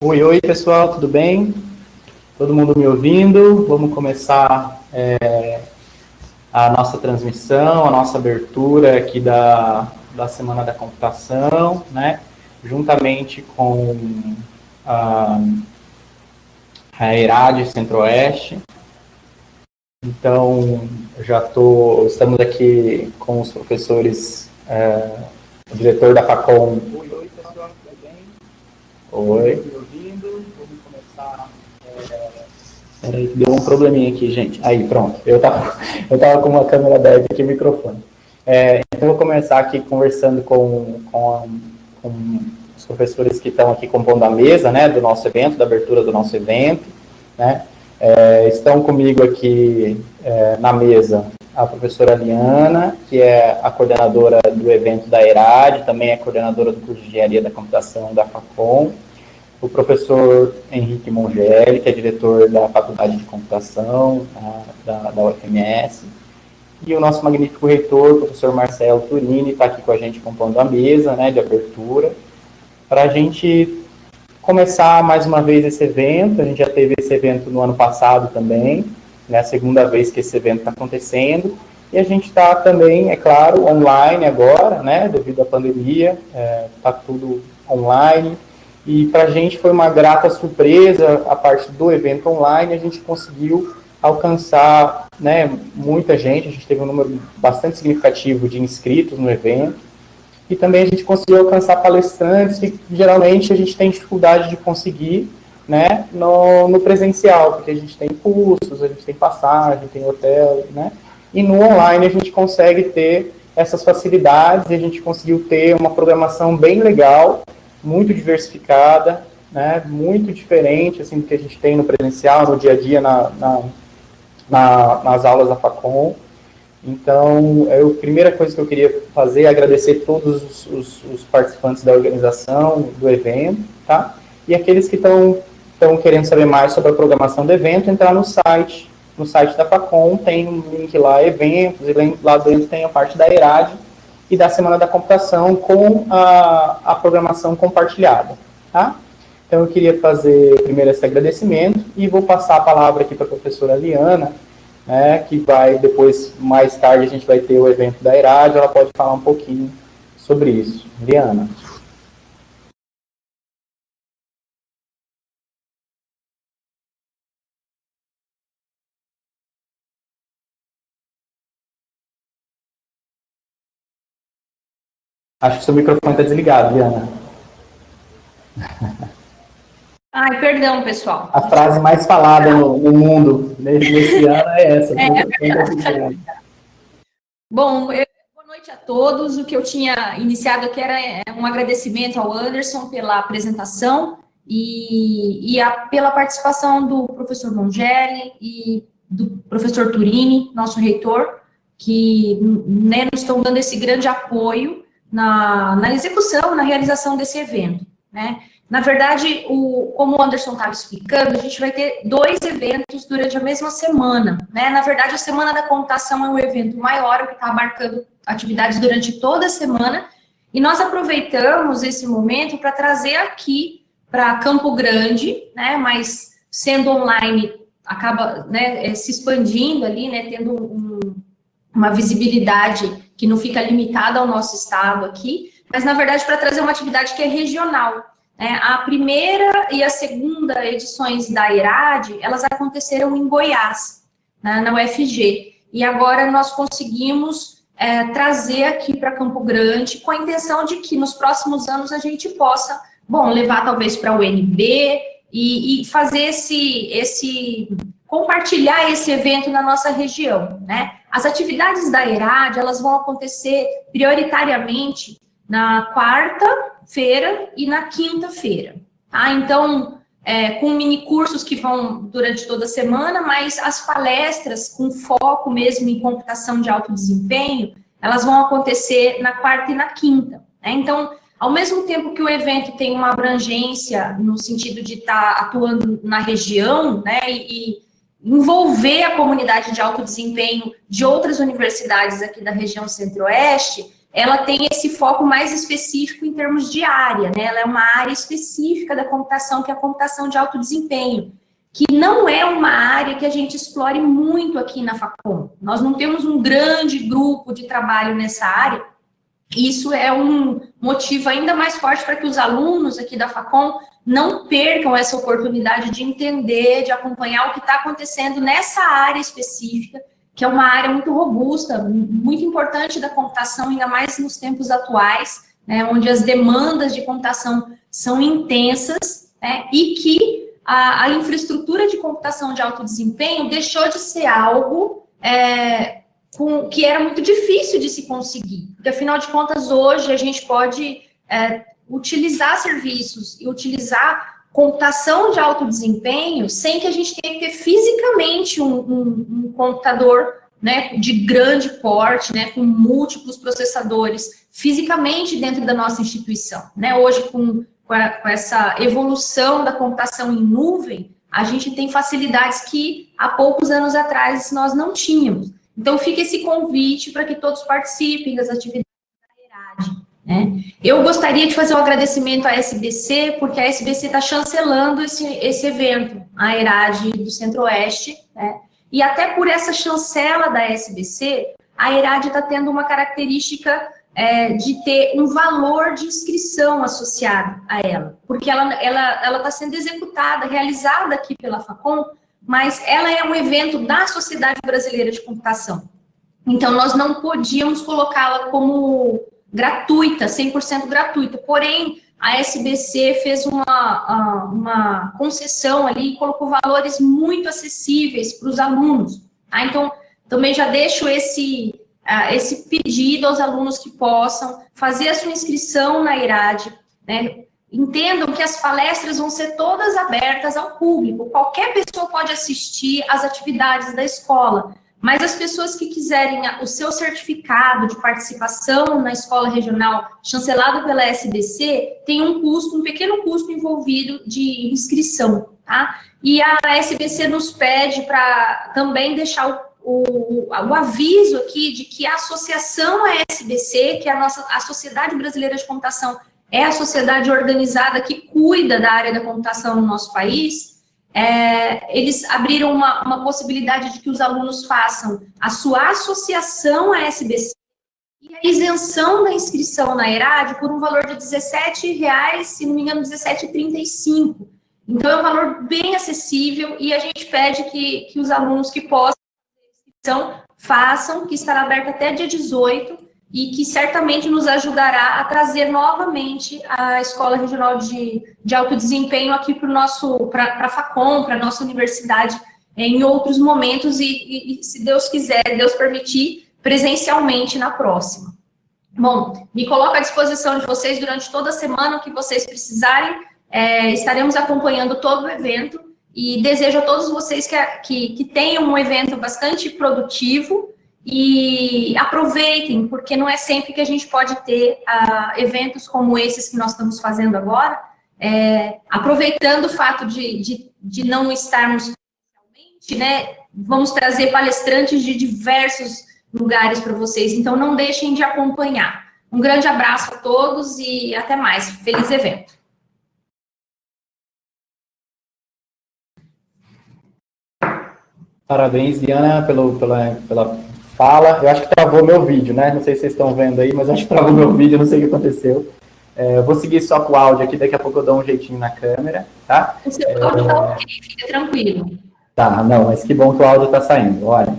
Oi, oi pessoal, tudo bem? Todo mundo me ouvindo? Vamos começar a nossa transmissão, a nossa abertura aqui da Semana da Computação, né? Juntamente com a, a ERAD Centro-Oeste. Então, estamos aqui com os professores, o diretor da Facom. Oi, oi pessoal, tudo bem? Oi. Me ouvindo? Vamos começar. Peraí, deu um probleminha aqui, gente. Aí, pronto. Eu tava com uma câmera aberta aqui e o microfone. Então, eu vou começar aqui conversando com os professores que estão aqui compondo a mesa, né, do nosso evento, da abertura do nosso evento, né. Estão comigo aqui na mesa a professora Liana, que é a coordenadora do evento da ERAD, também é coordenadora do curso de Engenharia da Computação da Facom, o professor Henrique Mongeli, que é diretor da Faculdade de Computação da UFMS, e o nosso magnífico reitor, o professor Marcelo Turini, está aqui com a gente compondo a mesa, né, de abertura, para a gente começar mais uma vez esse evento. A gente já teve esse evento no ano passado também, né, a segunda vez que esse evento está acontecendo, e a gente está também, é claro, online agora, né, devido à pandemia, está tudo online. E para a gente foi uma grata surpresa, a parte do evento online, a gente conseguiu alcançar, né, muita gente, a gente teve um número bastante significativo de inscritos no evento, e também a gente conseguiu alcançar palestrantes que geralmente a gente tem dificuldade de conseguir, né, no presencial, porque a gente tem cursos, a gente tem passagem, tem hotel, né, e no online a gente consegue ter essas facilidades, e a gente conseguiu ter uma programação bem legal, muito diversificada, né, muito diferente assim, do que a gente tem no presencial, no dia a dia, nas aulas da Facom. Então, a primeira coisa que eu queria fazer é agradecer todos os participantes da organização do evento, tá? E aqueles que estão querendo saber mais sobre a programação do evento, entrar no site da Facom, tem um link lá, eventos, e lá dentro tem a parte da ERAD, e da Semana da Computação com a programação compartilhada, tá? Então, eu queria fazer primeiro esse agradecimento e vou passar a palavra aqui para a professora Liana, né, que vai depois, mais tarde, a gente vai ter o evento da ERAD, ela pode falar um pouquinho sobre isso. Liana. Acho que seu microfone está desligado, Liana. Ai, perdão, pessoal. A frase mais falada no mundo nesse ano é essa. Bom, boa noite a todos. O que eu tinha iniciado aqui era um agradecimento ao Anderson pela apresentação e pela participação do professor Mongeli e do professor Turini, nosso reitor, que, né, nos estão dando esse grande apoio na execução, na realização desse evento, né? Na verdade, como o Anderson estava explicando, a gente vai ter 2 eventos durante a mesma semana, né? Na verdade, a Semana da Computação é um evento maior, o que está abarcando atividades durante toda a semana, e nós aproveitamos esse momento para trazer aqui para Campo Grande, né? Mas sendo online, acaba, né, se expandindo ali, né? Tendo uma visibilidade que não fica limitada ao nosso estado aqui, mas, na verdade, para trazer uma atividade que é regional. A primeira e a segunda edições da ERAD, elas aconteceram em Goiás, né, na UFG, e agora nós conseguimos trazer aqui para Campo Grande, com a intenção de que nos próximos anos a gente possa, levar talvez para a UNB e fazer compartilhar esse evento na nossa região, né? As atividades da ERAD, elas vão acontecer prioritariamente na quarta-feira e na quinta-feira, tá? Então, com mini cursos que vão durante toda a semana, mas as palestras com foco mesmo em computação de alto desempenho, elas vão acontecer na quarta e na quinta, né? Então, ao mesmo tempo que o evento tem uma abrangência no sentido de estar atuando na região, né, e envolver a comunidade de alto desempenho de outras universidades aqui da região centro-oeste, ela tem esse foco mais específico em termos de área, né? Ela é uma área específica da computação, que é a computação de alto desempenho, que não é uma área que a gente explore muito aqui na Facom. Nós não temos um grande grupo de trabalho nessa área. Isso é um motivo ainda mais forte para que os alunos aqui da Facom não percam essa oportunidade de entender, de acompanhar o que está acontecendo nessa área específica, que é uma área muito robusta, muito importante da computação, ainda mais nos tempos atuais, né, onde as demandas de computação são intensas, né, e que a infraestrutura de computação de alto desempenho deixou de ser algo que era muito difícil de se conseguir, porque, afinal de contas, hoje a gente pode utilizar serviços e utilizar computação de alto desempenho sem que a gente tenha que ter fisicamente um computador, né, de grande porte, né, com múltiplos processadores, fisicamente dentro da nossa instituição, né? Hoje, com essa evolução da computação em nuvem, a gente tem facilidades que há poucos anos atrás nós não tínhamos. Então, fica esse convite para que todos participem das atividades da ERAD, né? Eu gostaria de fazer um agradecimento à SBC, porque a SBC está chancelando esse evento, a ERAD do Centro-Oeste, né? E até por essa chancela da SBC, a ERAD está tendo uma característica de ter um valor de inscrição associado a ela, porque ela está sendo executada, realizada aqui pela Facom, mas ela é um evento da Sociedade Brasileira de Computação. Então, nós não podíamos colocá-la como gratuita, 100% gratuita, porém, a SBC fez uma concessão ali e colocou valores muito acessíveis para os alunos, tá? Então, também já deixo esse pedido aos alunos que possam fazer a sua inscrição na ERAD, né? Entendam que as palestras vão ser todas abertas ao público, qualquer pessoa pode assistir às atividades da escola, mas as pessoas que quiserem o seu certificado de participação na escola regional chancelado pela SBC, tem um pequeno custo envolvido de inscrição, tá? E a SBC nos pede para também deixar o aviso aqui de que a associação SBC, que é a Sociedade Brasileira de Computação, é a sociedade organizada que cuida da área da computação no nosso país, eles abriram uma possibilidade de que os alunos façam a sua associação à SBC e a isenção da inscrição na ERAD por um valor de R$17, se não me engano, R$17,35. Então, é um valor bem acessível e a gente pede que os alunos que possam façam, que estará aberto até dia 18 e que certamente nos ajudará a trazer novamente a Escola Regional de Alto Desempenho aqui para a Facom, para a nossa universidade, em outros momentos e, se Deus quiser, Deus permitir, presencialmente na próxima. Bom, me coloco à disposição de vocês durante toda a semana, o que vocês precisarem, estaremos acompanhando todo o evento. E desejo a todos vocês que tenham um evento bastante produtivo e aproveitem, porque não é sempre que a gente pode ter eventos como esses que nós estamos fazendo agora, aproveitando o fato de não estarmos presencialmente, né, vamos trazer palestrantes de diversos lugares para vocês, então não deixem de acompanhar. Um grande abraço a todos e até mais. Feliz evento. Parabéns, Diana, pela fala. Eu acho que travou meu vídeo, né? Não sei se vocês estão vendo aí, mas acho que travou meu vídeo, não sei o que aconteceu. Eu vou seguir só com o áudio aqui, daqui a pouco eu dou um jeitinho na câmera, tá? O seu áudio está ok, fica tranquilo. Tá, não, mas que bom que o áudio está saindo. Olha,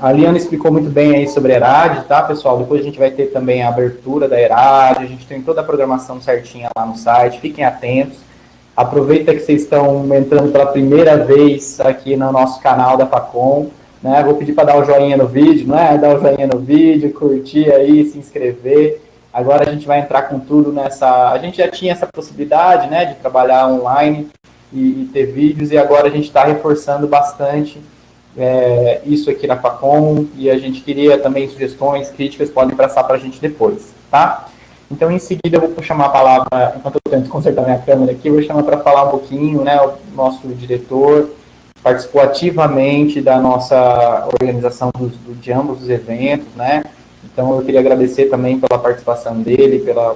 a Liana explicou muito bem aí sobre a ERAD, tá, pessoal? Depois a gente vai ter também a abertura da ERAD, a gente tem toda a programação certinha lá no site, fiquem atentos. Aproveita que vocês estão entrando pela primeira vez aqui no nosso canal da Facom, né? Vou pedir para dar o joinha no vídeo, não é? Dar o joinha no vídeo, curtir aí, se inscrever. Agora a gente vai entrar com tudo nessa... A gente já tinha essa possibilidade, né, de trabalhar online e ter vídeos, e agora a gente está reforçando bastante isso aqui na Facom, e a gente queria também sugestões, críticas, podem passar para a gente depois, tá? Então, em seguida, eu vou chamar a palavra, enquanto eu tento consertar minha câmera aqui, eu vou chamar para falar um pouquinho, né, o nosso diretor participou ativamente da nossa organização de ambos os eventos, né, Então, eu queria agradecer também pela participação dele, pela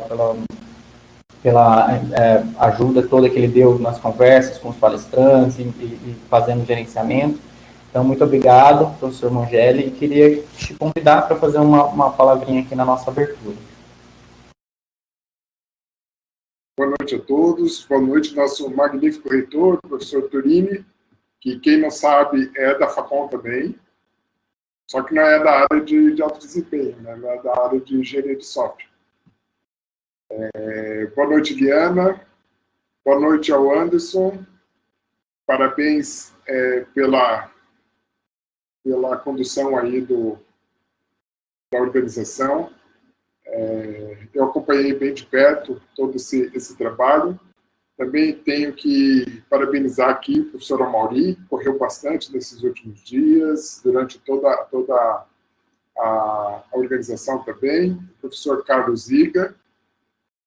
ajuda toda que ele deu nas conversas com os palestrantes e fazendo gerenciamento. Então, muito obrigado, professor Mongeli, e queria te convidar para fazer uma palavrinha aqui na nossa abertura. Boa noite a todos, boa noite nosso magnífico reitor, professor Turini, que quem não sabe é da Facom também, só que não é da área de alto desempenho, né? Não é da área de engenharia de software. Boa noite, Liana, boa noite ao Anderson, parabéns pela condução aí da organização. Eu acompanhei bem de perto todo esse trabalho. Também tenho que parabenizar aqui o professor Amauri, correu bastante nesses últimos dias, durante toda a organização também, o professor Carlos Ziga.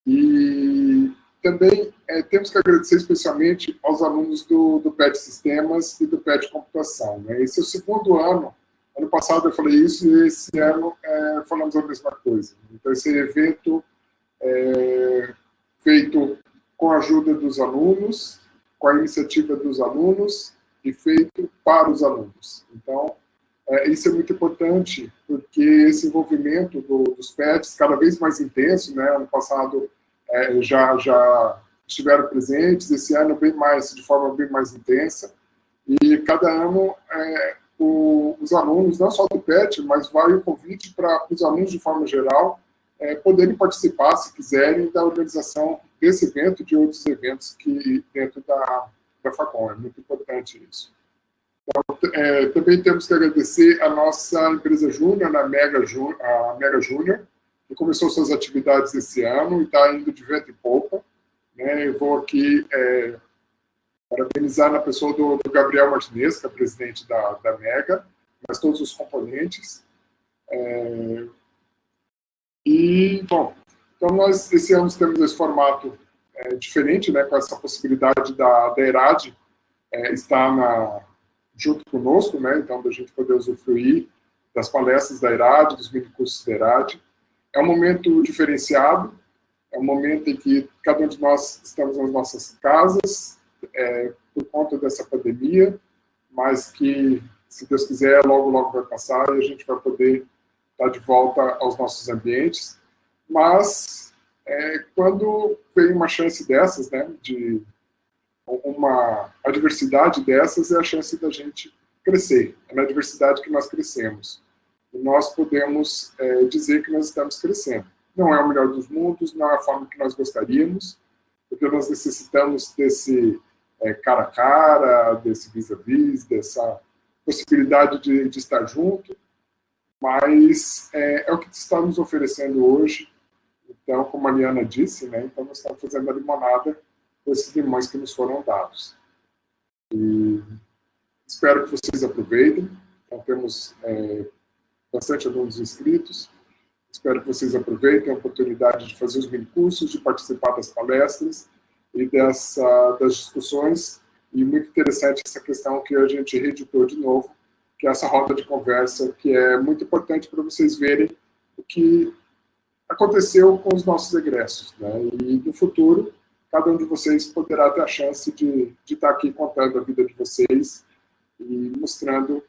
E também temos que agradecer especialmente aos alunos do PET Sistemas e do PET Computação, né? Esse é o segundo ano. Ano passado eu falei isso e esse ano falamos a mesma coisa. Então, esse evento feito com a ajuda dos alunos, com a iniciativa dos alunos e feito para os alunos. Então, isso é muito importante, porque esse envolvimento dos PETs cada vez mais intenso, né? Ano passado já estiveram presentes, esse ano de forma bem mais intensa, e cada ano os alunos, não só do PET, mas vai o convite para os alunos de forma geral poderem participar, se quiserem, da organização desse evento e de outros eventos que dentro da Facom. É muito importante isso. Então, também temos que agradecer a nossa empresa júnior, a Mega Júnior, que começou suas atividades esse ano e está indo de vento e popa, né? Eu vou aqui parabenizar na pessoa do Gabriel Martinez, que é presidente da Mega, mas todos os componentes. Bom, então nós esse ano temos esse formato diferente, né, com essa possibilidade da ERAD estar junto conosco, né, então da gente poder usufruir das palestras da ERAD, dos minicursos da ERAD. É um momento diferenciado, é um momento em que cada um de nós estamos nas nossas casas, por conta dessa pandemia, mas que, se Deus quiser, logo, logo vai passar e a gente vai poder estar de volta aos nossos ambientes. Mas, quando vem uma chance dessas, né, de uma adversidade dessas, é a chance da gente crescer. É na adversidade que nós crescemos. E nós podemos dizer que nós estamos crescendo. Não é o melhor dos mundos, não é a forma que nós gostaríamos, porque nós necessitamos desse cara a cara, desse vis-a-vis, dessa possibilidade de estar junto, mas é o que está nos oferecendo hoje. Então, como a Liana disse, né, então nós estamos fazendo a limonada com esses limões que nos foram dados. E espero que vocês aproveitem. Então, temos bastante alunos inscritos. Espero que vocês aproveitem a oportunidade de fazer os minicursos, de participar das palestras e das discussões. E muito interessante essa questão que a gente reeditou de novo, que é essa roda de conversa, que é muito importante para vocês verem o que aconteceu com os nossos egressos, né? E no futuro, cada um de vocês poderá ter a chance de estar aqui contando a vida de vocês e mostrando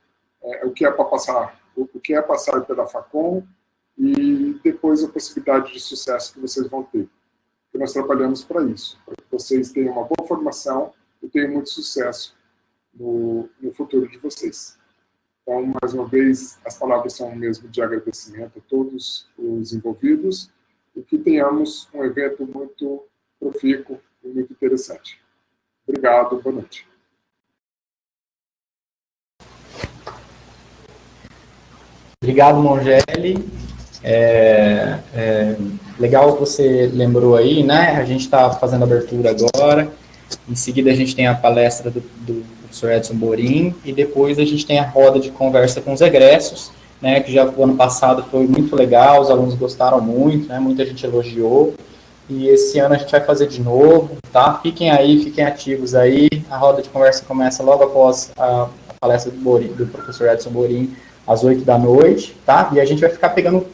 o que é para passar, o que é passar pela Facom e depois a possibilidade de sucesso que vocês vão ter. Porque nós trabalhamos para isso, para que vocês tenham uma boa formação e tenham muito sucesso no futuro de vocês. Então, mais uma vez, as palavras são mesmo de agradecimento a todos os envolvidos e que tenhamos um evento muito profícuo e muito interessante. Obrigado, boa noite. Obrigado, Mongeli. Legal que você lembrou aí, né? A gente está fazendo a abertura agora. Em seguida, a gente tem a palestra do professor Edson Borim, e depois a gente tem a roda de conversa com os egressos, né, que já o ano passado foi muito legal, os alunos gostaram muito, né, muita gente elogiou, e esse ano a gente vai fazer de novo, tá? Fiquem aí, fiquem ativos aí, a roda de conversa começa logo após a palestra do professor Edson Borim, às 8 da noite, tá? E a gente vai ficar pegando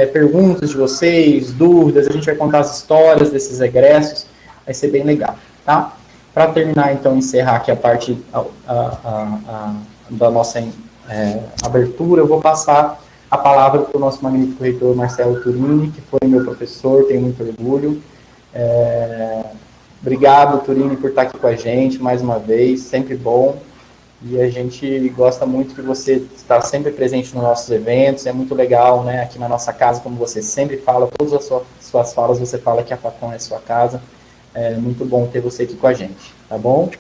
perguntas de vocês, dúvidas, a gente vai contar as histórias desses egressos, vai ser bem legal, tá? Para terminar, então, encerrar aqui a parte da nossa abertura, eu vou passar a palavra para o nosso magnífico reitor Marcelo Turini, que foi meu professor, tenho muito orgulho. Obrigado, Turini, por estar aqui com a gente mais uma vez, sempre bom. E a gente gosta muito que você está sempre presente nos nossos eventos, é muito legal, né, aqui na nossa casa, como você sempre fala, todas as suas falas, você fala que a Facom é sua casa, é muito bom ter você aqui com a gente, tá bom?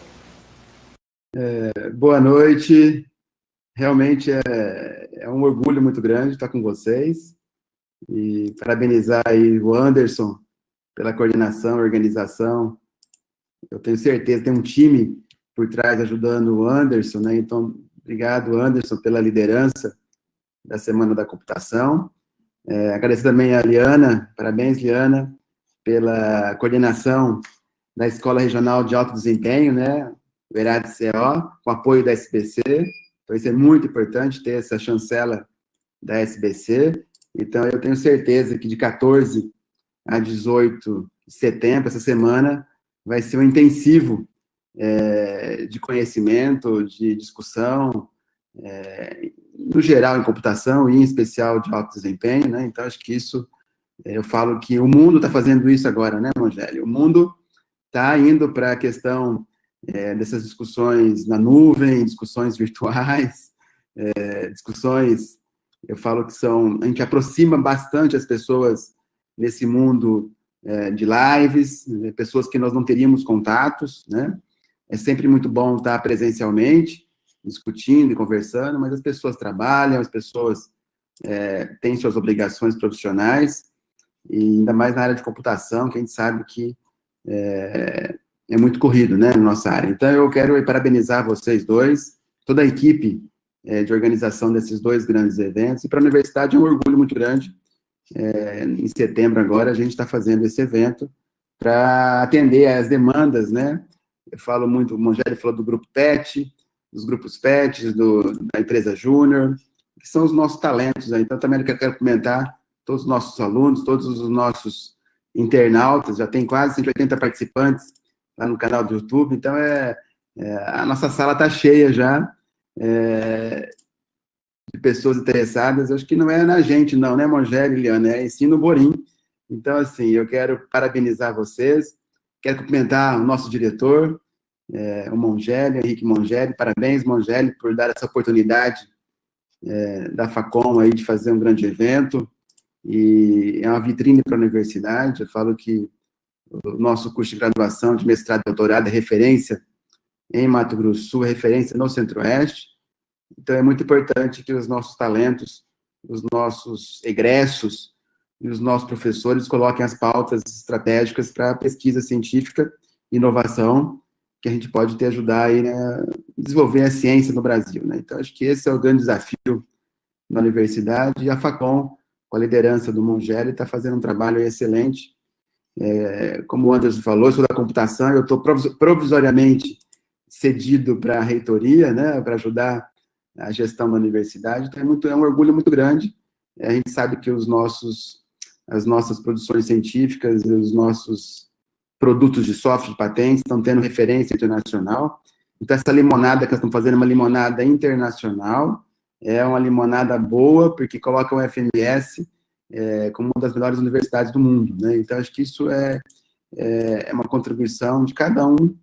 Boa noite, realmente é um orgulho muito grande estar com vocês, e parabenizar aí o Anderson pela coordenação, organização. Eu tenho certeza, tem um time por trás ajudando o Anderson, né? Então, obrigado, Anderson, pela liderança da Semana da Computação. Agradecer também a Liana, parabéns, Liana, pela coordenação da Escola Regional de Alto Desempenho, né? O ERAD-CO, com apoio da SBC. Então, isso é muito importante, ter essa chancela da SBC. Então, eu tenho certeza que de 14 a 18 de setembro, essa semana, vai ser um intensivo de conhecimento, de discussão, no geral em computação e em especial de alto desempenho, né? Então, acho que isso, eu falo que o mundo está fazendo isso agora, né, Mongeli? O mundo está indo para a questão dessas discussões na nuvem, discussões virtuais, discussões, eu falo que a gente aproxima bastante as pessoas nesse mundo de lives, pessoas que nós não teríamos contatos, né? É sempre muito bom estar presencialmente, discutindo e conversando, mas as pessoas trabalham, as pessoas têm suas obrigações profissionais, e ainda mais na área de computação, que a gente sabe que é muito corrido, né, na nossa área. Então, eu quero parabenizar vocês dois, toda a equipe de organização desses dois grandes eventos, e para a universidade é um orgulho muito grande. Em setembro agora, a gente está fazendo esse evento para atender às demandas, né? Eu falo muito, o Mongeli falou do grupo PET, dos grupos PET, da empresa Júnior, que são os nossos talentos. Né? Então, também eu quero comentar todos os nossos alunos, todos os nossos internautas, já tem quase 180 participantes lá no canal do YouTube, então a nossa sala está cheia já de pessoas interessadas. Eu acho que não é na gente, não, né, Mongeli e Liana, é sim no Borim. Então, assim, eu quero parabenizar vocês, quero cumprimentar o nosso diretor, o Mongeli, Henrique Mongeli. Parabéns, Mongeli, por dar essa oportunidade da Facom aí de fazer um grande evento, e é uma vitrine para a universidade. Eu falo que o nosso curso de graduação, de mestrado e doutorado é referência em Mato Grosso do Sul, é referência no Centro-Oeste. Então, é muito importante que os nossos talentos, os nossos egressos e os nossos professores coloquem as pautas estratégicas para pesquisa científica e inovação, que a gente pode ajudar aí, né, a desenvolver a ciência no Brasil, né? Então, acho que esse é o grande desafio da universidade, e a Facom, com a liderança do Mongeli, está fazendo um trabalho excelente. Como o Anderson falou, eu sou da computação, eu estou provisoriamente cedido para a reitoria, né, para ajudar a gestão da universidade. Então, é um orgulho muito grande. A gente sabe que as nossas produções científicas, os nossos produtos de software, de patentes, estão tendo referência internacional. Então, essa limonada que nós estamos fazendo é uma limonada internacional, é uma limonada boa, porque coloca o FMS como uma das melhores universidades do mundo, né? Então, acho que isso é uma contribuição de cada um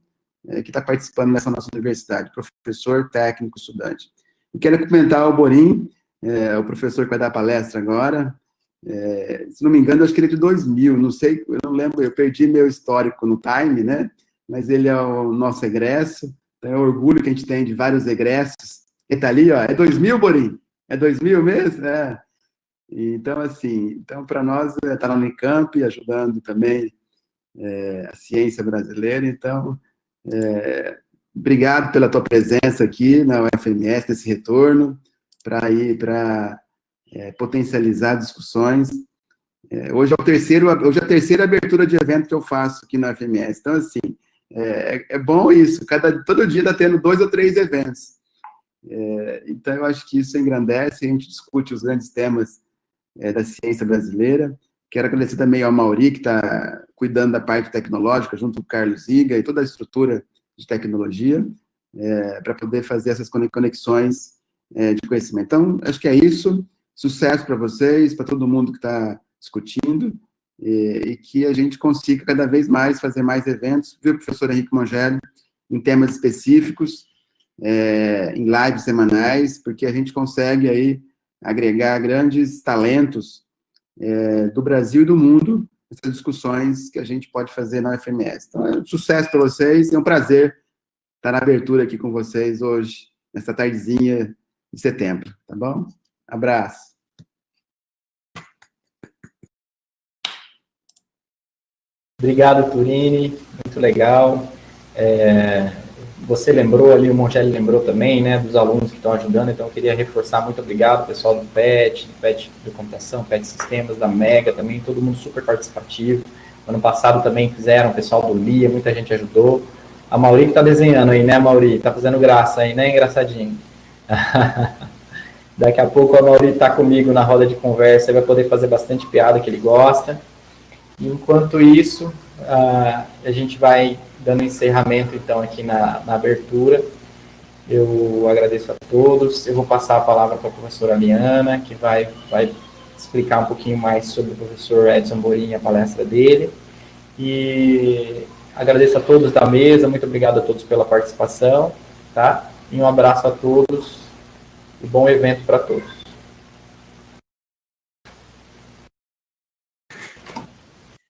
que está participando nessa nossa universidade, professor, técnico, estudante. E quero cumprimentar o Borim, o professor que vai dar palestra agora. Se não me engano, acho que ele é de 2000, não sei, eu não lembro, eu perdi meu histórico no Time, né? Mas ele é o nosso egresso, então é um orgulho que a gente tem de vários egressos. Ele está ali, ó, é 2000, Borim? É 2000 mesmo? Então, assim, para nós, está na Unicamp, ajudando também a ciência brasileira. Então, obrigado pela tua presença aqui na UFMS, nesse retorno, para potencializar discussões. Hoje é a terceira abertura de evento que eu faço aqui na UFMS. Então, assim, é bom isso, todo dia está tendo 2 ou 3 eventos. Então, eu acho que isso engrandece, a gente discute os grandes temas da ciência brasileira. Quero agradecer também ao Mauri, que está cuidando da parte tecnológica, junto com o Carlos Ziga e toda a estrutura de tecnologia, para poder fazer essas conexões de conhecimento. Então, acho que é isso. Sucesso para vocês, para todo mundo que está discutindo, e que a gente consiga cada vez mais fazer mais eventos, viu, professor Henrique Mongeli, em temas específicos, em lives semanais, porque a gente consegue aí agregar grandes talentos do Brasil e do mundo nessas discussões que a gente pode fazer na UFMS. Então, sucesso para vocês, é um prazer estar na abertura aqui com vocês hoje, nessa tardezinha de setembro, tá bom? Abraço. Obrigado, Turini, muito legal. Você lembrou ali, o Mongeli lembrou também, né, dos alunos que estão ajudando, então eu queria reforçar, muito obrigado, pessoal do PET de computação, PET Sistemas, da Mega também, todo mundo super participativo. Ano passado também fizeram, o pessoal do LIA, muita gente ajudou. A Mauri que está desenhando aí, né, Mauri? Está fazendo graça aí, né, engraçadinho? Daqui a pouco a Mauri está comigo na roda de conversa, vai poder fazer bastante piada que ele gosta. E, enquanto isso, a gente vai dando encerramento, então, aqui na abertura. Eu agradeço a todos. Eu vou passar a palavra para a professora Liana, que vai explicar um pouquinho mais sobre o professor Edson Borin e a palestra dele. E agradeço a todos da mesa, muito obrigado a todos pela participação, tá? E um abraço a todos e bom evento para todos.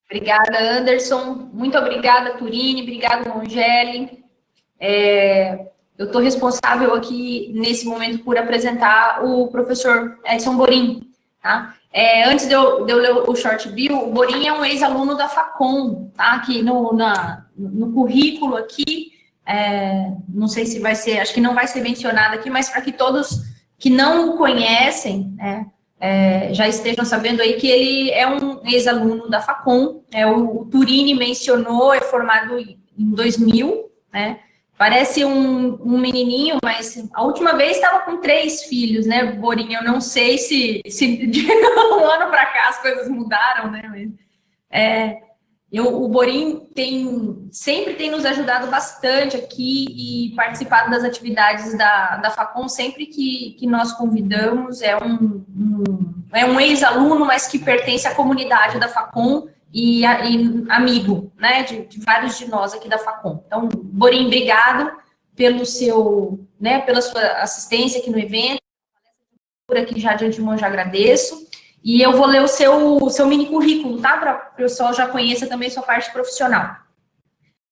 Obrigada, Anderson. Muito obrigada, Turini. Obrigada, Mongeli. Eu estou responsável aqui, nesse momento, por apresentar o professor Edson Borin. Tá? Antes de eu ler o short bio, o Borin é um ex-aluno da Facom, tá? Aqui no currículo aqui, não sei se vai ser, acho que não vai ser mencionado aqui, mas para que todos que não o conhecem, né, já estejam sabendo aí que ele é um ex-aluno da Facom, o Turini mencionou, é formado em 2000, né? Parece um menininho, mas a última vez estava com 3 filhos, né, Borin? Eu não sei se de um ano para cá as coisas mudaram, né? Mas, o Borin sempre tem nos ajudado bastante aqui e participado das atividades da Facom sempre que nós convidamos. É um ex-aluno, mas que pertence à comunidade da Facom e amigo, né, de vários de nós aqui da Facom. Então, Borin, obrigado pela sua assistência aqui no evento, por aqui já de antemão já agradeço, e eu vou ler o seu mini currículo, tá, para o pessoal já conheça também sua parte profissional.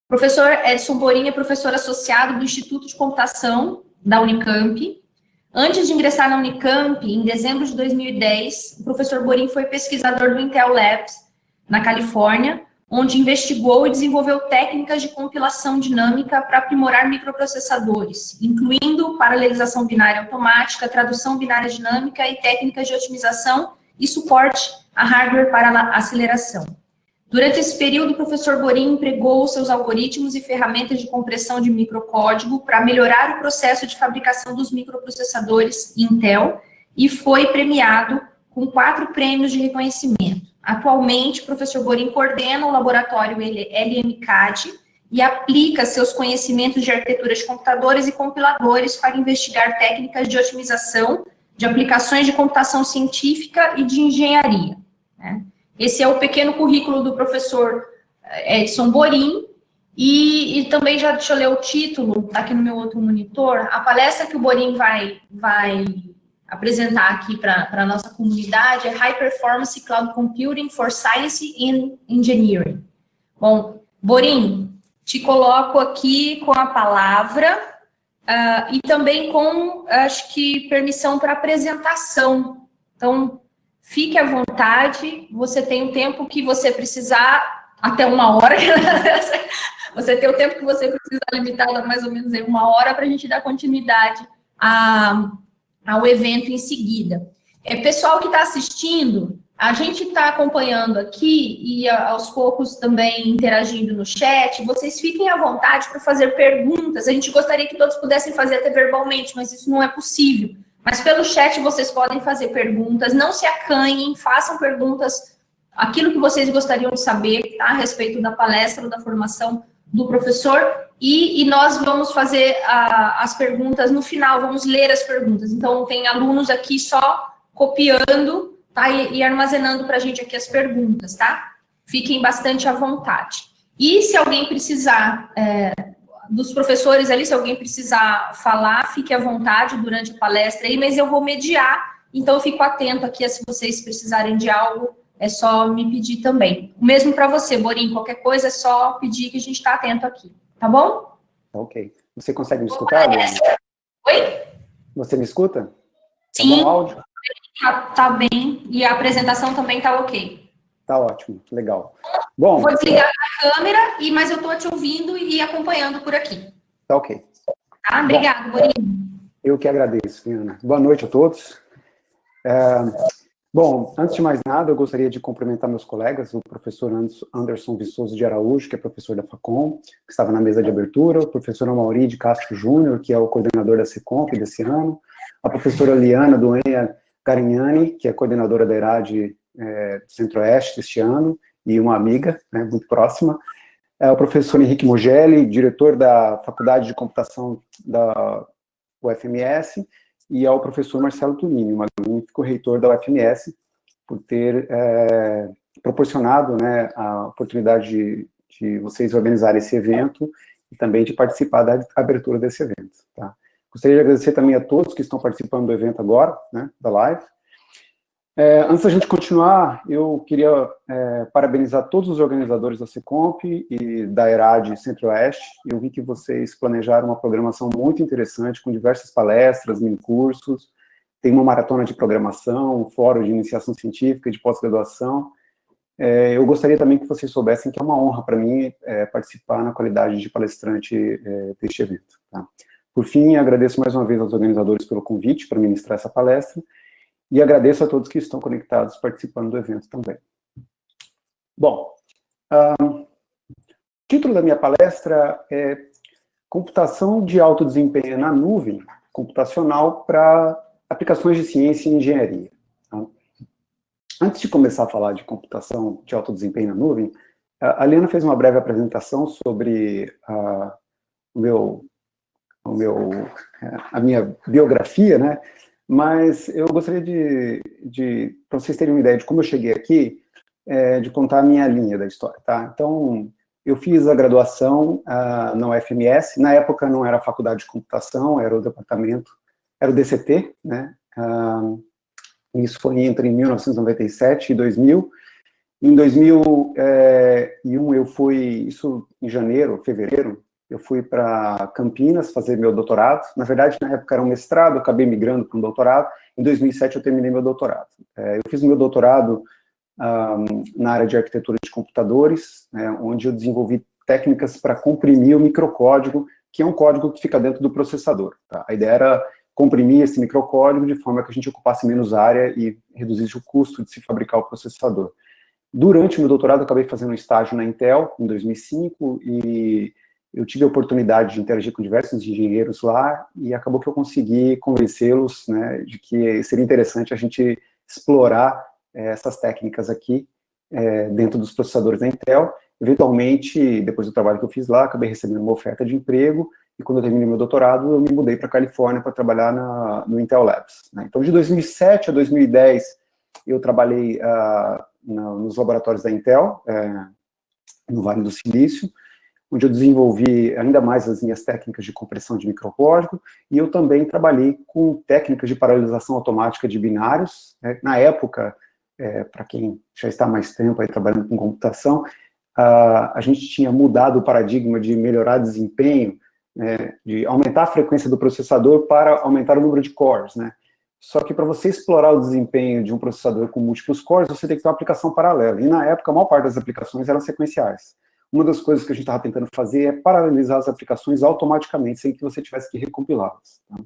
Professor Edson Borin é professor associado do Instituto de Computação da Unicamp. Antes de ingressar na Unicamp, em dezembro de 2010, o professor Borin foi pesquisador do Intel Labs, na Califórnia, onde investigou e desenvolveu técnicas de compilação dinâmica para aprimorar microprocessadores, incluindo paralelização binária automática, tradução binária dinâmica e técnicas de otimização e suporte a hardware para aceleração. Durante esse período, o professor Borin empregou seus algoritmos e ferramentas de compressão de microcódigo para melhorar o processo de fabricação dos microprocessadores Intel e foi premiado com 4 prêmios de reconhecimento. Atualmente, o professor Borin coordena o laboratório LMCAD e aplica seus conhecimentos de arquitetura de computadores e compiladores para investigar técnicas de otimização de aplicações de computação científica e de engenharia, né? Esse é o pequeno currículo do professor Edson Borin, e também já deixa eu ler o título, tá aqui no meu outro monitor. A palestra que o Borin vai apresentar aqui para a nossa comunidade é High Performance Cloud Computing for Science and Engineering. Bom, Borin, te coloco aqui com a palavra e também com, acho que, permissão para apresentação. Então, fique à vontade, você tem o tempo que você precisar, até 1 hora, você tem o tempo que você precisa, limitado a mais ou menos 1 hora, para a gente dar continuidade ao evento em seguida. Pessoal que está assistindo, a gente está acompanhando aqui e aos poucos também interagindo no chat. Vocês fiquem à vontade para fazer perguntas. A gente gostaria que todos pudessem fazer até verbalmente, mas isso não é possível. Mas pelo chat vocês podem fazer perguntas, não se acanhem, façam perguntas, aquilo que vocês gostariam de saber, tá, a respeito da palestra ou da formação do professor, e nós vamos fazer as perguntas no final, vamos ler as perguntas. Então, tem alunos aqui só copiando, tá, e armazenando para a gente aqui as perguntas, tá? Fiquem bastante à vontade. E se alguém precisar, dos professores ali, se alguém precisar falar, fique à vontade durante a palestra aí, mas eu vou mediar, então eu fico atento aqui, se vocês precisarem de algo, é só me pedir também. O mesmo para você, Borim, qualquer coisa é só pedir que a gente está atento aqui, tá bom? Ok. Você consegue me escutar, Adriana? Oi? Você me escuta? Sim. Tá bom o áudio? Tá bem, e a apresentação também tá ok. Tá ótimo, legal. Bom, vou desligar a câmera, mas eu tô te ouvindo e acompanhando por aqui. Tá ok. Tá, obrigado, Borim. Eu que agradeço, Ana. Boa noite a todos. Bom, antes de mais nada, eu gostaria de cumprimentar meus colegas, o professor Anderson Viçoso de Araújo, que é professor da Facom, que estava na mesa de abertura, o professor Amauri de Castro Júnior, que é o coordenador da Secomp desse ano, a professora Liana Duenha Carignani, que é coordenadora da ERAD do Centro-Oeste deste ano, e uma amiga, né, muito próxima, o professor Henrique Mugelli, diretor da Faculdade de Computação da UFMS, e ao professor Marcelo Tunini, um magnífico reitor da UFMS, por ter proporcionado, né, a oportunidade de vocês organizarem esse evento e também de participar da abertura desse evento. Tá? Gostaria de agradecer também a todos que estão participando do evento agora, né, da live. Antes da gente continuar, eu queria parabenizar todos os organizadores da Secomp e da ERAD Centro-Oeste. Eu vi que vocês planejaram uma programação muito interessante, com diversas palestras, mini-cursos, tem uma maratona de programação, um fórum de iniciação científica e de pós-graduação. Eu gostaria também que vocês soubessem que é uma honra para mim participar na qualidade de palestrante deste evento. Tá? Por fim, agradeço mais uma vez aos organizadores pelo convite para ministrar essa palestra, e agradeço a todos que estão conectados participando do evento também. Bom, o título da minha palestra é Computação de Alto Desempenho na Nuvem Computacional para Aplicações de Ciência e Engenharia. Tá? Antes de começar a falar de computação de alto desempenho na nuvem, a Liana fez uma breve apresentação sobre a minha biografia, né? Mas eu gostaria para vocês terem uma ideia de como eu cheguei aqui, de contar a minha linha da história, tá? Então, eu fiz a graduação na UFMS, na época não era a Faculdade de Computação, era o departamento, era o DCT, né? Isso foi entre 1997 e 2000. Em 2001 eu fui, isso em fevereiro, eu fui para Campinas fazer meu doutorado. Na verdade, na época era um mestrado, eu acabei migrando para um doutorado. Em 2007 eu terminei meu doutorado. Eu fiz meu doutorado na área de arquitetura de computadores, onde eu desenvolvi técnicas para comprimir o microcódigo, que é um código que fica dentro do processador. Tá? A ideia era comprimir esse microcódigo de forma que a gente ocupasse menos área e reduzisse o custo de se fabricar o processador. Durante o meu doutorado, eu acabei fazendo um estágio na Intel, em 2005, e eu tive a oportunidade de interagir com diversos engenheiros lá, e acabou que eu consegui convencê-los, né, de que seria interessante a gente explorar essas técnicas aqui dentro dos processadores da Intel. Eventualmente, depois do trabalho que eu fiz lá, acabei recebendo uma oferta de emprego, e quando eu terminei meu doutorado, eu me mudei para a Califórnia para trabalhar no Intel Labs. Né? Então, de 2007 a 2010, eu trabalhei nos laboratórios da Intel, no Vale do Silício, onde eu desenvolvi ainda mais as minhas técnicas de compressão de microcódigo, e eu também trabalhei com técnicas de paralelização automática de binários. Na época, para quem já está há mais tempo aí trabalhando com computação, a gente tinha mudado o paradigma de melhorar desempenho, né, de aumentar a frequência do processador para aumentar o número de cores, né? Só que para você explorar o desempenho de um processador com múltiplos cores, você tem que ter uma aplicação paralela. E na época, a maior parte das aplicações eram sequenciais. Uma das coisas que a gente estava tentando fazer é paralelizar as aplicações automaticamente, sem que você tivesse que recompilá-las. Tá?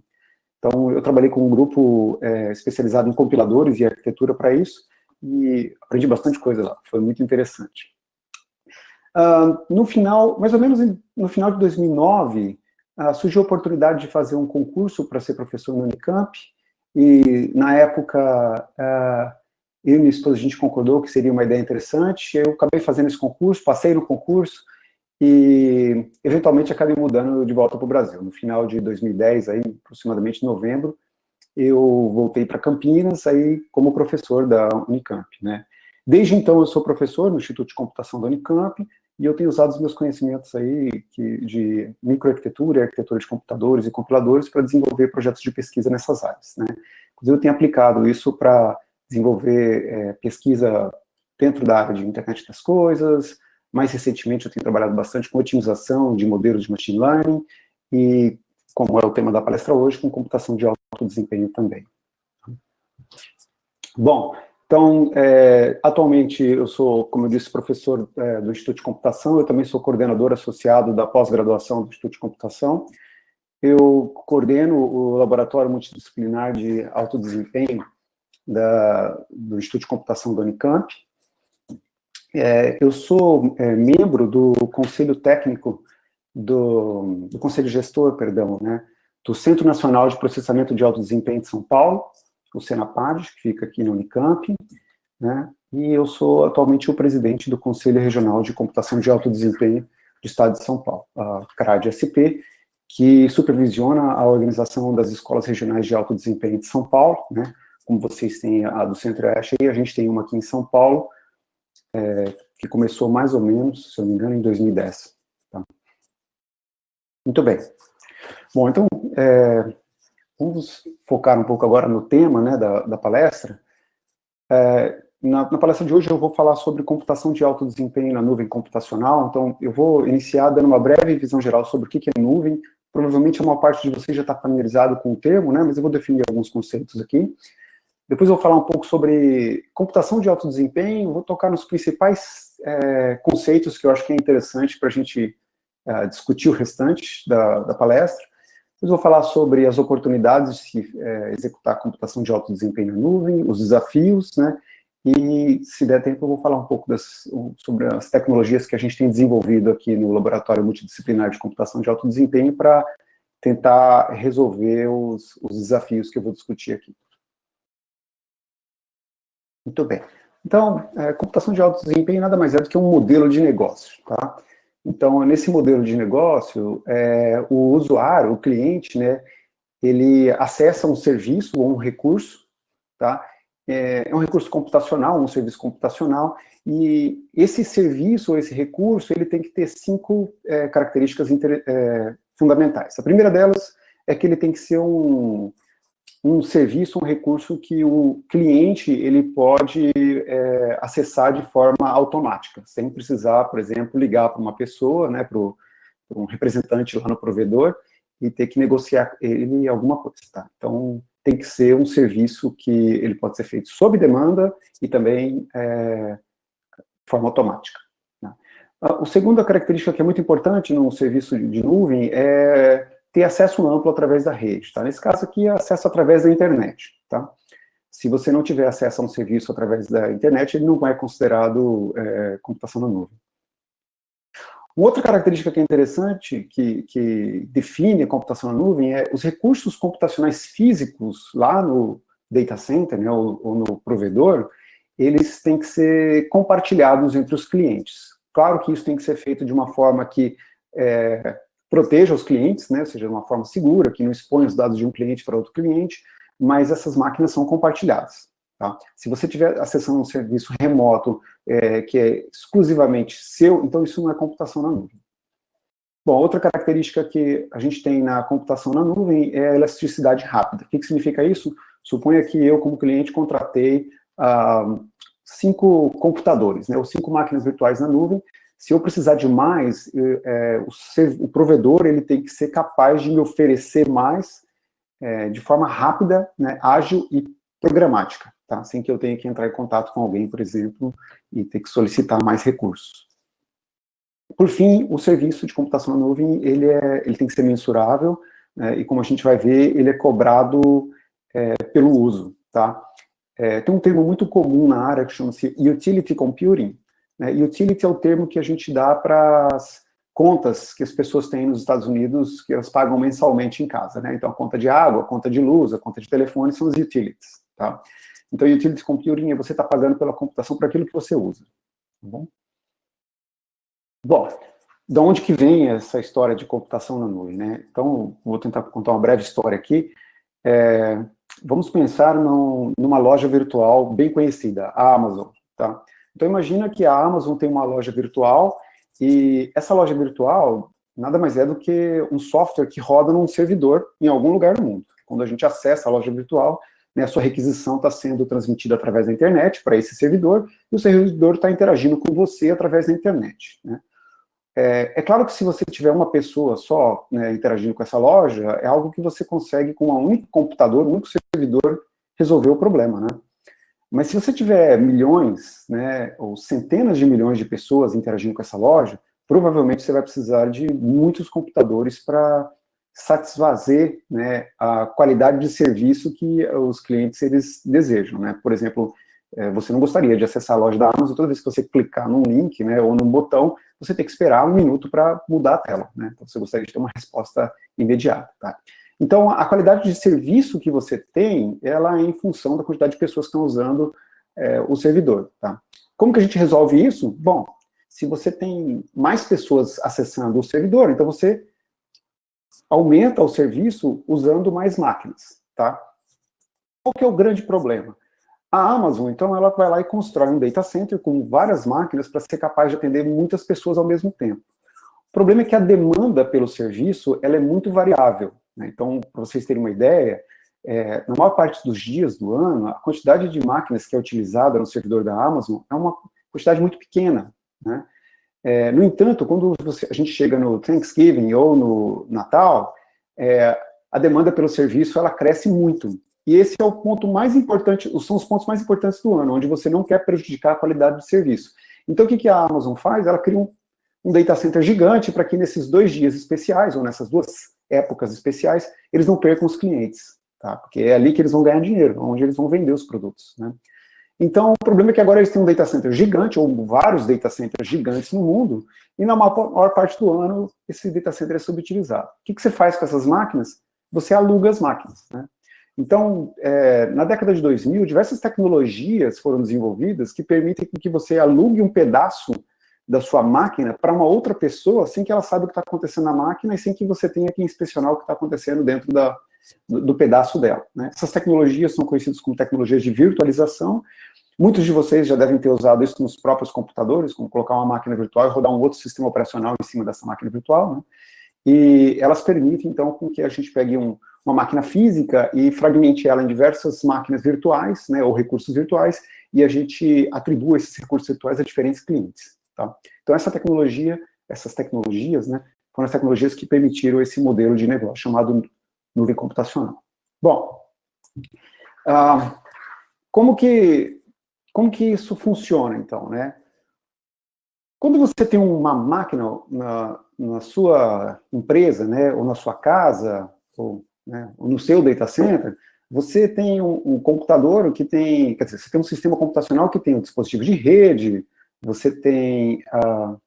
Então, eu trabalhei com um grupo especializado em compiladores e arquitetura para isso, e aprendi bastante coisa lá, foi muito interessante. No final, mais ou menos no final de 2009, surgiu a oportunidade de fazer um concurso para ser professor no Unicamp, e na época, eu e minha esposa, a gente concordou que seria uma ideia interessante, eu acabei fazendo esse concurso, passei no concurso, e eventualmente acabei mudando de volta para o Brasil. No final de 2010, aí, aproximadamente em novembro, eu voltei para Campinas, aí como professor da Unicamp, né? Desde então eu sou professor no Instituto de Computação da Unicamp, e eu tenho usado os meus conhecimentos aí de microarquitetura, arquitetura de computadores e compiladores para desenvolver projetos de pesquisa nessas áreas, né? Inclusive eu tenho aplicado isso para desenvolver pesquisa dentro da área de internet das coisas. Mais recentemente eu tenho trabalhado bastante com otimização de modelos de machine learning e, como é o tema da palestra hoje, com computação de alto desempenho também. Bom, então, atualmente eu sou, como eu disse, professor do Instituto de Computação, eu também sou coordenador associado da pós-graduação do Instituto de Computação. Eu coordeno o Laboratório Multidisciplinar de Alto Desempenho do Instituto de Computação da Unicamp. Eu sou membro do Conselho Técnico, do Conselho Gestor, perdão, né, do Centro Nacional de Processamento de Alto Desempenho de São Paulo, o CENAPAD, que fica aqui na Unicamp, né, e eu sou atualmente o presidente do Conselho Regional de Computação de Alto Desempenho do Estado de São Paulo, a CRAD-SP, que supervisiona a organização das escolas regionais de alto desempenho de São Paulo, né, como vocês têm a do Centro-Oeste, a gente tem uma aqui em São Paulo, que começou mais ou menos, se eu não me engano, em 2010. Tá? Muito bem. Bom, então, vamos focar um pouco agora no tema, né, da palestra. Na palestra de hoje eu vou falar sobre computação de alto desempenho na nuvem computacional, então eu vou iniciar dando uma breve visão geral sobre o que é nuvem. Provavelmente a maior parte de vocês já está familiarizado com o termo, né, mas eu vou definir alguns conceitos aqui. Depois eu vou falar um pouco sobre computação de alto desempenho, vou tocar nos principais conceitos que eu acho que é interessante para a gente discutir o restante da palestra. Depois eu vou falar sobre as oportunidades de se executar computação de alto desempenho na nuvem, os desafios, né? E, se der tempo, eu vou falar um pouco sobre as tecnologias que a gente tem desenvolvido aqui no Laboratório Multidisciplinar de Computação de Alto Desempenho para tentar resolver os desafios que eu vou discutir aqui. Muito bem. Então, computação de alto desempenho nada mais é do que um modelo de negócio, tá? Então, nesse modelo de negócio, o usuário, o cliente, né, ele acessa um serviço ou um recurso, tá? É um recurso computacional, um serviço computacional, e esse serviço ou esse recurso, ele tem que ter 5 características fundamentais. A primeira delas é que ele tem que ser um serviço, um recurso que o cliente ele pode acessar de forma automática, sem precisar, por exemplo, ligar para uma pessoa, né, para um representante lá no provedor e ter que negociar ele alguma coisa, tá? Então, tem que ser um serviço que ele pode ser feito sob demanda e também de forma automática. Né? A segunda característica que é muito importante num serviço de nuvem é ter acesso amplo através da rede, tá? Nesse caso aqui, é acesso através da internet, tá? Se você não tiver acesso a um serviço através da internet, ele não é considerado computação na nuvem. Uma outra característica que é interessante, que define a computação na nuvem, é os recursos computacionais físicos lá no data center, né, ou no provedor, eles têm que ser compartilhados entre os clientes. Claro que isso tem que ser feito de uma forma que proteja os clientes, né, ou seja, de uma forma segura, que não expõe os dados de um cliente para outro cliente, mas essas máquinas são compartilhadas. Tá? Se você estiver acessando um serviço remoto que é exclusivamente seu, então isso não é computação na nuvem. Bom, outra característica que a gente tem na computação na nuvem é a elasticidade rápida. O que significa isso? Suponha que eu, como cliente, contratei 5 computadores, né, ou 5 máquinas virtuais na nuvem. Se eu precisar de mais, o provedor ele tem que ser capaz de me oferecer mais de forma rápida, né, ágil e programática, tá? Sem que eu tenha que entrar em contato com alguém, por exemplo, e ter que solicitar mais recursos. Por fim, o serviço de computação na nuvem, ele tem que ser mensurável, e como a gente vai ver, ele é cobrado pelo uso, tá? Tem um termo muito comum na área que chama-se Utility Computing, né? Utility é o termo que a gente dá para as contas que as pessoas têm nos Estados Unidos, que elas pagam mensalmente em casa, né? Então, a conta de água, a conta de luz, a conta de telefone são as utilities, tá? Então, utility computing é você está pagando pela computação para aquilo que você usa, tá bom? Bom, de onde que vem essa história de computação na nuvem, né? Então, vou tentar contar uma breve história aqui. Vamos pensar numa loja virtual bem conhecida, a Amazon, tá? Então, imagina que a Amazon tem uma loja virtual e essa loja virtual nada mais é do que um software que roda num servidor em algum lugar do mundo. Quando a gente acessa a loja virtual, né, a sua requisição está sendo transmitida através da internet para esse servidor e o servidor está interagindo com você através da internet, né? É claro que se você tiver uma pessoa só, né, interagindo com essa loja, é algo que você consegue, com um único computador, um único servidor, resolver o problema, né? Mas se você tiver milhões, né, ou centenas de milhões de pessoas interagindo com essa loja, provavelmente você vai precisar de muitos computadores para satisfazer, né, a qualidade de serviço que os clientes eles desejam, né? Por exemplo, você não gostaria de acessar a loja da Amazon, toda vez que você clicar num link, né, ou num botão, você tem que esperar 1 minuto para mudar a tela, né? Então, você gostaria de ter uma resposta imediata, tá? Então, a qualidade de serviço que você tem, ela é em função da quantidade de pessoas que estão usando o servidor, tá? Como que a gente resolve isso? Bom, se você tem mais pessoas acessando o servidor, então você aumenta o serviço usando mais máquinas, tá? Qual que é o grande problema? A Amazon, então, ela vai lá e constrói um data center com várias máquinas para ser capaz de atender muitas pessoas ao mesmo tempo. O problema é que a demanda pelo serviço, ela é muito variável, né? Então, para vocês terem uma ideia, na maior parte dos dias do ano, a quantidade de máquinas que é utilizada no servidor da Amazon é uma quantidade muito pequena, né? No entanto, quando a gente chega no Thanksgiving ou no Natal, a demanda pelo serviço, ela cresce muito. E esse é o ponto mais importante, são os pontos mais importantes do ano, onde você não quer prejudicar a qualidade do serviço. Então, o que a Amazon faz? Ela cria um data center gigante para que nesses 2 dias especiais, ou nessas 2 épocas especiais, eles não percam os clientes, tá? Porque é ali que eles vão ganhar dinheiro, onde eles vão vender os produtos, né? Então, o problema é que agora eles têm um data center gigante, ou vários data centers gigantes no mundo, e na maior parte do ano, esse data center é subutilizado. O que você faz com essas máquinas? Você aluga as máquinas, né? Então, na década de 2000, diversas tecnologias foram desenvolvidas que permitem que você alugue um pedaço da sua máquina para uma outra pessoa, sem que ela saiba o que está acontecendo na máquina e sem que você tenha que inspecionar o que está acontecendo dentro do pedaço dela, né? Essas tecnologias são conhecidas como tecnologias de virtualização. Muitos de vocês já devem ter usado isso nos próprios computadores, como colocar uma máquina virtual e rodar um outro sistema operacional em cima dessa máquina virtual, né? E elas permitem, então, com que a gente pegue uma máquina física e fragmente ela em diversas máquinas virtuais, né, ou recursos virtuais, e a gente atribua esses recursos virtuais a diferentes clientes, tá? Então, essas tecnologias, né, foram as tecnologias que permitiram esse modelo de negócio, chamado nuvem computacional. Bom, como que isso funciona, então, né? Quando você tem uma máquina na sua empresa, né, ou na sua casa, ou no seu data center, você tem um computador que tem, quer dizer, você tem um sistema computacional que tem um dispositivo de rede, você tem, deixa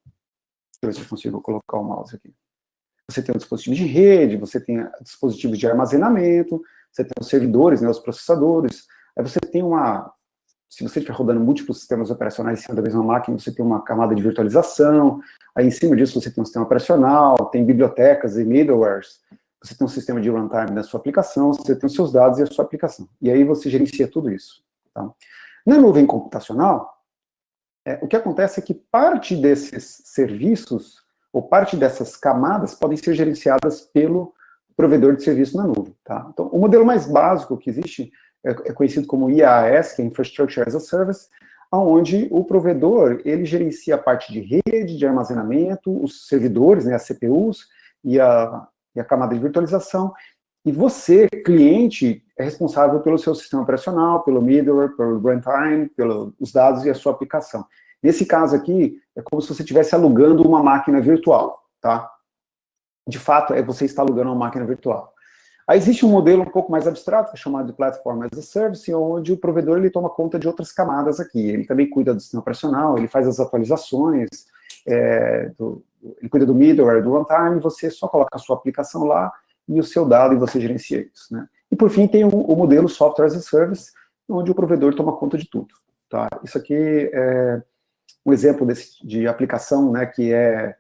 eu ver se eu consigo colocar o mouse aqui. Você tem um dispositivo de rede, você tem dispositivos de armazenamento, você tem os servidores, né, os processadores, aí você tem se você estiver rodando múltiplos sistemas operacionais em cima da mesma máquina, você tem uma camada de virtualização, aí em cima disso você tem um sistema operacional, tem bibliotecas e middlewares, você tem um sistema de runtime da sua aplicação, você tem os seus dados e a sua aplicação. E aí você gerencia tudo isso, tá? Na nuvem computacional, o que acontece é que parte desses serviços, ou parte dessas camadas, podem ser gerenciadas pelo provedor de serviço na nuvem, tá? Então, o modelo mais básico que existe é conhecido como IaaS, que é Infrastructure as a Service, onde o provedor, ele gerencia a parte de rede, de armazenamento, os servidores, né, as CPUs, e a camada de virtualização, e você, cliente, é responsável pelo seu sistema operacional, pelo middleware, pelo runtime, pelos dados e a sua aplicação. Nesse caso aqui, é como se você estivesse alugando uma máquina virtual, tá? De fato, você está alugando uma máquina virtual. Aí existe um modelo um pouco mais abstrato, que é chamado de Platform as a Service, onde o provedor ele toma conta de outras camadas aqui. Ele também cuida do sistema operacional, ele faz as atualizações, ele cuida do middleware, do runtime, você só coloca a sua aplicação lá e o seu dado e você gerencia isso, né? E por fim tem o modelo Software as a Service, onde o provedor toma conta de tudo, tá? Isso aqui é um exemplo de aplicação, né, que é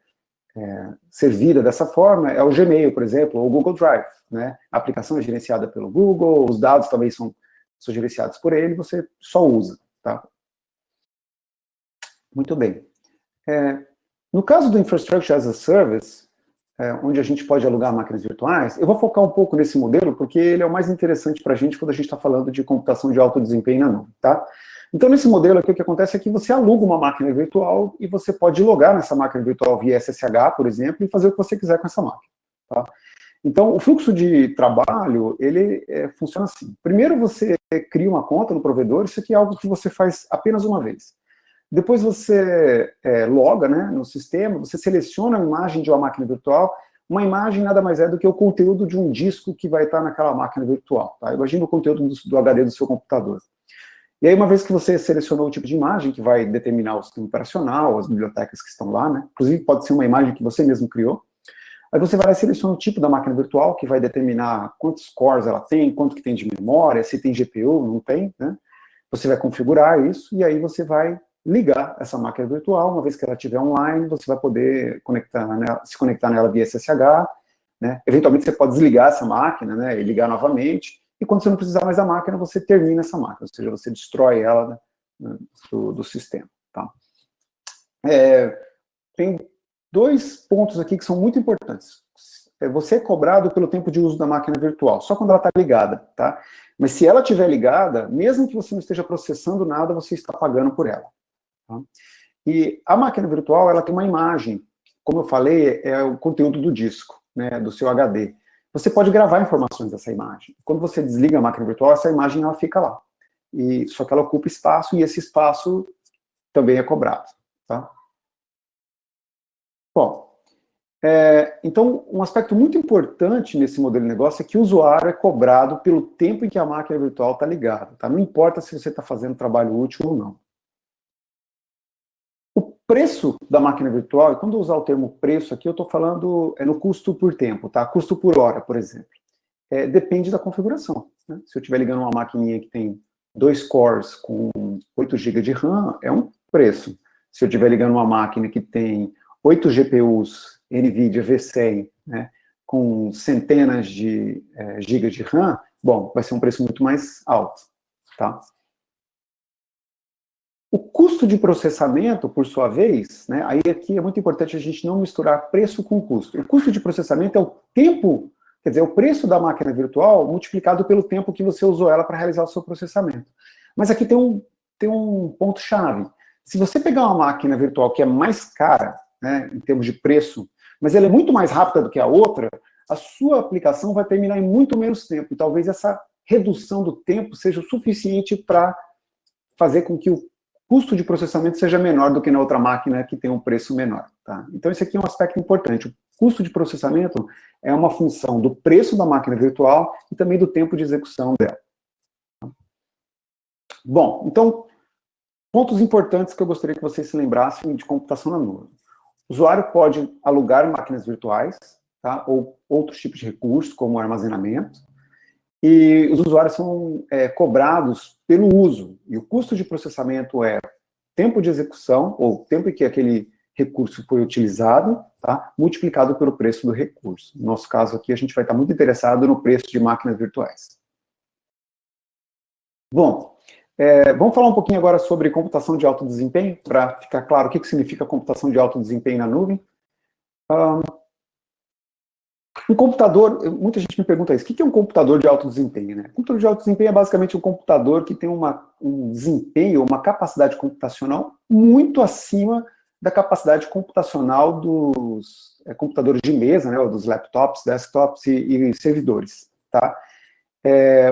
servida dessa forma, é o Gmail, por exemplo, ou o Google Drive, né? A aplicação é gerenciada pelo Google, os dados também são gerenciados por ele, você só usa, tá? Muito bem. No caso do Infrastructure as a Service, onde a gente pode alugar máquinas virtuais, eu vou focar um pouco nesse modelo, porque ele é o mais interessante para a gente quando a gente está falando de computação de alto desempenho na nuvem, tá? Então, nesse modelo aqui, o que acontece é que você aluga uma máquina virtual e você pode logar nessa máquina virtual via SSH, por exemplo, e fazer o que você quiser com essa máquina, tá? Então, o fluxo de trabalho, ele funciona assim. Primeiro, você cria uma conta no provedor, isso aqui é algo que você faz apenas uma vez. Depois você loga, né, no sistema, você seleciona a imagem de uma máquina virtual. Uma imagem nada mais é do que o conteúdo de um disco que vai estar naquela máquina virtual, tá? Imagina o conteúdo do HD do seu computador. E aí, uma vez que você selecionou o tipo de imagem, que vai determinar o sistema operacional, as bibliotecas que estão lá, né? Inclusive, pode ser uma imagem que você mesmo criou. Aí você vai lá e seleciona o tipo da máquina virtual, que vai determinar quantos cores ela tem, quanto que tem de memória, se tem GPU, não tem, né? Você vai configurar isso, e aí você vai ligar essa máquina virtual. Uma vez que ela estiver online, você vai poder se conectar nela via SSH, né? Eventualmente você pode desligar essa máquina, né, e ligar novamente. E quando você não precisar mais da máquina, você termina essa máquina, ou seja, você destrói ela, né, do sistema, tá? Tem dois pontos aqui que são muito importantes. Você é cobrado pelo tempo de uso da máquina virtual, só quando ela está ligada, tá? Mas se ela estiver ligada, mesmo que você não esteja processando nada, você está pagando por ela, tá? E a máquina virtual, ela tem uma imagem, como eu falei, é o conteúdo do disco, né, do seu HD. Você pode gravar informações dessa imagem. Quando você desliga a máquina virtual, essa imagem ela fica lá. Só que ela ocupa espaço, e esse espaço também é cobrado, tá? Bom, então, um aspecto muito importante nesse modelo de negócio é que o usuário é cobrado pelo tempo em que a máquina virtual está ligada, tá? Não importa se você está fazendo trabalho útil ou não. O preço da máquina virtual, e quando eu usar o termo preço aqui, eu estou falando no custo por tempo, tá? Custo por hora, por exemplo. Depende da configuração, né? Se eu estiver ligando uma maquininha que tem 2 cores com 8 GB de RAM, é um preço. Se eu estiver ligando uma máquina que tem 8 GPUs NVIDIA V100, né, com centenas de GB de RAM, bom, vai ser um preço muito mais alto, tá? O custo de processamento, por sua vez, né, aí aqui é muito importante a gente não misturar preço com custo. O custo de processamento é o tempo, quer dizer, o preço da máquina virtual multiplicado pelo tempo que você usou ela para realizar o seu processamento. Mas aqui tem um ponto-chave. Se você pegar uma máquina virtual que é mais cara, né, em termos de preço, mas ela é muito mais rápida do que a outra, a sua aplicação vai terminar em muito menos tempo. E talvez essa redução do tempo seja o suficiente para fazer com que o custo de processamento seja menor do que na outra máquina que tem um preço menor, tá? Então, esse aqui é um aspecto importante. O custo de processamento é uma função do preço da máquina virtual e também do tempo de execução dela. Bom, então, pontos importantes que eu gostaria que vocês se lembrassem de computação na nuvem. O usuário pode alugar máquinas virtuais, tá? Ou outros tipos de recursos, como armazenamento, e os usuários são cobrados pelo uso, e o custo de processamento é tempo de execução, ou tempo em que aquele recurso foi utilizado, tá? Multiplicado pelo preço do recurso. No nosso caso aqui, a gente vai estar muito interessado no preço de máquinas virtuais. Bom, vamos falar um pouquinho agora sobre computação de alto desempenho, para ficar claro o que significa computação de alto desempenho na nuvem. Um computador, muita gente me pergunta isso, o que é um computador de alto desempenho, né? Um computador de alto desempenho é basicamente um computador que tem um desempenho, uma capacidade computacional muito acima da capacidade computacional dos computadores de mesa, né, ou dos laptops, desktops e servidores, tá?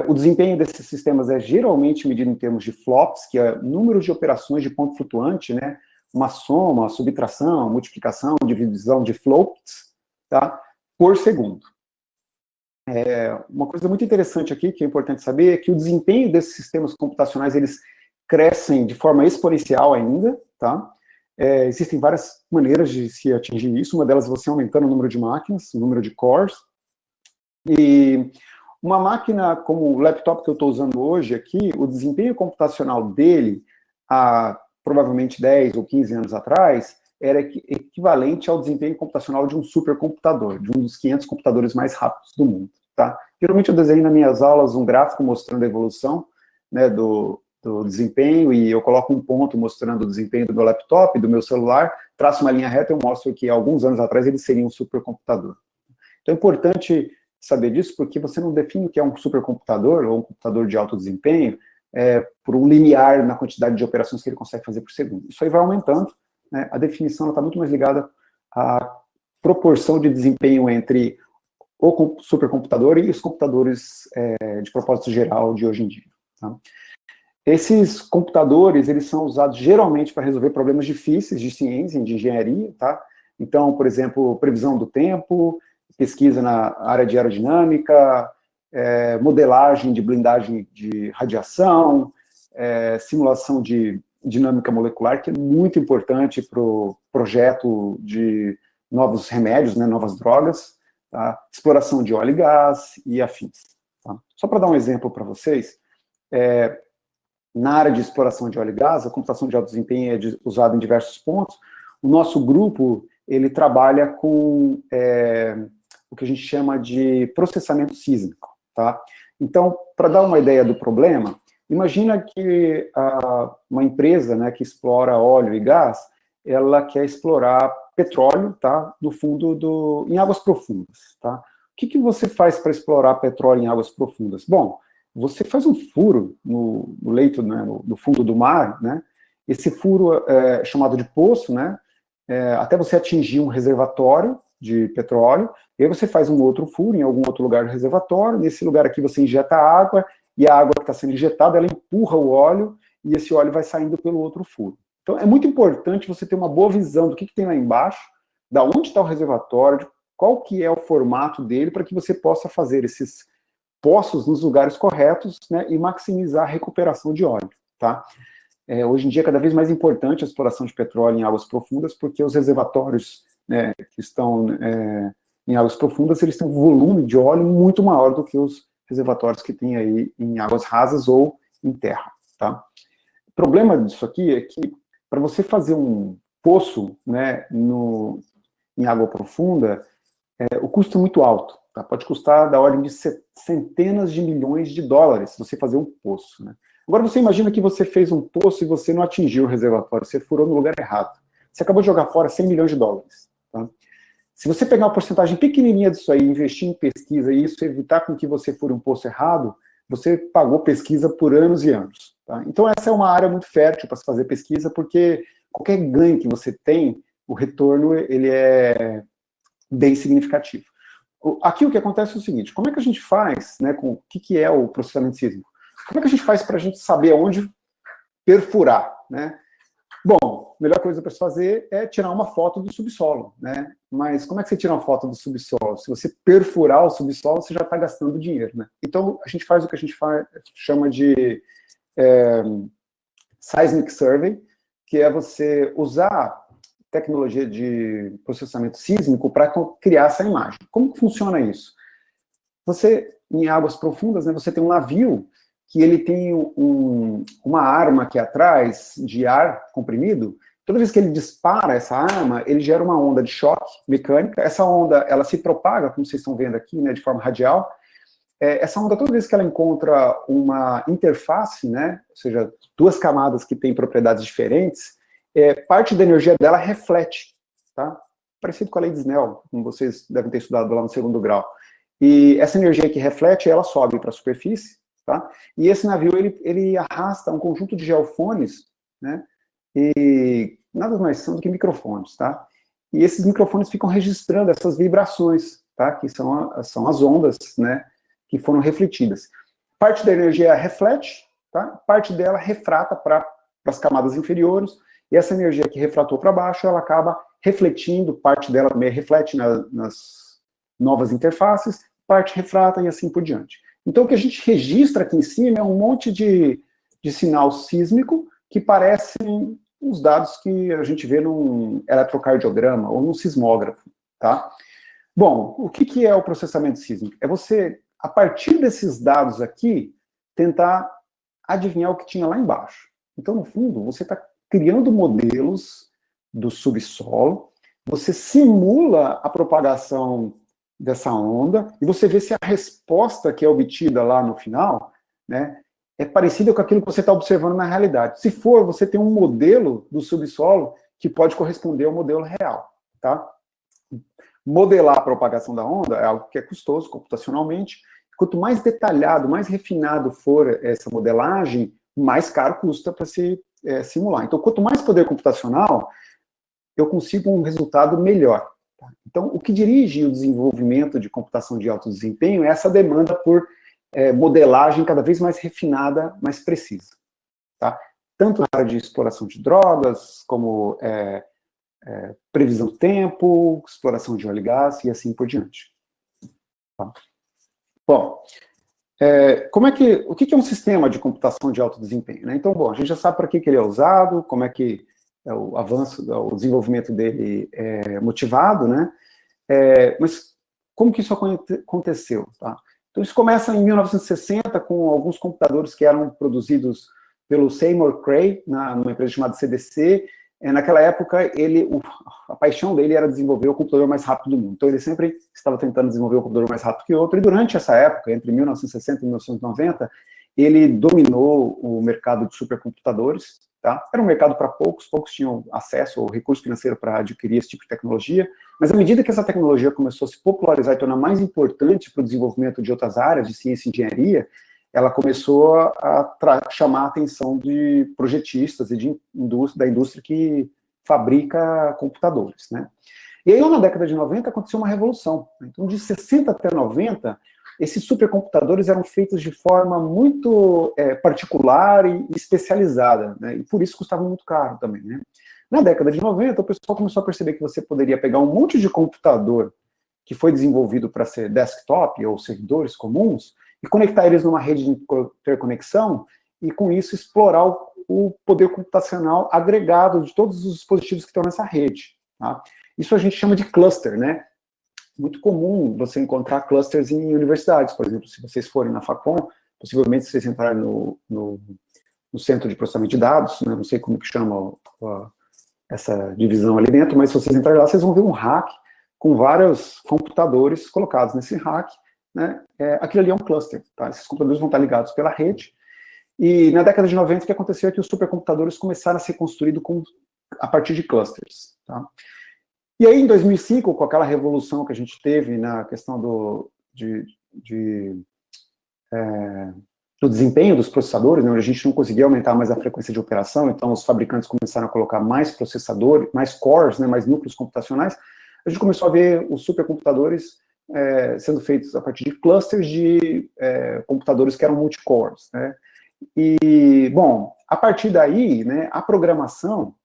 O desempenho desses sistemas é geralmente medido em termos de flops, que é número de operações de ponto flutuante, né? Uma soma, uma subtração, multiplicação, divisão de floats, tá? Por segundo. Uma coisa muito interessante aqui, que é importante saber, é que o desempenho desses sistemas computacionais, eles crescem de forma exponencial ainda, tá? Existem várias maneiras de se atingir isso, uma delas é você aumentando o número de máquinas, o número de cores, e uma máquina como o laptop que eu estou usando hoje aqui, o desempenho computacional dele, há provavelmente 10 ou 15 anos atrás, era equivalente ao desempenho computacional de um supercomputador, de um dos 500 computadores mais rápidos do mundo. Tá? Geralmente eu desenho nas minhas aulas um gráfico mostrando a evolução, né, do desempenho, e eu coloco um ponto mostrando o desempenho do meu laptop, do meu celular, traço uma linha reta e eu mostro que alguns anos atrás ele seria um supercomputador. Então é importante saber disso, porque você não define o que é um supercomputador ou um computador de alto desempenho por um limiar na quantidade de operações que ele consegue fazer por segundo. Isso aí vai aumentando, né? A definição está muito mais ligada à proporção de desempenho entre o supercomputador e os computadores de propósito geral de hoje em dia. Tá? Esses computadores, eles são usados geralmente para resolver problemas difíceis de ciência, de engenharia, tá? Então, por exemplo, previsão do tempo, pesquisa na área de aerodinâmica, modelagem de blindagem de radiação, simulação de dinâmica molecular, que é muito importante para o projeto de novos remédios, né, novas drogas, tá? Exploração de óleo e gás e afins. Tá? Só para dar um exemplo para vocês, na área de exploração de óleo e gás, a computação de alto desempenho é usada em diversos pontos. O nosso grupo, ele trabalha com o que a gente chama de processamento sísmico, tá? Então, para dar uma ideia do problema, imagina que uma empresa, né, que explora óleo e gás, ela quer explorar petróleo, tá, do fundo em águas profundas, tá? O que você faz para explorar petróleo em águas profundas? Bom, você faz um furo no leito, né, no fundo do mar, né? Esse furo é chamado de poço, né? Até você atingir um reservatório de petróleo, e aí você faz um outro furo em algum outro lugar do reservatório, nesse lugar aqui você injeta água, e a água que está sendo injetada, ela empurra o óleo, e esse óleo vai saindo pelo outro furo. Então, é muito importante você ter uma boa visão do que tem lá embaixo, da onde está o reservatório, qual que é o formato dele, para que você possa fazer esses poços nos lugares corretos, né, e maximizar a recuperação de óleo, tá? Hoje em dia é cada vez mais importante a exploração de petróleo em águas profundas, porque os reservatórios, né, que estão em águas profundas, eles têm um volume de óleo muito maior do que os reservatórios que tem aí em águas rasas ou em terra, tá? O problema disso aqui é que, para você fazer um poço, né, em água profunda, o custo é muito alto, tá? Pode custar da ordem de centenas de milhões de dólares você fazer um poço, né? Agora você imagina que você fez um poço e você não atingiu o reservatório, você furou no lugar errado. Você acabou de jogar fora 100 milhões de dólares. Tá? Se você pegar uma porcentagem pequenininha disso aí, investir em pesquisa e isso evitar com que você fure um poço errado, você pagou pesquisa por anos e anos. Tá? Então essa é uma área muito fértil para se fazer pesquisa, porque qualquer ganho que você tem, o retorno ele é bem significativo. Aqui o que acontece é o seguinte, como é que a gente faz, né, com o que é o processamento sísmico? Como é que a gente faz para a gente saber onde perfurar, né? Bom, a melhor coisa para se fazer é tirar uma foto do subsolo, né? Mas como é que você tira uma foto do subsolo? Se você perfurar o subsolo, você já está gastando dinheiro, né? Então, a gente faz o que a gente chama de seismic survey, que é você usar tecnologia de processamento sísmico para criar essa imagem. Como que funciona isso? Você, em águas profundas, né, você tem um navio que ele tem uma arma aqui atrás de ar comprimido. Toda vez que ele dispara essa arma, ele gera uma onda de choque mecânica. Essa onda, ela se propaga, como vocês estão vendo aqui, né, de forma radial. Essa onda, toda vez que ela encontra uma interface, né, ou seja, duas camadas que têm propriedades diferentes, parte da energia dela reflete, tá? Parecido com a lei de Snell, como vocês devem ter estudado lá no segundo grau. E essa energia que reflete, ela sobe para a superfície, tá? E esse navio, ele arrasta um conjunto de geofones, né? E nada mais são do que microfones, tá? E esses microfones ficam registrando essas vibrações, tá? Que são as ondas, né? Que foram refletidas. Parte da energia reflete, tá? Parte dela refrata para as camadas inferiores, e essa energia que refratou para baixo, ela acaba refletindo, parte dela também reflete nas novas interfaces, parte refrata e assim por diante. Então, o que a gente registra aqui em cima é um monte de sinal sísmico que parecem os dados que a gente vê num eletrocardiograma ou num sismógrafo, tá? Bom, o que é o processamento sísmico? É você, a partir desses dados aqui, tentar adivinhar o que tinha lá embaixo. Então, no fundo, você está criando modelos do subsolo, você simula a propagação dessa onda, e você vê se a resposta que é obtida lá no final, né, é parecida com aquilo que você está observando na realidade. Se for, você tem um modelo do subsolo que pode corresponder ao modelo real, tá? Modelar a propagação da onda é algo que é custoso computacionalmente. Quanto mais detalhado, mais refinado for essa modelagem, mais caro custa para se simular. Então, quanto mais poder computacional, eu consigo um resultado melhor. Tá? Então, o que dirige o desenvolvimento de computação de alto desempenho é essa demanda por modelagem cada vez mais refinada, mais precisa. Tá? Tanto na área de exploração de drogas, como previsão do tempo, exploração de óleo e gás, e assim por diante. Tá? Bom, o que é um sistema de computação de alto desempenho? Né? Então, bom, a gente já sabe para que ele é usado, como é que o avanço, o desenvolvimento dele é motivado, né? Mas como que isso aconteceu? Tá? Então, isso começa em 1960 com alguns computadores que eram produzidos pelo Seymour Cray, numa empresa chamada CDC. Naquela época, a paixão dele era desenvolver o computador mais rápido do mundo. Então, ele sempre estava tentando desenvolver o computador mais rápido que o outro. E durante essa época, entre 1960 e 1990, ele dominou o mercado de supercomputadores. Tá? Era um mercado para poucos tinham acesso ao recurso financeiro para adquirir esse tipo de tecnologia. Mas à medida que essa tecnologia começou a se popularizar e tornar mais importante para o desenvolvimento de outras áreas de ciência e engenharia, ela começou a chamar a atenção de projetistas e da indústria que fabrica computadores, né? E aí, na década de 90, aconteceu uma revolução. Então, de 60 até 90, esses supercomputadores eram feitos de forma muito particular e especializada, né? E por isso custavam muito caro também, né? Na década de 90, o pessoal começou a perceber que você poderia pegar um monte de computador que foi desenvolvido para ser desktop ou servidores comuns e conectar eles numa rede de interconexão e, com isso, explorar o poder computacional agregado de todos os dispositivos que estão nessa rede. Tá? Isso a gente chama de cluster, né? Muito comum você encontrar clusters em universidades, por exemplo, se vocês forem na Facom, possivelmente se vocês entrarem no centro de processamento de dados, né? Não sei como que chama essa divisão ali dentro, mas se vocês entrarem lá, vocês vão ver um rack com vários computadores colocados nesse rack, né? Aquilo ali é um cluster, tá? Esses computadores vão estar ligados pela rede, e na década de 90 o que aconteceu é que os supercomputadores começaram a ser construídos a partir de clusters, tá? E aí, em 2005, com aquela revolução que a gente teve na questão do desempenho dos processadores, né, onde a gente não conseguia aumentar mais a frequência de operação, então os fabricantes começaram a colocar mais processadores, mais cores, né, mais núcleos computacionais, a gente começou a ver os supercomputadores sendo feitos a partir de clusters de computadores que eram multicores, né? E, bom, a partir daí, né, a programação,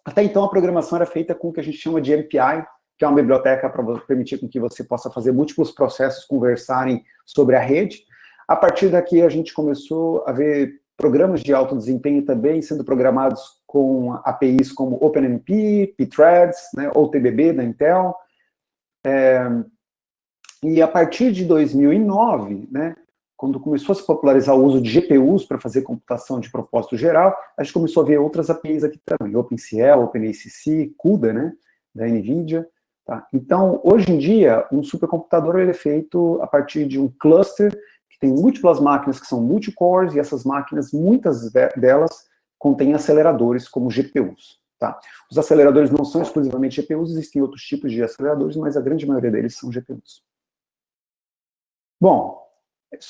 até então a programação era feita com o que a gente chama de MPI, que é uma biblioteca para permitir com que você possa fazer múltiplos processos conversarem sobre a rede. A partir daqui a gente começou a ver programas de alto desempenho também sendo programados com APIs como OpenMP, Pthreads, né, ou TBB da Intel. E a partir de 2009, né, quando começou a se popularizar o uso de GPUs para fazer computação de propósito geral, a gente começou a ver outras APIs aqui também, OpenCL, OpenACC, CUDA, né, da NVIDIA. Tá? Então, hoje em dia, um supercomputador ele é feito a partir de um cluster que tem múltiplas máquinas que são multicores, e essas máquinas, muitas delas, contêm aceleradores como GPUs. Tá? Os aceleradores não são exclusivamente GPUs, existem outros tipos de aceleradores, mas a grande maioria deles são GPUs. Bom,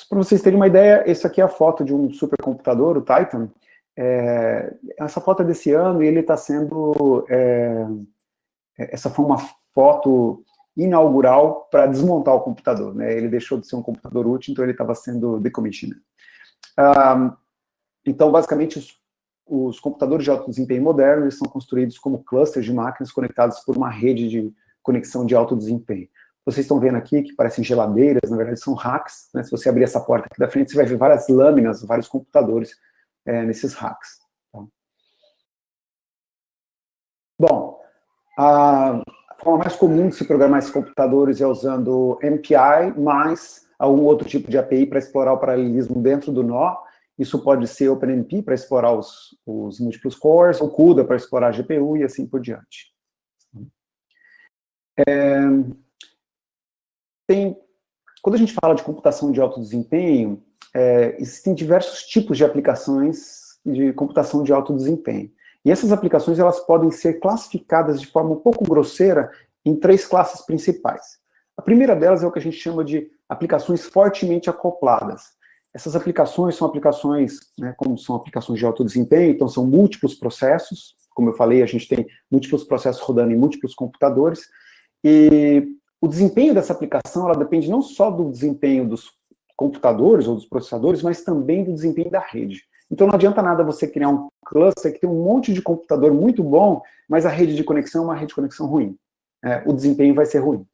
para vocês terem uma ideia, essa aqui é a foto de um supercomputador, o Titan. Essa foto é desse ano e ele está sendo... essa foi uma foto inaugural para desmontar o computador, né? Ele deixou de ser um computador útil, então ele estava sendo decommissioned. Então, basicamente, os computadores de alto desempenho modernos eles são construídos como clusters de máquinas conectadas por uma rede de conexão de alto desempenho. Vocês estão vendo aqui que parecem geladeiras, na verdade são racks, né? Se você abrir essa porta aqui da frente, você vai ver várias lâminas, vários computadores nesses racks. Tá? A forma mais comum de se programar esses computadores é usando MPI mais algum outro tipo de API para explorar o paralelismo dentro do nó. Isso pode ser OpenMP para explorar os múltiplos cores, ou CUDA para explorar a GPU e assim por diante. Quando a gente fala de computação de alto desempenho, existem diversos tipos de aplicações de computação de alto desempenho. E essas aplicações elas podem ser classificadas de forma um pouco grosseira em 3 classes principais. A primeira delas é o que a gente chama de aplicações fortemente acopladas. Essas aplicações são aplicações, né, como são aplicações de alto desempenho, então são múltiplos processos, como eu falei, a gente tem múltiplos processos rodando em múltiplos computadores, e o desempenho dessa aplicação, ela depende não só do desempenho dos computadores ou dos processadores, mas também do desempenho da rede. Então não adianta nada você criar um cluster que tem um monte de computador muito bom, mas a rede de conexão é uma rede de conexão ruim. O desempenho vai ser ruim.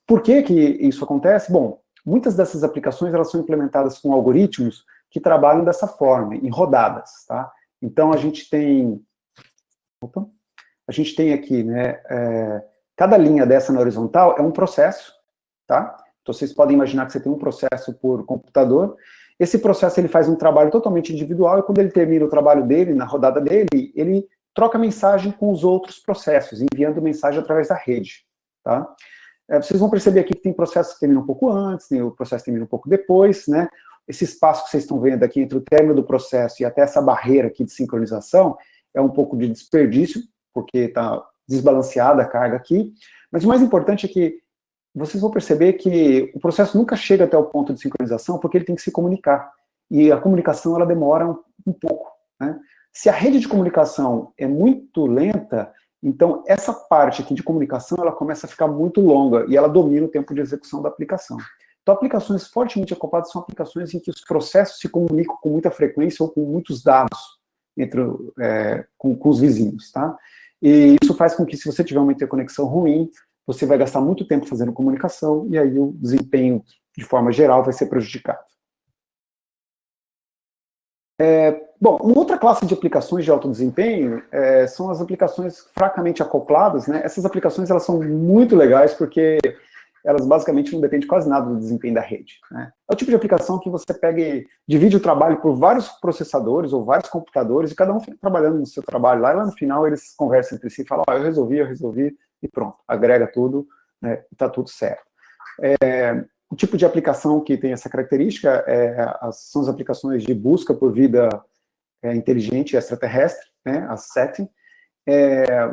Por que que isso acontece? Bom, muitas dessas aplicações elas são implementadas com algoritmos que trabalham dessa forma, em rodadas, tá? Então a gente tem aqui, né, cada linha dessa na horizontal é um processo, tá? Então vocês podem imaginar que você tem um processo por computador. Esse processo ele faz um trabalho totalmente individual e quando ele termina o trabalho dele, na rodada dele, ele troca mensagem com os outros processos, enviando mensagem através da rede, tá? Vocês vão perceber aqui que tem processos que terminam um pouco antes, tem o processo que termina um pouco depois, né? Esse espaço que vocês estão vendo aqui entre o término do processo e até essa barreira aqui de sincronização é um pouco de desperdício, porque está desbalanceada a carga aqui, mas o mais importante é que vocês vão perceber que o processo nunca chega até o ponto de sincronização porque ele tem que se comunicar, e a comunicação ela demora um pouco, né? Se a rede de comunicação é muito lenta, então essa parte aqui de comunicação ela começa a ficar muito longa e ela domina o tempo de execução da aplicação. Então aplicações fortemente acopladas são aplicações em que os processos se comunicam com muita frequência ou com muitos dados com os vizinhos, tá? E isso faz com que se você tiver uma interconexão ruim, você vai gastar muito tempo fazendo comunicação e aí o desempenho de forma geral vai ser prejudicado. Bom, uma outra classe de aplicações de alto desempenho são as aplicações fracamente acopladas, né? Essas aplicações elas são muito legais porque elas basicamente não dependem quase nada do desempenho da rede, né? É o tipo de aplicação que você pega e divide o trabalho por vários processadores ou vários computadores e cada um fica trabalhando no seu trabalho lá e lá no final eles conversam entre si e falam, eu resolvi e pronto, agrega tudo, né, e está tudo certo. O tipo de aplicação que tem essa característica são as aplicações de busca por vida inteligente extraterrestre, né, a SETI.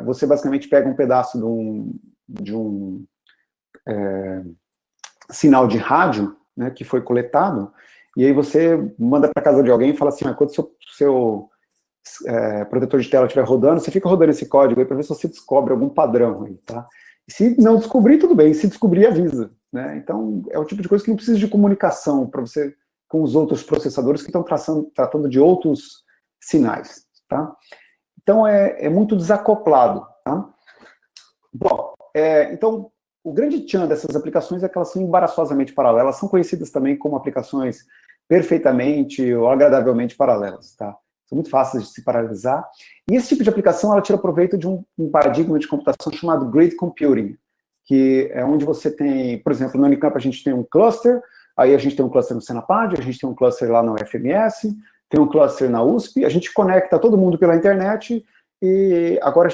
Você basicamente pega um pedaço de um sinal de rádio, né, que foi coletado, e aí você manda para casa de alguém e fala assim, quando o seu protetor de tela estiver rodando, você fica rodando esse código aí para ver se você descobre algum padrão aí, tá? E se não descobrir, tudo bem, se descobrir, avisa, né? Então, é o tipo de coisa que não precisa de comunicação para você com os outros processadores que estão tratando de outros sinais, tá? Então, é muito desacoplado, tá? Bom, então, o grande tchan dessas aplicações é que elas são embaraçosamente paralelas, são conhecidas também como aplicações perfeitamente ou agradavelmente paralelas, tá? São muito fáceis de se paralelizar. E esse tipo de aplicação, ela tira proveito de um paradigma de computação chamado Grid Computing, que é onde você tem, por exemplo, no Unicamp a gente tem um cluster, aí a gente tem um cluster no Senapad, a gente tem um cluster lá no UFMS, tem um cluster na USP, a gente conecta todo mundo pela internet e agora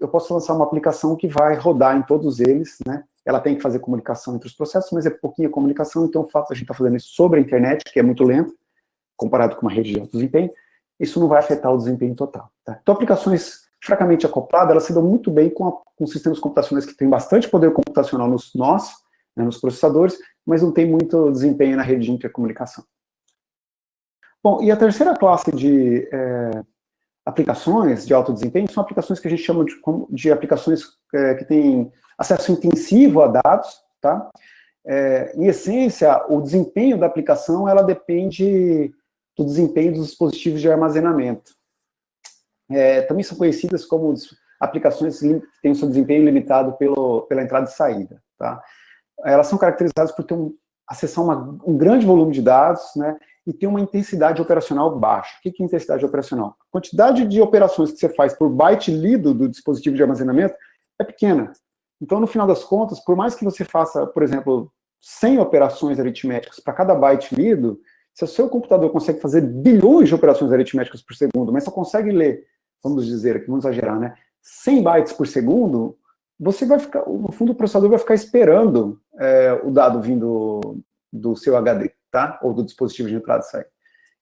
eu posso lançar uma aplicação que vai rodar em todos eles, né? Ela tem que fazer comunicação entre os processos, mas é pouquinha comunicação, então o fato de a gente estar fazendo isso sobre a internet, que é muito lento, comparado com uma rede de alto desempenho, isso não vai afetar o desempenho total, tá? Então, aplicações fracamente acopladas, elas se dão muito bem com sistemas computacionais que têm bastante poder computacional nos nós, né, nos processadores, mas não tem muito desempenho na rede de intercomunicação. Bom, e a terceira classe de aplicações de alto desempenho são aplicações que a gente chama de aplicações que têm acesso intensivo a dados, tá? Em essência, o desempenho da aplicação, ela depende do desempenho dos dispositivos de armazenamento. Também são conhecidas como aplicações que têm o seu desempenho limitado pela entrada e saída, tá? Elas são caracterizadas por ter acessar um grande volume de dados, né, e ter uma intensidade operacional baixa. O que é intensidade operacional? A quantidade de operações que você faz por byte lido do dispositivo de armazenamento é pequena. Então, no final das contas, por mais que você faça, por exemplo, 100 operações aritméticas para cada byte lido, se o seu computador consegue fazer bilhões de operações aritméticas por segundo, mas só consegue ler, vamos dizer aqui, vamos exagerar, né, 100 bytes por segundo, você vai ficar, no fundo, o processador vai ficar esperando o dado vindo do seu HD, tá? Ou do dispositivo de entrada e saída.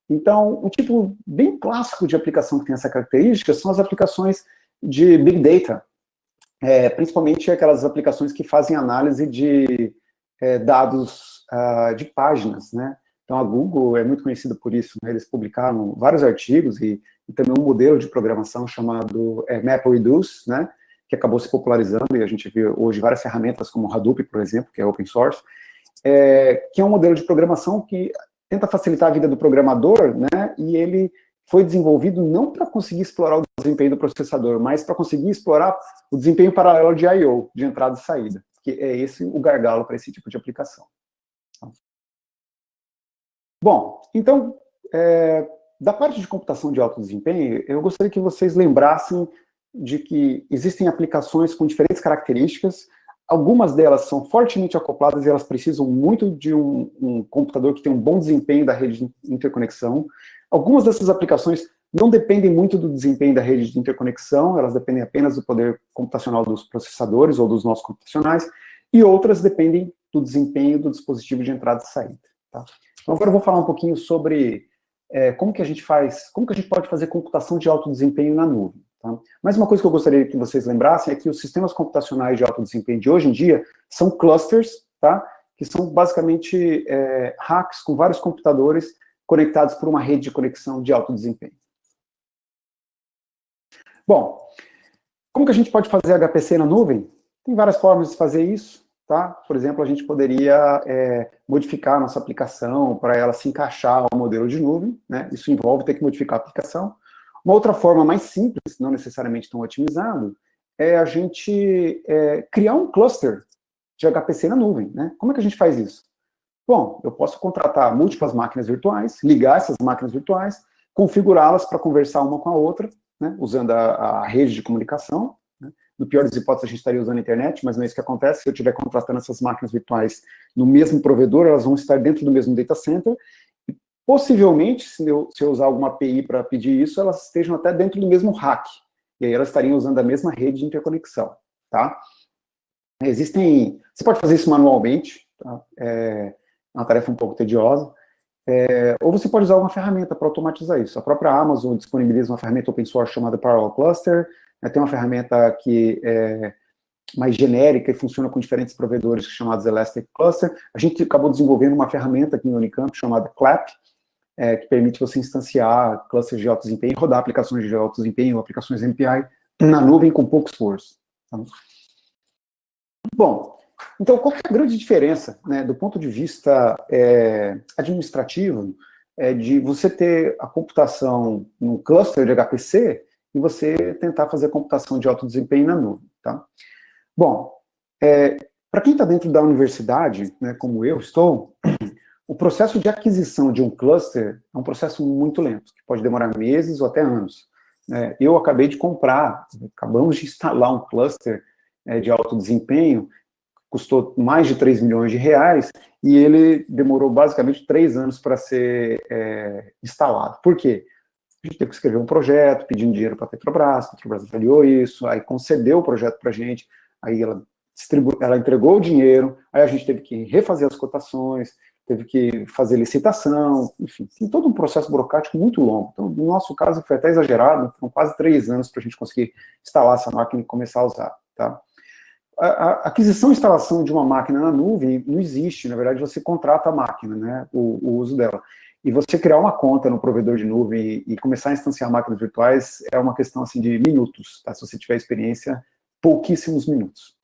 Então, um tipo bem clássico de aplicação que tem essa característica são as aplicações de Big Data, principalmente aquelas aplicações que fazem análise de dados de páginas, né? Então, a Google é muito conhecida por isso, né? Eles publicaram vários artigos e também um modelo de programação chamado MapReduce, né? Que acabou se popularizando, e a gente vê hoje várias ferramentas como Hadoop, por exemplo, que é open source, que é um modelo de programação que tenta facilitar a vida do programador, né? E ele foi desenvolvido não para conseguir explorar o desempenho do processador, mas para conseguir explorar o desempenho paralelo de I/O, de entrada e saída, que é esse o gargalo para esse tipo de aplicação. Bom, então, da parte de computação de alto desempenho, eu gostaria que vocês lembrassem de que existem aplicações com diferentes características, algumas delas são fortemente acopladas e elas precisam muito de um computador que tem um bom desempenho da rede de interconexão. Algumas dessas aplicações não dependem muito do desempenho da rede de interconexão, elas dependem apenas do poder computacional dos processadores ou dos nossos computacionais, e outras dependem do desempenho do dispositivo de entrada e saída. Tá? Então, agora eu vou falar um pouquinho sobre como que a gente pode fazer computação de alto desempenho na nuvem. Tá? Mas uma coisa que eu gostaria que vocês lembrassem é que os sistemas computacionais de alto desempenho de hoje em dia são clusters, tá? Que são basicamente racks com vários computadores conectados por uma rede de conexão de alto desempenho. Bom, como que a gente pode fazer HPC na nuvem? Tem várias formas de fazer isso, tá? Por exemplo, a gente poderia modificar a nossa aplicação para ela se encaixar ao modelo de nuvem, né? Isso envolve ter que modificar a aplicação. Uma outra forma mais simples, não necessariamente tão otimizado, é a gente criar um cluster de HPC na nuvem, né? Como é que a gente faz isso? Bom, eu posso contratar múltiplas máquinas virtuais, ligar essas máquinas virtuais, configurá-las para conversar uma com a outra, né? Usando a rede de comunicação. Né? No pior das hipóteses, a gente estaria usando a internet, mas não é isso que acontece. Se eu estiver contratando essas máquinas virtuais no mesmo provedor, elas vão estar dentro do mesmo data center. Possivelmente, se eu usar alguma API para pedir isso, elas estejam até dentro do mesmo rack. E aí elas estariam usando a mesma rede de interconexão. Tá? Você pode fazer isso manualmente, tá? É uma tarefa um pouco tediosa. Ou você pode usar uma ferramenta para automatizar isso. A própria Amazon disponibiliza uma ferramenta open source chamada Parallel Cluster. Tem uma ferramenta que é mais genérica e funciona com diferentes provedores chamados Elastic Cluster. A gente acabou desenvolvendo uma ferramenta aqui no Unicamp chamada CLAP, que permite você instanciar clusters de alto desempenho, rodar aplicações de alto desempenho, aplicações MPI, na nuvem com pouco esforço. Tá? Bom, então qual que é a grande diferença, né, do ponto de vista administrativo, de você ter a computação num cluster de HPC e você tentar fazer a computação de alto desempenho na nuvem? Tá? Bom, para quem está dentro da universidade, né, como eu estou, o processo de aquisição de um cluster é um processo muito lento, que pode demorar meses ou até anos. Eu acabamos de instalar um cluster de alto desempenho, custou mais de 3 milhões de reais, e ele demorou basicamente 3 anos para ser instalado. Por quê? A gente teve que escrever um projeto, pedindo dinheiro para a Petrobras avaliou isso, aí concedeu o projeto para a gente, aí ela entregou o dinheiro, aí a gente teve que refazer as cotações, teve que fazer licitação, enfim, tem todo um processo burocrático muito longo. Então, no nosso caso, foi até exagerado, foram quase 3 anos para a gente conseguir instalar essa máquina e começar a usar, tá? A aquisição e instalação de uma máquina na nuvem não existe, na verdade, você contrata a máquina, né, o uso dela. E você criar uma conta no provedor de nuvem e começar a instanciar máquinas virtuais é uma questão, assim, de minutos, tá? Se você tiver experiência, pouquíssimos minutos.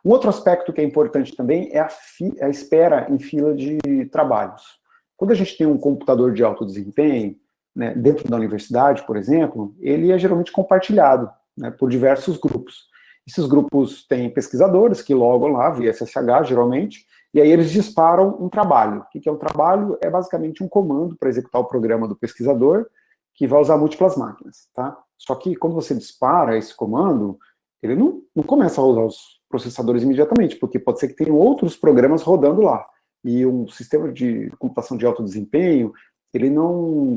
Um outro aspecto que é importante também é a espera em fila de trabalhos. Quando a gente tem um computador de alto desempenho, né, dentro da universidade, por exemplo, ele é geralmente compartilhado, né, por diversos grupos. Esses grupos têm pesquisadores que logam lá, via SSH, geralmente, e aí eles disparam um trabalho. O que é um trabalho? É basicamente um comando para executar o programa do pesquisador, que vai usar múltiplas máquinas, tá? Só que quando você dispara esse comando, ele não começa a rodar os processadores imediatamente, porque pode ser que tenham outros programas rodando lá. E um sistema de computação de alto desempenho,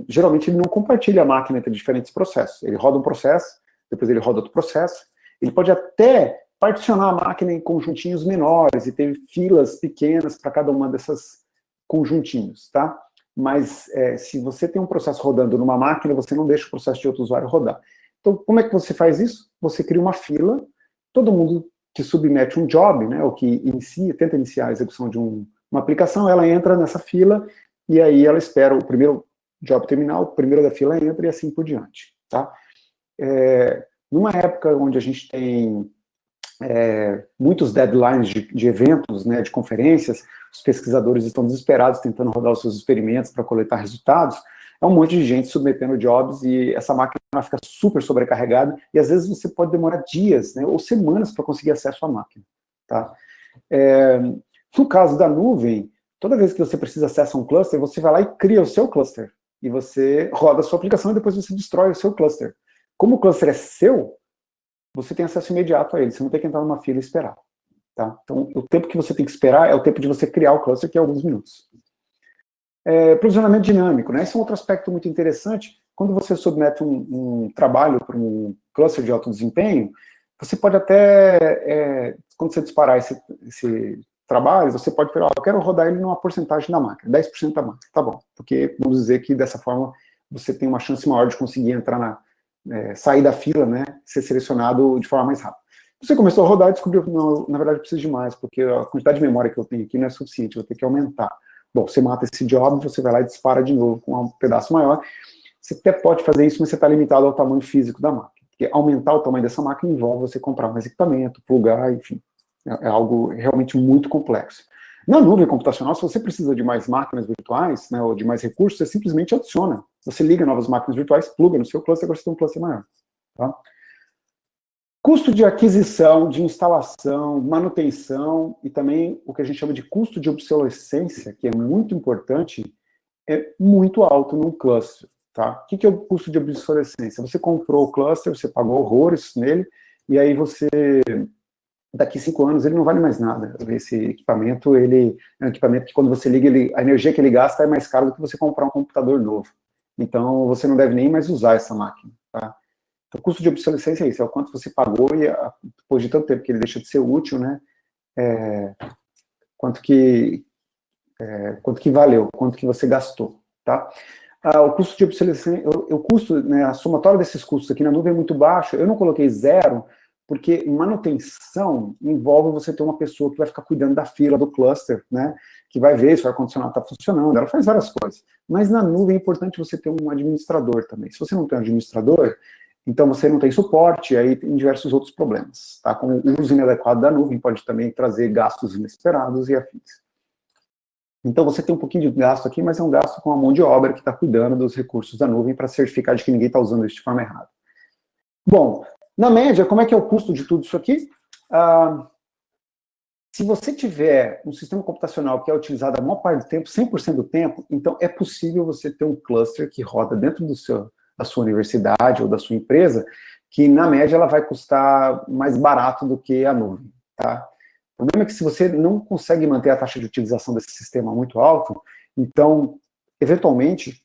geralmente ele não compartilha a máquina entre diferentes processos. Ele roda um processo, depois ele roda outro processo. Ele pode até particionar a máquina em conjuntinhos menores e ter filas pequenas para cada uma dessas conjuntinhos, tá? Mas se você tem um processo rodando numa máquina, você não deixa o processo de outro usuário rodar. Então, como é que você faz isso? Você cria uma fila, todo mundo que submete um job, né, ou que tenta iniciar a execução de uma aplicação, ela entra nessa fila, e aí ela espera o primeiro job terminar, o primeiro da fila entra, e assim por diante, tá? Numa época onde a gente tem muitos deadlines de eventos, né, de conferências, os pesquisadores estão desesperados tentando rodar os seus experimentos para coletar resultados, é um monte de gente submetendo jobs e essa máquina fica super sobrecarregada e às vezes você pode demorar dias, né, ou semanas para conseguir acesso à máquina, tá? No caso da nuvem, toda vez que você precisa acessar um cluster, você vai lá e cria o seu cluster e você roda a sua aplicação e depois você destrói o seu cluster. Como o cluster é seu, você tem acesso imediato a ele, você não tem que entrar numa fila e esperar. Tá? Então, o tempo que você tem que esperar é o tempo de você criar o cluster, que é alguns minutos. Provisionamento dinâmico, né? Esse é um outro aspecto muito interessante. Quando você submete um trabalho para um cluster de alto desempenho, você pode até, quando você disparar esse trabalho, você pode falar, eu quero rodar ele numa porcentagem da máquina, 10% da máquina, tá bom. Porque, vamos dizer que dessa forma, você tem uma chance maior de conseguir entrar sair da fila, né, ser selecionado de forma mais rápida. Você começou a rodar e descobriu que, não, na verdade, precisa de mais, porque a quantidade de memória que eu tenho aqui não é suficiente, eu vou ter que aumentar. Bom, você mata esse job, você vai lá e dispara de novo com um pedaço maior. Você até pode fazer isso, mas você está limitado ao tamanho físico da máquina. Porque aumentar o tamanho dessa máquina envolve você comprar mais equipamento, plugar, enfim. É algo realmente muito complexo. Na nuvem computacional, se você precisa de mais máquinas virtuais, né, ou de mais recursos, você simplesmente adiciona. Você liga novas máquinas virtuais, pluga no seu cluster, agora você tem um cluster maior. Tá? Custo de aquisição, de instalação, manutenção e também o que a gente chama de custo de obsolescência, que é muito importante, é muito alto num cluster. Tá? O que é o custo de obsolescência? Você comprou o cluster, você pagou horrores nele, e aí você, daqui 5 anos, ele não vale mais nada. Esse equipamento, ele é um equipamento que quando você liga, a energia que ele gasta é mais cara do que você comprar um computador novo. Então, você não deve nem mais usar essa máquina. Tá? Então, o custo de obsolescência é isso, é o quanto você pagou e depois de tanto tempo que ele deixa de ser útil, né, quanto que valeu, quanto que você gastou, tá? O custo de obsolescência, o custo, né, a somatória desses custos aqui na nuvem é muito baixo, eu não coloquei 0, porque manutenção envolve você ter uma pessoa que vai ficar cuidando da fila do cluster, né, que vai ver se o ar-condicionado está funcionando, ela faz várias coisas. Mas na nuvem é importante você ter um administrador também. Se você não tem um administrador, então você não tem suporte, aí tem diversos outros problemas. Tá? Com o uso inadequado da nuvem pode também trazer gastos inesperados e afins. Então você tem um pouquinho de gasto aqui, mas é um gasto com a mão de obra que está cuidando dos recursos da nuvem para certificar de que ninguém está usando isso de forma errada. Bom, na média, como é que é o custo de tudo isso aqui? Se você tiver um sistema computacional que é utilizado a maior parte do tempo, 100% do tempo, então é possível você ter um cluster que roda dentro da sua universidade ou da sua empresa, que na média ela vai custar mais barato do que a nuvem, tá? O problema é que se você não consegue manter a taxa de utilização desse sistema muito alto, então, eventualmente,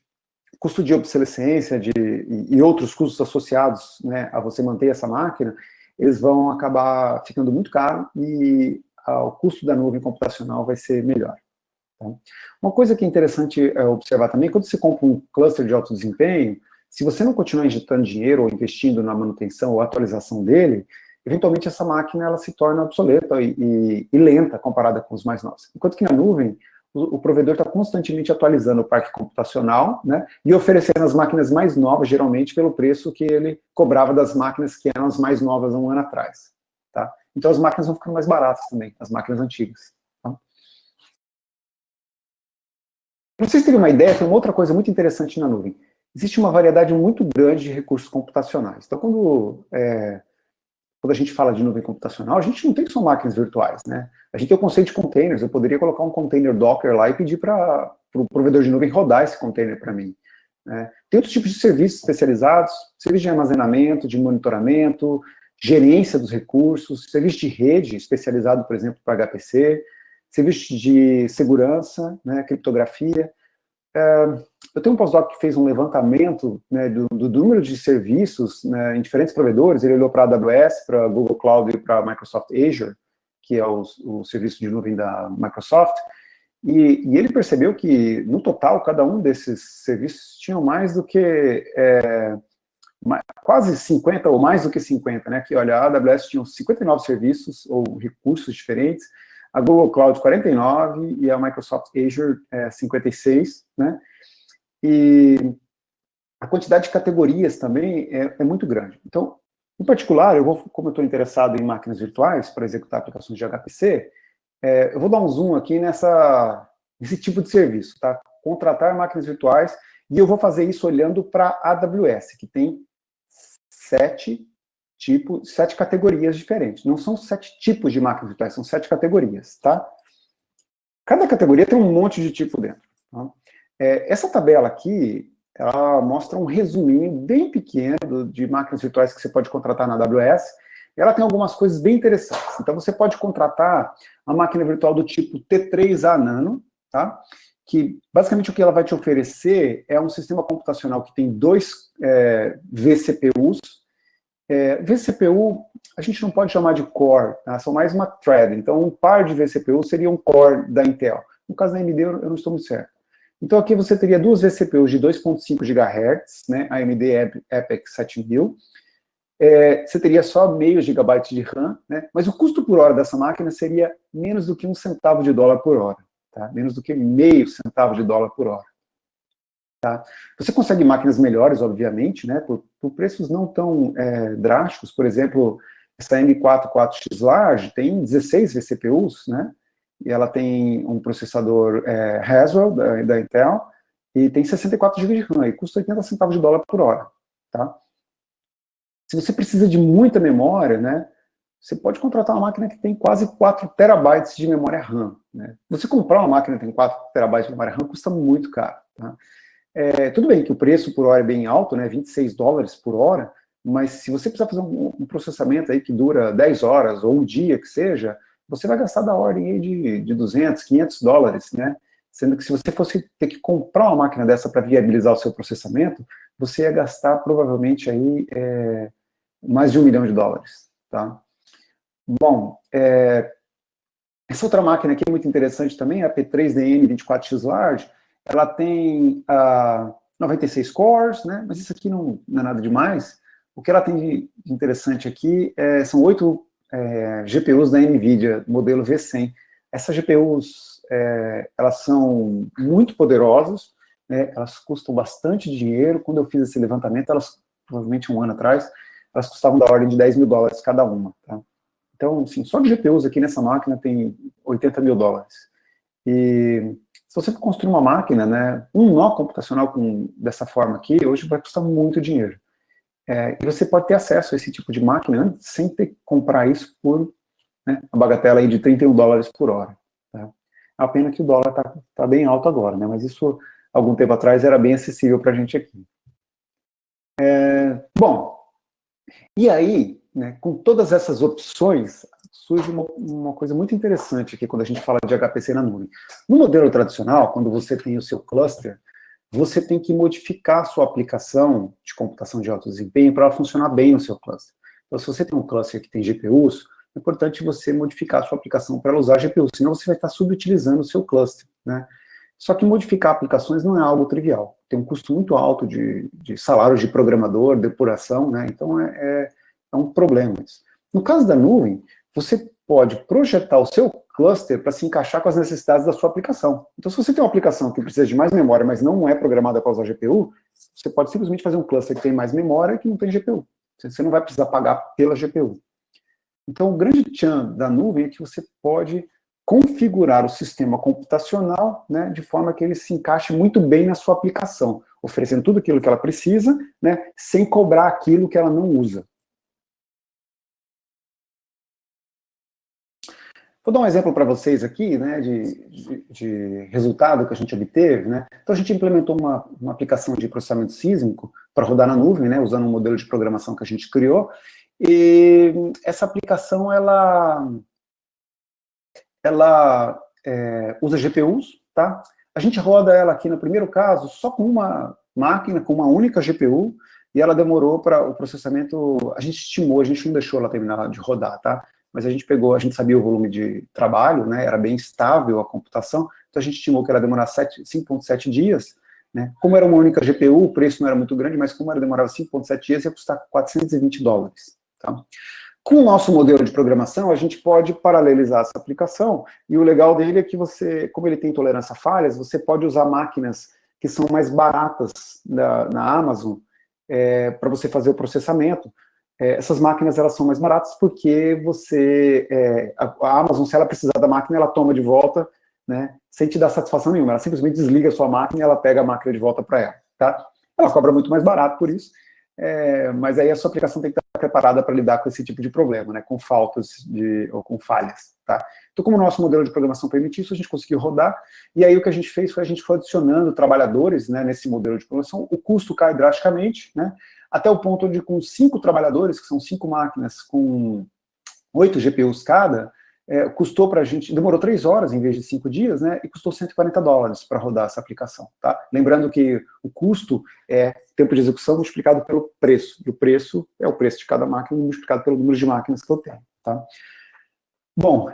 custo de obsolescência e outros custos associados, né, a você manter essa máquina, eles vão acabar ficando muito caro e o custo da nuvem computacional vai ser melhor. Tá? Uma coisa que é interessante observar também, quando você compra um cluster de alto desempenho, se você não continuar injetando dinheiro ou investindo na manutenção ou atualização dele, eventualmente essa máquina ela se torna obsoleta e lenta comparada com os mais novos. Enquanto que na nuvem, o provedor está constantemente atualizando o parque computacional, né, e oferecendo as máquinas mais novas, geralmente pelo preço que ele cobrava das máquinas que eram as mais novas há um ano atrás. Tá? Então as máquinas vão ficando mais baratas também, as máquinas antigas. Tá? Para vocês terem uma ideia, tem uma outra coisa muito interessante na nuvem. Existe uma variedade muito grande de recursos computacionais. Então, quando a gente fala de nuvem computacional, a gente não tem só máquinas virtuais, né? A gente tem o conceito de containers. Eu poderia colocar um container Docker lá e pedir para o provedor de nuvem rodar esse container para mim. né? Tem outros tipos de serviços especializados, serviço de armazenamento, de monitoramento, gerência dos recursos, serviço de rede especializado, por exemplo, para HPC, serviço de segurança, né, criptografia. Eu tenho um pós-doc que fez um levantamento, né, do número de serviços, né, em diferentes provedores. Ele olhou para a AWS, para a Google Cloud e para a Microsoft Azure, que é o serviço de nuvem da Microsoft, e ele percebeu que, no total, cada um desses serviços tinham mais do que, quase 50, ou mais do que 50, né, que, olha, a AWS tinha 59 serviços, ou recursos diferentes, a Google Cloud 49, e a Microsoft Azure 56, né, e a quantidade de categorias também é muito grande. Então, em particular, como eu estou interessado em máquinas virtuais para executar aplicações de HPC, eu vou dar um zoom aqui nesse tipo de serviço, tá? Contratar máquinas virtuais, e eu vou fazer isso olhando para a AWS, que tem 7 categorias diferentes. Não são 7 tipos de máquinas virtuais, são 7 categorias, tá? Cada categoria tem um monte de tipo dentro. Tá? Essa tabela aqui, ela mostra um resuminho bem pequeno de máquinas virtuais que você pode contratar na AWS. Ela tem algumas coisas bem interessantes. Então, você pode contratar uma máquina virtual do tipo T3A Nano, tá? Que, basicamente, o que ela vai te oferecer é um sistema computacional que tem 2 vCPUs. vCPU, a gente não pode chamar de core, tá? São mais uma thread. Então, um par de vCPU seria um core da Intel. No caso da AMD, eu não estou muito certo. Então, aqui você teria 2 vCPUs de 2.5 GHz, né, AMD EPYC 7000, você teria só meio gigabyte de RAM, né, mas o custo por hora dessa máquina seria menos do que $0,01 por hora, tá? Menos do que meio centavo de dólar por hora. Tá? Você consegue máquinas melhores, obviamente, né, por preços não tão drásticos. Por exemplo, essa M4 Large tem 16 vCPUs, né, e ela tem um processador Haswell, da Intel, e tem 64 GB de RAM, e custa 80 centavos de dólar por hora, tá? Se você precisa de muita memória, né, você pode contratar uma máquina que tem quase 4 terabytes de memória RAM, né? Você comprar uma máquina que tem 4 terabytes de memória RAM custa muito caro, tá? Tudo bem que o preço por hora é bem alto, né, $26 por hora, mas se você precisar fazer um processamento aí que dura 10 horas, ou um dia que seja, você vai gastar da ordem aí de $200, $500, né? Sendo que se você fosse ter que comprar uma máquina dessa para viabilizar o seu processamento, você ia gastar provavelmente aí mais de $1 milhão, tá? Bom, essa outra máquina aqui é muito interessante também, a P3DN 24X Large. Ela tem 96 cores, né? Mas isso aqui não é nada demais. O que ela tem de interessante aqui são 8 GPUs da NVIDIA, modelo V100. Essas GPUs, elas são muito poderosas, né? Elas custam bastante dinheiro. Quando eu fiz esse levantamento, provavelmente um ano atrás, elas custavam da ordem de $10 mil cada uma, tá? Então, assim, só de GPUs aqui nessa máquina tem $80 mil. E se você for construir uma máquina, né, um nó computacional dessa forma aqui, hoje vai custar muito dinheiro. E você pode ter acesso a esse tipo de máquina sem ter que comprar isso por, né, a bagatela aí de $31 por hora. Tá? A pena que o dólar tá bem alto agora, né, mas isso, algum tempo atrás, era bem acessível para a gente aqui. Bom, e aí, né, com todas essas opções, surge uma coisa muito interessante aqui quando a gente fala de HPC na nuvem. No modelo tradicional, quando você tem o seu cluster, você tem que modificar a sua aplicação de computação de alto desempenho para ela funcionar bem no seu cluster. Então, se você tem um cluster que tem GPUs, é importante você modificar a sua aplicação para ela usar GPUs, senão você vai estar subutilizando o seu cluster, né? Só que modificar aplicações não é algo trivial. Tem um custo muito alto de salário de programador, depuração, né? Então, é um problema isso. No caso da nuvem, você pode projetar o seu cluster para se encaixar com as necessidades da sua aplicação. Então, se você tem uma aplicação que precisa de mais memória, mas não é programada para usar GPU, você pode simplesmente fazer um cluster que tem mais memória e que não tem GPU. Você não vai precisar pagar pela GPU. Então, o grande tchan da nuvem é que você pode configurar o sistema computacional, né, de forma que ele se encaixe muito bem na sua aplicação, oferecendo tudo aquilo que ela precisa, né, sem cobrar aquilo que ela não usa. Vou dar um exemplo para vocês aqui, né, de resultado que a gente obteve, né. Então, a gente implementou uma aplicação de processamento sísmico para rodar na nuvem, né, usando um modelo de programação que a gente criou, e essa aplicação, ela usa GPUs, tá? A gente roda ela aqui no primeiro caso só com uma máquina, com uma única GPU, e ela demorou para o processamento, a gente estimou, a gente não deixou ela terminar de rodar, tá? Mas a gente pegou, a gente sabia o volume de trabalho, né, era bem estável a computação, então a gente estimou que ela ia demorar 5,7 dias, né? Como era uma única GPU, o preço não era muito grande, mas como ela demorava 5,7 dias, ia custar $420, tá? Com o nosso modelo de programação, a gente pode paralelizar essa aplicação, e o legal dele é que você, como ele tem tolerância a falhas, você pode usar máquinas que são mais baratas na Amazon para você fazer o processamento. Essas máquinas, elas são mais baratas porque a Amazon, se ela precisar da máquina, ela toma de volta, né, sem te dar satisfação nenhuma. Ela simplesmente desliga a sua máquina e ela pega a máquina de volta para ela, tá? Ela cobra muito mais barato por isso, mas aí a sua aplicação tem que estar preparada para lidar com esse tipo de problema, né, com ou com falhas, tá? Então, como o nosso modelo de programação permite isso, a gente conseguiu rodar, e aí o que a gente fez foi, a gente foi adicionando trabalhadores, né, nesse modelo de programação, o custo cai drasticamente, né, até o ponto onde com 5 trabalhadores, que são 5 máquinas com 8 GPUs cada, custou para a gente, demorou 3 horas em vez de 5 dias, né, e custou $140 para rodar essa aplicação, tá? Lembrando que o custo é tempo de execução multiplicado pelo preço, e o preço é o preço de cada máquina multiplicado pelo número de máquinas que eu tenho, tá? Bom,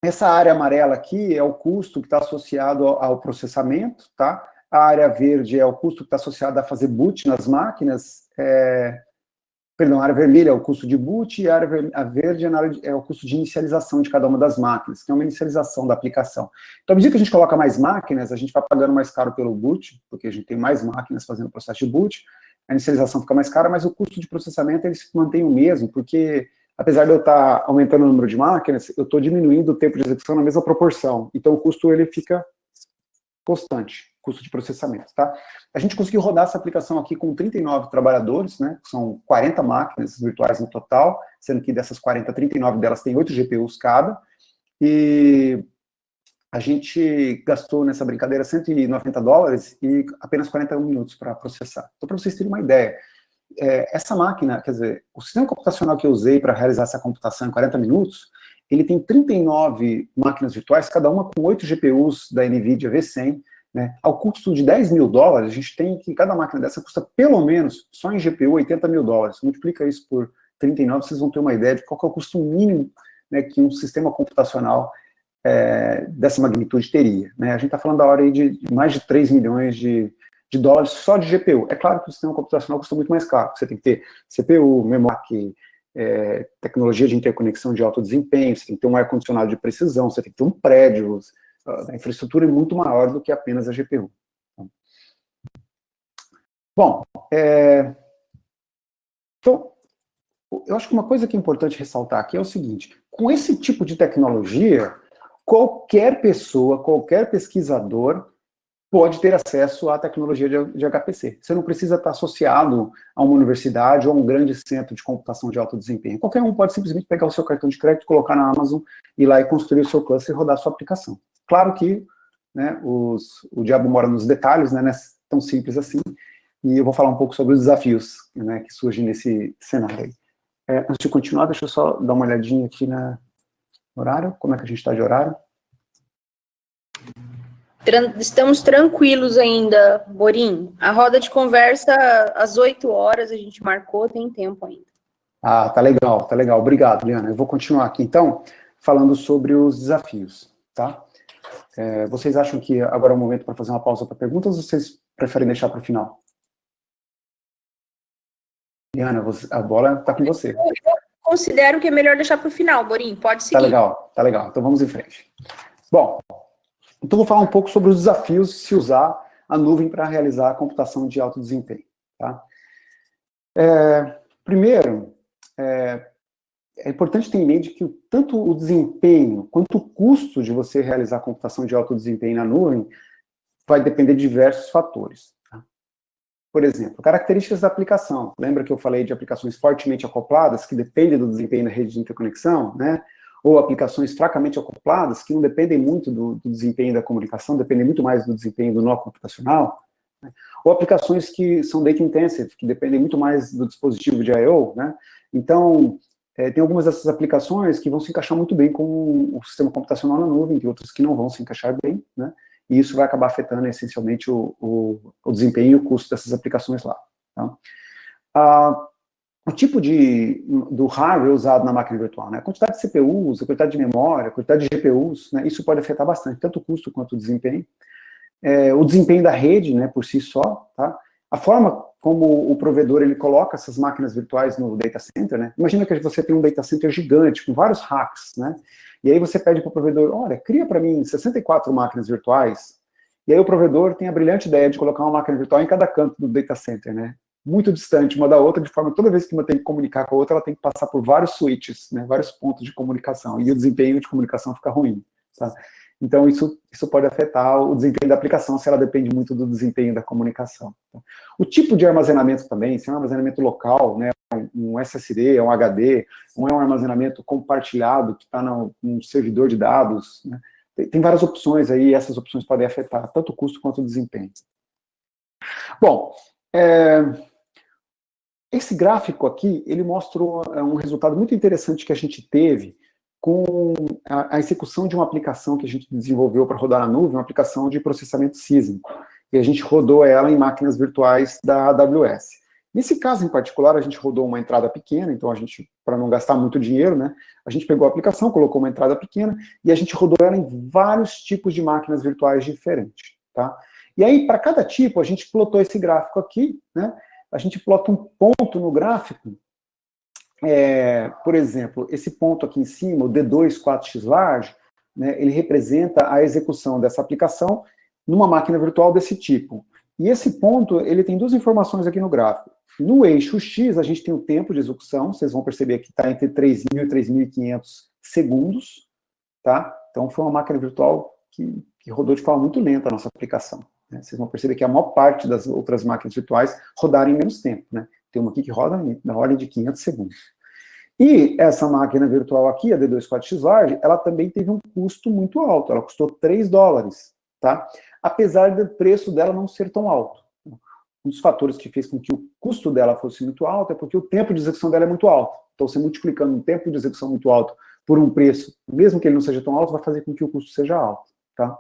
essa área amarela aqui é o custo que está associado ao processamento, tá? A área verde é o custo que está associado a fazer boot nas máquinas, a área vermelha é o custo de boot, e a área verde é o custo de inicialização de cada uma das máquinas, que é uma inicialização da aplicação. Então, à medida que a gente coloca mais máquinas, a gente vai pagando mais caro pelo boot, porque a gente tem mais máquinas fazendo o processo de boot, a inicialização fica mais cara, mas o custo de processamento ele se mantém o mesmo, porque apesar de eu estar aumentando o número de máquinas, eu estou diminuindo o tempo de execução na mesma proporção. Então, o custo ele fica constante, custo de processamento, tá? A gente conseguiu rodar essa aplicação aqui com 39 trabalhadores, né? São 40 máquinas virtuais no total, sendo que dessas 40, 39 delas têm 8 GPUs cada, e a gente gastou nessa brincadeira $190 e apenas 41 minutos para processar. Então, para vocês terem uma ideia, essa máquina, quer dizer, o sistema computacional que eu usei para realizar essa computação em 40 minutos, ele tem 39 máquinas virtuais, cada uma com 8 GPUs da NVIDIA V100, né? Ao custo de $10 mil, a gente tem que cada máquina dessa custa pelo menos, só em GPU, $80 mil. Multiplica isso por 39, vocês vão ter uma ideia de qual que é o custo mínimo, né, que um sistema computacional dessa magnitude teria, né? A gente está falando da hora aí de mais de 3 milhões de dólares só de GPU. É claro que o sistema computacional custa muito mais caro, você tem que ter CPU, memória, tecnologia de interconexão de alto desempenho, você tem que ter um ar-condicionado de precisão, você tem que ter um prédio, a infraestrutura é muito maior do que apenas a GPU. Bom, então, eu acho que uma coisa que é importante ressaltar aqui é o seguinte, com esse tipo de tecnologia, qualquer pessoa, qualquer pesquisador pode ter acesso à tecnologia de HPC. Você não precisa estar associado a uma universidade ou a um grande centro de computação de alto desempenho. Qualquer um pode simplesmente pegar o seu cartão de crédito, colocar na Amazon, ir lá e construir o seu cluster e rodar a sua aplicação. Claro que, né, o diabo mora nos detalhes, né, não é tão simples assim, e eu vou falar um pouco sobre os desafios, né, que surgem nesse cenário aí. Antes de continuar, deixa eu só dar uma olhadinha aqui no horário, como é que a gente está de horário? Estamos tranquilos ainda, Borim. A roda de conversa às 8 horas, a gente marcou, tem tempo ainda. Ah, tá legal, tá legal. Obrigado, Liana. Eu vou continuar aqui, então, falando sobre os desafios, tá? Vocês acham que agora é o momento para fazer uma pausa para perguntas ou vocês preferem deixar para o final? Liana, a bola está com você. Eu considero que é melhor deixar para o final, Borim. Pode seguir. Tá legal. Então vamos em frente. Bom, então vou falar um pouco sobre os desafios de se usar a nuvem para realizar a computação de alto desempenho, tá? Primeiro, é importante ter em mente que tanto o desempenho quanto o custo de você realizar a computação de alto desempenho na nuvem vai depender de diversos fatores. Tá? Por exemplo, características da aplicação. Lembra que eu falei de aplicações fortemente acopladas que dependem do desempenho da rede de interconexão, né? ou aplicações fracamente acopladas, que não dependem muito do desempenho da comunicação, dependem muito mais do desempenho do nó computacional, né? Ou aplicações que são data intensive, que dependem muito mais do dispositivo de I/O, né? Então, tem algumas dessas aplicações que vão se encaixar muito bem com o sistema computacional na nuvem, tem outras que não vão se encaixar bem, né? E isso vai acabar afetando, essencialmente, o desempenho e o custo dessas aplicações lá. Tá? O tipo do hardware usado na máquina virtual, né? A quantidade de CPUs, a quantidade de memória, a quantidade de GPUs, né? Isso pode afetar bastante, tanto o custo quanto o desempenho. O desempenho da rede, né, por si só, tá? A forma como o provedor ele coloca essas máquinas virtuais no data center, né? Imagina que você tem um data center gigante, com vários racks, né? E aí você pede para o provedor, olha, cria para mim 64 máquinas virtuais, e aí o provedor tem a brilhante ideia de colocar uma máquina virtual em cada canto do data center, né? Muito distante uma da outra, de forma que toda vez que uma tem que comunicar com a outra, ela tem que passar por vários switches, né? Vários pontos de comunicação, e o desempenho de comunicação fica ruim, tá? Então, isso pode afetar o desempenho da aplicação, se ela depende muito do desempenho da comunicação. O tipo de armazenamento também, se é um armazenamento local, né, um SSD, um HD, ou é um armazenamento compartilhado, que está num servidor de dados, né, tem várias opções aí, e essas opções podem afetar tanto o custo quanto o desempenho. Bom, esse gráfico aqui, ele mostra um resultado muito interessante que a gente teve com a execução de uma aplicação que a gente desenvolveu para rodar na nuvem, uma aplicação de processamento sísmico. E a gente rodou ela em máquinas virtuais da AWS. Nesse caso em particular, a gente rodou uma entrada pequena, então a gente, para não gastar muito dinheiro, né, a gente pegou a aplicação, colocou uma entrada pequena, e a gente rodou ela em vários tipos de máquinas virtuais diferentes, tá? E aí, para cada tipo, a gente plotou esse gráfico aqui, né, a gente plota um ponto no gráfico. Por exemplo, esse ponto aqui em cima, o D2 4x large, né, ele representa a execução dessa aplicação numa máquina virtual desse tipo. E esse ponto, ele tem duas informações aqui no gráfico. No eixo X, a gente tem o tempo de execução, vocês vão perceber que está entre 3.000 e 3.500 segundos, tá? Então, foi uma máquina virtual que rodou de forma muito lenta a nossa aplicação, né? Vocês vão perceber que a maior parte das outras máquinas virtuais rodaram em menos tempo, né? Tem uma aqui que roda na ordem de 500 segundos. E essa máquina virtual aqui, a D2 4x large, ela também teve um custo muito alto, ela custou $3, tá? Apesar do preço dela não ser tão alto. Um dos fatores que fez com que o custo dela fosse muito alto é porque o tempo de execução dela é muito alto. Então, você multiplicando um tempo de execução muito alto por um preço, mesmo que ele não seja tão alto, vai fazer com que o custo seja alto, tá?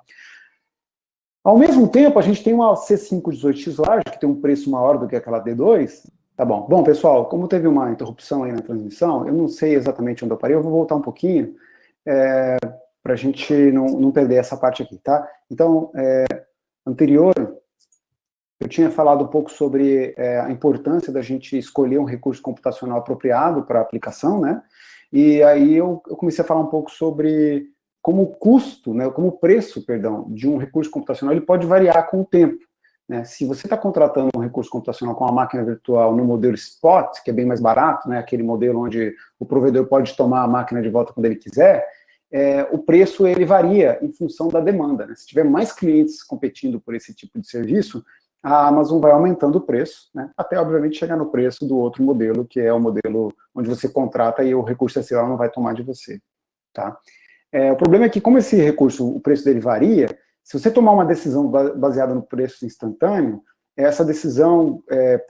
Ao mesmo tempo, a gente tem uma C5 18x large, que tem um preço maior do que aquela D2. Tá bom. Bom, pessoal, como teve uma interrupção aí na transmissão, eu não sei exatamente onde eu parei, eu vou voltar um pouquinho para a gente não perder essa parte aqui, tá? Então, anterior, eu tinha falado um pouco sobre a importância da gente escolher um recurso computacional apropriado para a aplicação, né? E aí eu comecei a falar um pouco sobre como o custo, né, como o preço, perdão, de um recurso computacional, ele pode variar com o tempo. Né? Se você está contratando um recurso computacional com uma máquina virtual no modelo spot, que é bem mais barato, né, aquele modelo onde o provedor pode tomar a máquina de volta quando ele quiser, o preço ele varia em função da demanda. Né? Se tiver mais clientes competindo por esse tipo de serviço, a Amazon vai aumentando o preço, né, até, obviamente, chegar no preço do outro modelo, que é o modelo onde você contrata e o recurso é seu, ela não vai tomar de você. Tá? O problema é que, como esse recurso, o preço dele varia, se você tomar uma decisão baseada no preço instantâneo, essa decisão,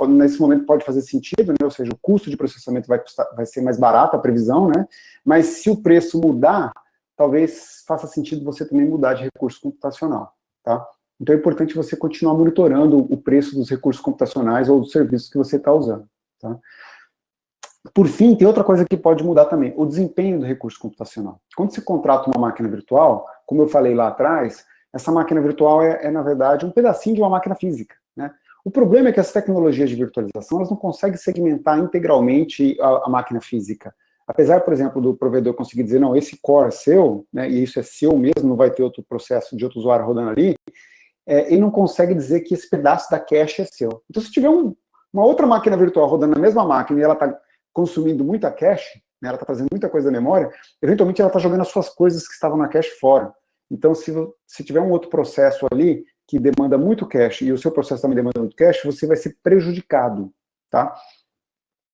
nesse momento, pode fazer sentido, né? Ou seja, o custo de processamento vai ser mais barato, a previsão, né? Mas se o preço mudar, talvez faça sentido você também mudar de recurso computacional, tá? Então é importante você continuar monitorando o preço dos recursos computacionais ou dos serviços que você está usando, tá? Por fim, tem outra coisa que pode mudar também, o desempenho do recurso computacional. Quando você contrata uma máquina virtual, como eu falei lá atrás, essa máquina virtual na verdade, um pedacinho de uma máquina física, né? O problema é que as tecnologias de virtualização, elas não conseguem segmentar integralmente a máquina física. Apesar, por exemplo, do provedor conseguir dizer, não, esse core é seu, né, e isso é seu mesmo, não vai ter outro processo de outro usuário rodando ali, ele não consegue dizer que esse pedaço da cache é seu. Então, se tiver uma outra máquina virtual rodando na mesma máquina e ela está consumindo muita cache, né, ela está fazendo muita coisa da memória, eventualmente ela está jogando as suas coisas que estavam na cache fora. Então, se tiver um outro processo ali que demanda muito cache e o seu processo também demanda muito cache, você vai ser prejudicado, tá?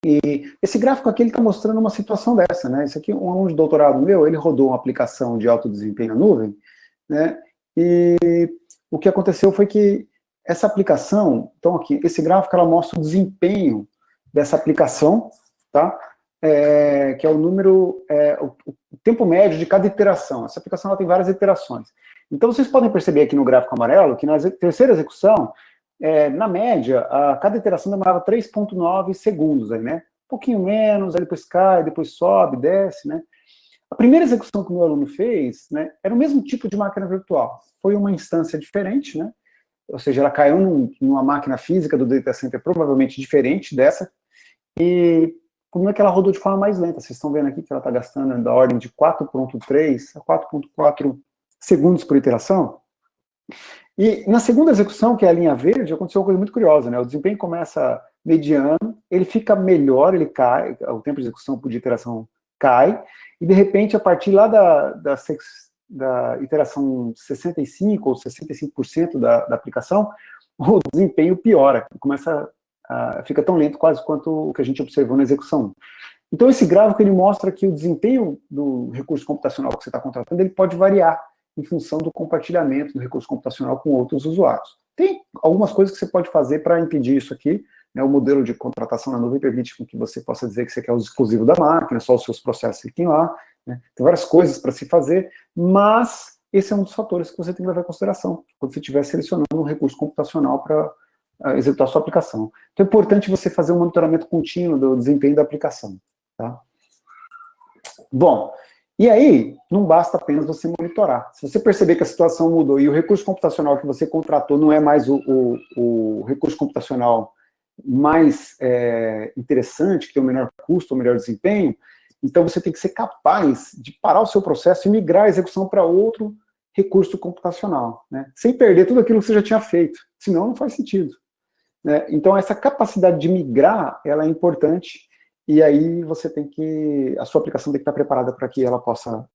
E esse gráfico aqui, ele está mostrando uma situação dessa, né? Esse aqui, um aluno de doutorado meu, ele rodou uma aplicação de alto desempenho na nuvem, né? E o que aconteceu foi que essa aplicação, então aqui, esse gráfico, ela mostra o desempenho dessa aplicação, tá? Que é o número, o tempo médio de cada iteração. Essa aplicação, ela tem várias iterações. Então, vocês podem perceber aqui no gráfico amarelo, que na terceira execução, na média, cada iteração demorava 3,9 segundos, aí, né? Um pouquinho menos, aí depois cai, depois sobe, desce, né? A primeira execução que o meu aluno fez, né, era o mesmo tipo de máquina virtual. Foi uma instância diferente, né? Ou seja, ela caiu numa máquina física do data center provavelmente diferente dessa, e como é que ela rodou de forma mais lenta? Vocês estão vendo aqui que ela está gastando da ordem de 4,3 a 4,4 segundos por iteração. E na segunda execução, que é a linha verde, aconteceu uma coisa muito curiosa, né? O desempenho começa mediano, ele fica melhor, ele cai, o tempo de execução por iteração cai, e de repente, a partir lá da iteração 65% ou 65% da aplicação, o desempenho piora, fica tão lento quase quanto o que a gente observou na execução 1. Então, esse gráfico, ele mostra que o desempenho do recurso computacional que você está contratando, ele pode variar em função do compartilhamento do recurso computacional com outros usuários. Tem algumas coisas que você pode fazer para impedir isso aqui, né? O modelo de contratação na nuvem permite que você possa dizer que você quer o exclusivo da máquina, só os seus processos fiquem lá, né? Tem várias coisas para se fazer, mas esse é um dos fatores que você tem que levar em consideração quando você estiver selecionando um recurso computacional para executar a sua aplicação. Então é importante você fazer um monitoramento contínuo do desempenho da aplicação. Tá? Bom, e aí, não basta apenas você monitorar. Se você perceber que a situação mudou e o recurso computacional que você contratou não é mais o recurso computacional mais interessante, que tem o menor custo, o melhor desempenho, então você tem que ser capaz de parar o seu processo e migrar a execução para outro recurso computacional, né? Sem perder tudo aquilo que você já tinha feito, senão não faz sentido, né? Então essa capacidade de migrar, ela é importante, e aí você a sua aplicação tem que estar preparada para que ela possa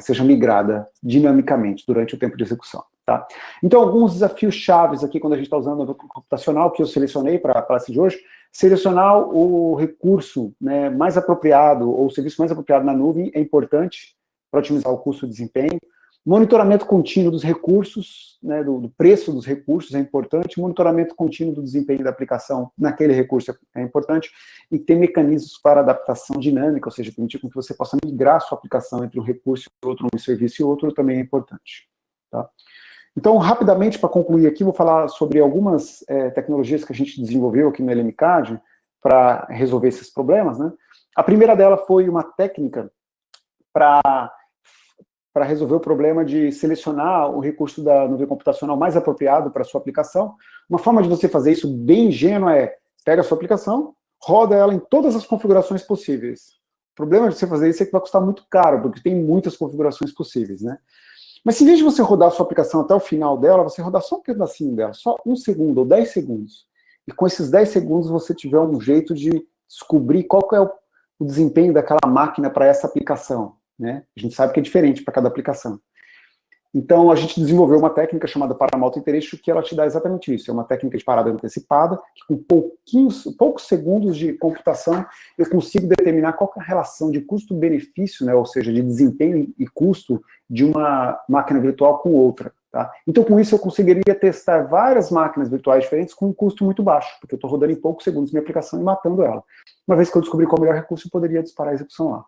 seja migrada dinamicamente durante o tempo de execução. Tá? Então, alguns desafios chaves aqui quando a gente está usando o computacional que eu selecionei para a classe de hoje: selecionar o recurso, né, mais apropriado, ou o serviço mais apropriado na nuvem é importante para otimizar o custo e desempenho. Monitoramento contínuo dos recursos, né, do preço dos recursos é importante. Monitoramento contínuo do desempenho da aplicação naquele recurso é importante. E ter mecanismos para adaptação dinâmica, ou seja, permitir que você possa migrar a sua aplicação entre um recurso e outro, um serviço e outro, também é importante. Tá? Então, rapidamente, para concluir aqui, vou falar sobre algumas tecnologias que a gente desenvolveu aqui no LMCAD para resolver esses problemas, né? A primeira dela foi uma técnica para resolver o problema de selecionar o recurso da nuvem computacional mais apropriado para a sua aplicação. Uma forma de você fazer isso bem ingênua é: pega a sua aplicação, roda ela em todas as configurações possíveis. O problema de você fazer isso é que vai custar muito caro, porque tem muitas configurações possíveis, né? Mas se em vez de você rodar a sua aplicação até o final dela, você rodar só um pedacinho dela, só 1 segundo ou 10 segundos, e com esses 10 segundos você tiver um jeito de descobrir qual que é o desempenho daquela máquina para essa aplicação, né? A gente sabe que é diferente para cada aplicação. Então, a gente desenvolveu uma técnica chamada Parameter Iteration, que ela te dá exatamente isso. É uma técnica de parada antecipada, que com poucos segundos de computação, eu consigo determinar qual que é a relação de custo-benefício, né, ou seja, de desempenho e custo de uma máquina virtual com outra. Tá? Então, com isso, eu conseguiria testar várias máquinas virtuais diferentes com um custo muito baixo, porque eu estou rodando em poucos segundos minha aplicação e matando ela. Uma vez que eu descobri qual é o melhor recurso, eu poderia disparar a execução lá.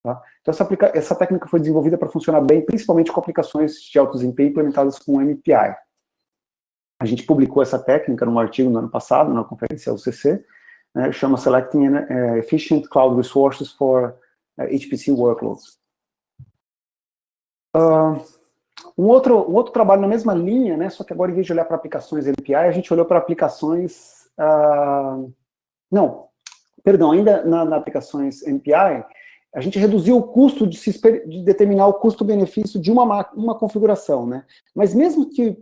Tá? Então, essa técnica foi desenvolvida para funcionar bem, principalmente com aplicações de alto desempenho implementadas com MPI. A gente publicou essa técnica num artigo no ano passado, na conferência UCC, né, chama Selecting Efficient Cloud Resources for HPC Workloads. Um outro trabalho na mesma linha, né, só que agora, em vez de olhar para aplicações MPI, a gente olhou para aplicações... ainda na aplicações MPI, a gente reduziu o custo de determinar o custo-benefício de uma configuração, né? Mas mesmo que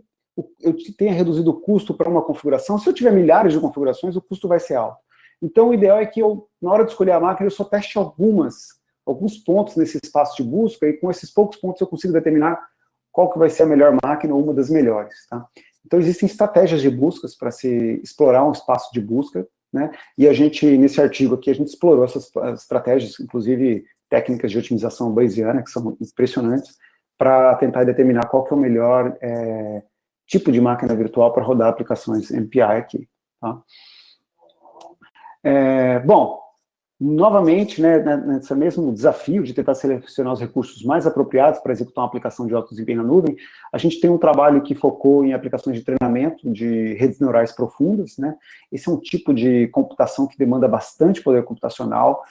eu tenha reduzido o custo para uma configuração, se eu tiver milhares de configurações, o custo vai ser alto. Então, o ideal é que na hora de escolher a máquina, eu só teste alguns pontos nesse espaço de busca, e com esses poucos pontos eu consigo determinar qual que vai ser a melhor máquina ou uma das melhores, tá? Então, existem estratégias de buscas para se explorar um espaço de busca, né? E a gente, nesse artigo aqui, a gente explorou essas estratégias, inclusive técnicas de otimização bayesiana, que são impressionantes, para tentar determinar qual que é o melhor tipo de máquina virtual para rodar aplicações MPI aqui, tá? Bom, novamente, né, nesse mesmo desafio de tentar selecionar os recursos mais apropriados para executar uma aplicação de alto desempenho na nuvem, a gente tem um trabalho que focou em aplicações de treinamento de redes neurais profundas, né? Esse é um tipo de computação que demanda bastante poder computacional.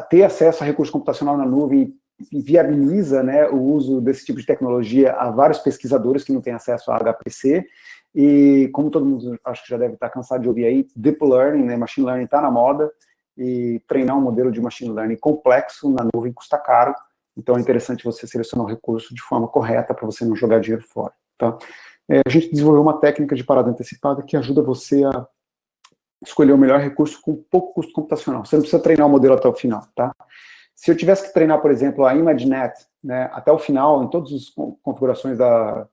Ter acesso a recurso computacional na nuvem viabiliza, né, o uso desse tipo de tecnologia a vários pesquisadores que não têm acesso a HPC, e como todo mundo acho que já deve estar cansado de ouvir aí, Deep Learning, né, Machine Learning está na moda, e treinar um modelo de Machine Learning complexo na nuvem custa caro, então é interessante você selecionar o recurso de forma correta para você não jogar dinheiro fora, tá? A gente desenvolveu uma técnica de parada antecipada que ajuda você a escolher o melhor recurso com pouco custo computacional. Você não precisa treinar o modelo até o final, tá? Se eu tivesse que treinar, por exemplo, a ImageNet, né, até o final, em todas as configurações da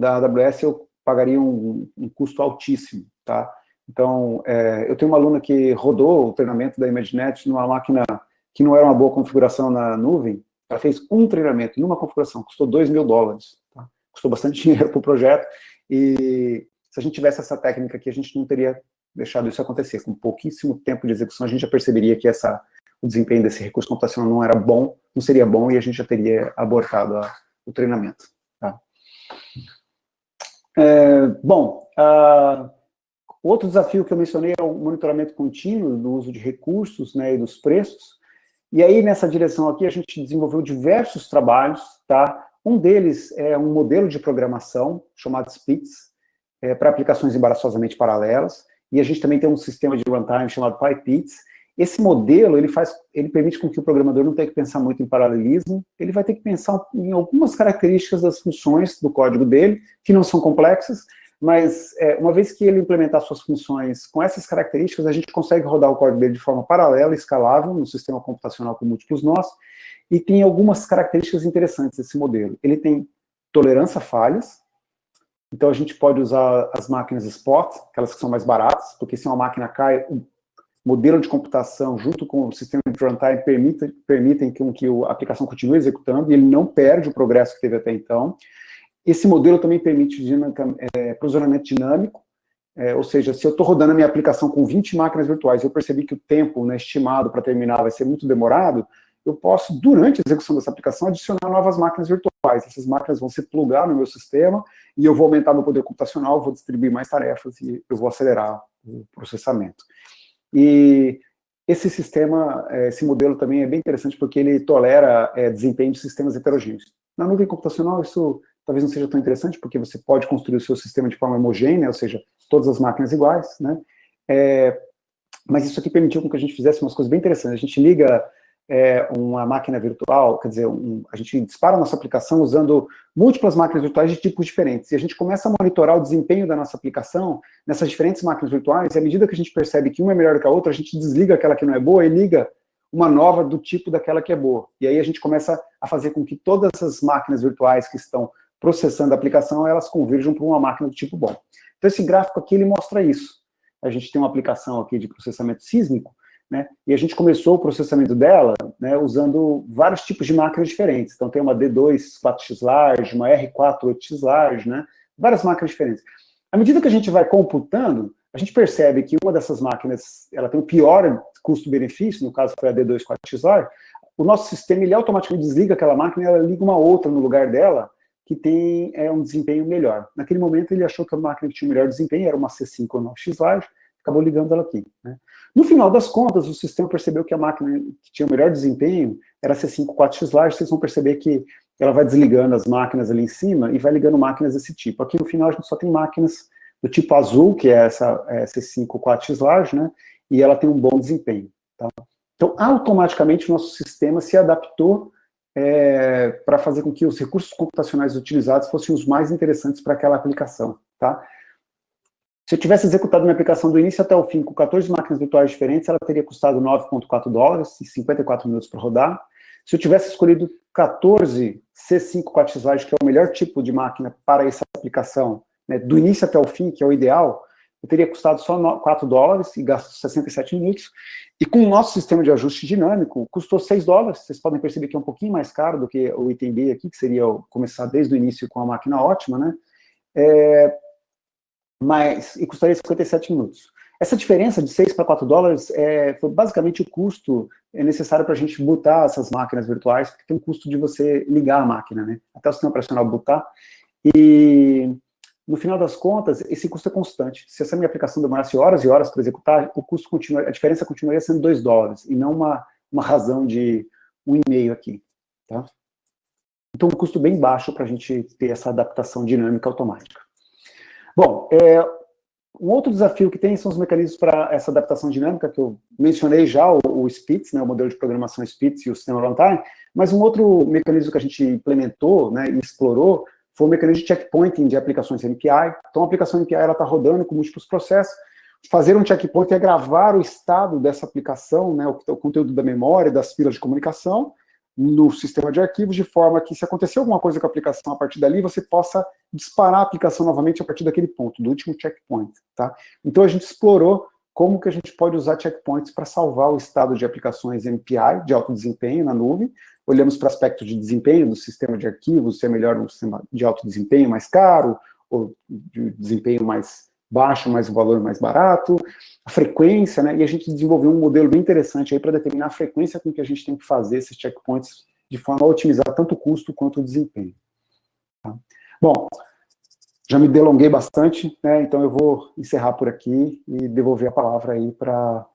AWS, eu pagaria um custo altíssimo, tá? Então, eu tenho uma aluna que rodou o treinamento da ImageNet numa máquina que não era uma boa configuração na nuvem. Ela fez um treinamento numa configuração, custou $2.000, tá? Custou bastante dinheiro para o projeto, e se a gente tivesse essa técnica aqui, a gente não teria deixado isso acontecer. Com pouquíssimo tempo de execução, a gente já perceberia que o desempenho desse recurso computacional não era bom, não seria bom, e a gente já teria abortado o treinamento, tá? Bom, outro desafio que eu mencionei é o monitoramento contínuo do uso de recursos, né, e dos preços. E aí, nessa direção aqui, a gente desenvolveu diversos trabalhos, tá? Um deles é um modelo de programação chamado SPITS, para aplicações embaraçosamente paralelas, e a gente também tem um sistema de runtime chamado PyPITS. Esse modelo, ele permite com que o programador não tenha que pensar muito em paralelismo, ele vai ter que pensar em algumas características das funções do código dele, que não são complexas, mas uma vez que ele implementar suas funções com essas características, a gente consegue rodar o código dele de forma paralela, escalável, no sistema computacional com múltiplos nós, e tem algumas características interessantes desse modelo. Ele tem tolerância a falhas, então a gente pode usar as máquinas spot, aquelas que são mais baratas, porque se uma máquina cai, o modelo de computação junto com o sistema de runtime permitem que a aplicação continue executando, e ele não perde o progresso que teve até então. Esse modelo também permite provisionamento dinâmico, ou seja, se eu estou rodando a minha aplicação com 20 máquinas virtuais e eu percebi que o tempo, né, estimado para terminar vai ser muito demorado, eu posso, durante a execução dessa aplicação, adicionar novas máquinas virtuais. Essas máquinas vão se plugar no meu sistema e eu vou aumentar meu poder computacional, vou distribuir mais tarefas e eu vou acelerar o processamento. E esse sistema, esse modelo também é bem interessante porque ele tolera desempenho de sistemas heterogêneos. Na nuvem computacional, isso talvez não seja tão interessante, porque você pode construir o seu sistema de forma homogênea, ou seja, todas as máquinas iguais, né? Mas isso aqui permitiu que a gente fizesse umas coisas bem interessantes. A gente liga uma máquina virtual, quer dizer, a gente dispara a nossa aplicação usando múltiplas máquinas virtuais de tipos diferentes, e a gente começa a monitorar o desempenho da nossa aplicação nessas diferentes máquinas virtuais, e à medida que a gente percebe que uma é melhor que a outra, a gente desliga aquela que não é boa e liga uma nova do tipo daquela que é boa. E aí a gente começa a fazer com que todas as máquinas virtuais que estão processando a aplicação, elas converjam para uma máquina do tipo bom. Então esse gráfico aqui, ele mostra isso. A gente tem uma aplicação aqui de processamento sísmico, né, e a gente começou o processamento dela, né, usando vários tipos de máquinas diferentes. Então tem uma D2 4x large, uma R4 8x large, né, várias máquinas diferentes. À medida que a gente vai computando, a gente percebe que uma dessas máquinas, ela tem o pior custo-benefício, no caso foi a D2 4x large, o nosso sistema, ele automaticamente desliga aquela máquina e ela liga uma outra no lugar dela, que tem um desempenho melhor. Naquele momento, ele achou que a máquina que tinha o melhor desempenho era uma C5 ou 9x large, acabou ligando ela aqui, né? No final das contas, o sistema percebeu que a máquina que tinha o melhor desempenho era a C5 4x large. Vocês vão perceber que ela vai desligando as máquinas ali em cima e vai ligando máquinas desse tipo. Aqui no final a gente só tem máquinas do tipo azul, que é essa C5 4x large, né? E ela tem um bom desempenho, tá? Então, automaticamente, o nosso sistema se adaptou para fazer com que os recursos computacionais utilizados fossem os mais interessantes para aquela aplicação, tá? Se eu tivesse executado minha aplicação do início até o fim com 14 máquinas virtuais diferentes, ela teria custado $9.4 e 54 minutos para rodar. Se eu tivesse escolhido 14 C5 4x large, que é o melhor tipo de máquina para essa aplicação, né, do início até o fim, que é o ideal, eu teria custado só $4 e gasto 67 minutos, e com o nosso sistema de ajuste dinâmico, custou $6, vocês podem perceber que é um pouquinho mais caro do que o item B aqui, que seria começar desde o início com a máquina ótima, né? E custaria 57 minutos. Essa diferença de $6 para $4 foi basicamente o custo necessário para a gente botar essas máquinas virtuais, porque tem um custo de você ligar a máquina, né? Até o sistema operacional botar. E, no final das contas, esse custo é constante. Se essa minha aplicação demorasse horas e horas para executar, a diferença continuaria sendo $2, e não uma razão de 1,5 aqui. Tá? Então, um custo bem baixo para a gente ter essa adaptação dinâmica automática. Bom, um outro desafio que tem são os mecanismos para essa adaptação dinâmica, que eu mencionei já, o SPITS, né, o modelo de programação SPITS e o sistema runtime, mas um outro mecanismo que a gente implementou, né, e explorou foi o mecanismo de checkpointing de aplicações MPI. Então, a aplicação MPI está rodando com múltiplos processos. Fazer um checkpoint é gravar o estado dessa aplicação, né, o conteúdo da memória, das filas de comunicação, no sistema de arquivos, de forma que, se acontecer alguma coisa com a aplicação a partir dali, você possa disparar a aplicação novamente a partir daquele ponto, do último checkpoint. Tá? Então, a gente explorou como que a gente pode usar checkpoints para salvar o estado de aplicações MPI, de alto desempenho, na nuvem. Olhamos para aspectos de desempenho do sistema de arquivos, se é melhor um sistema de alto desempenho mais caro, ou de desempenho mais baixo, mas o valor mais barato, a frequência, né? E a gente desenvolveu um modelo bem interessante aí para determinar a frequência com que a gente tem que fazer esses checkpoints de forma a otimizar tanto o custo quanto o desempenho. Tá? Bom, já me delonguei bastante, né? Então eu vou encerrar por aqui e devolver a palavra aí para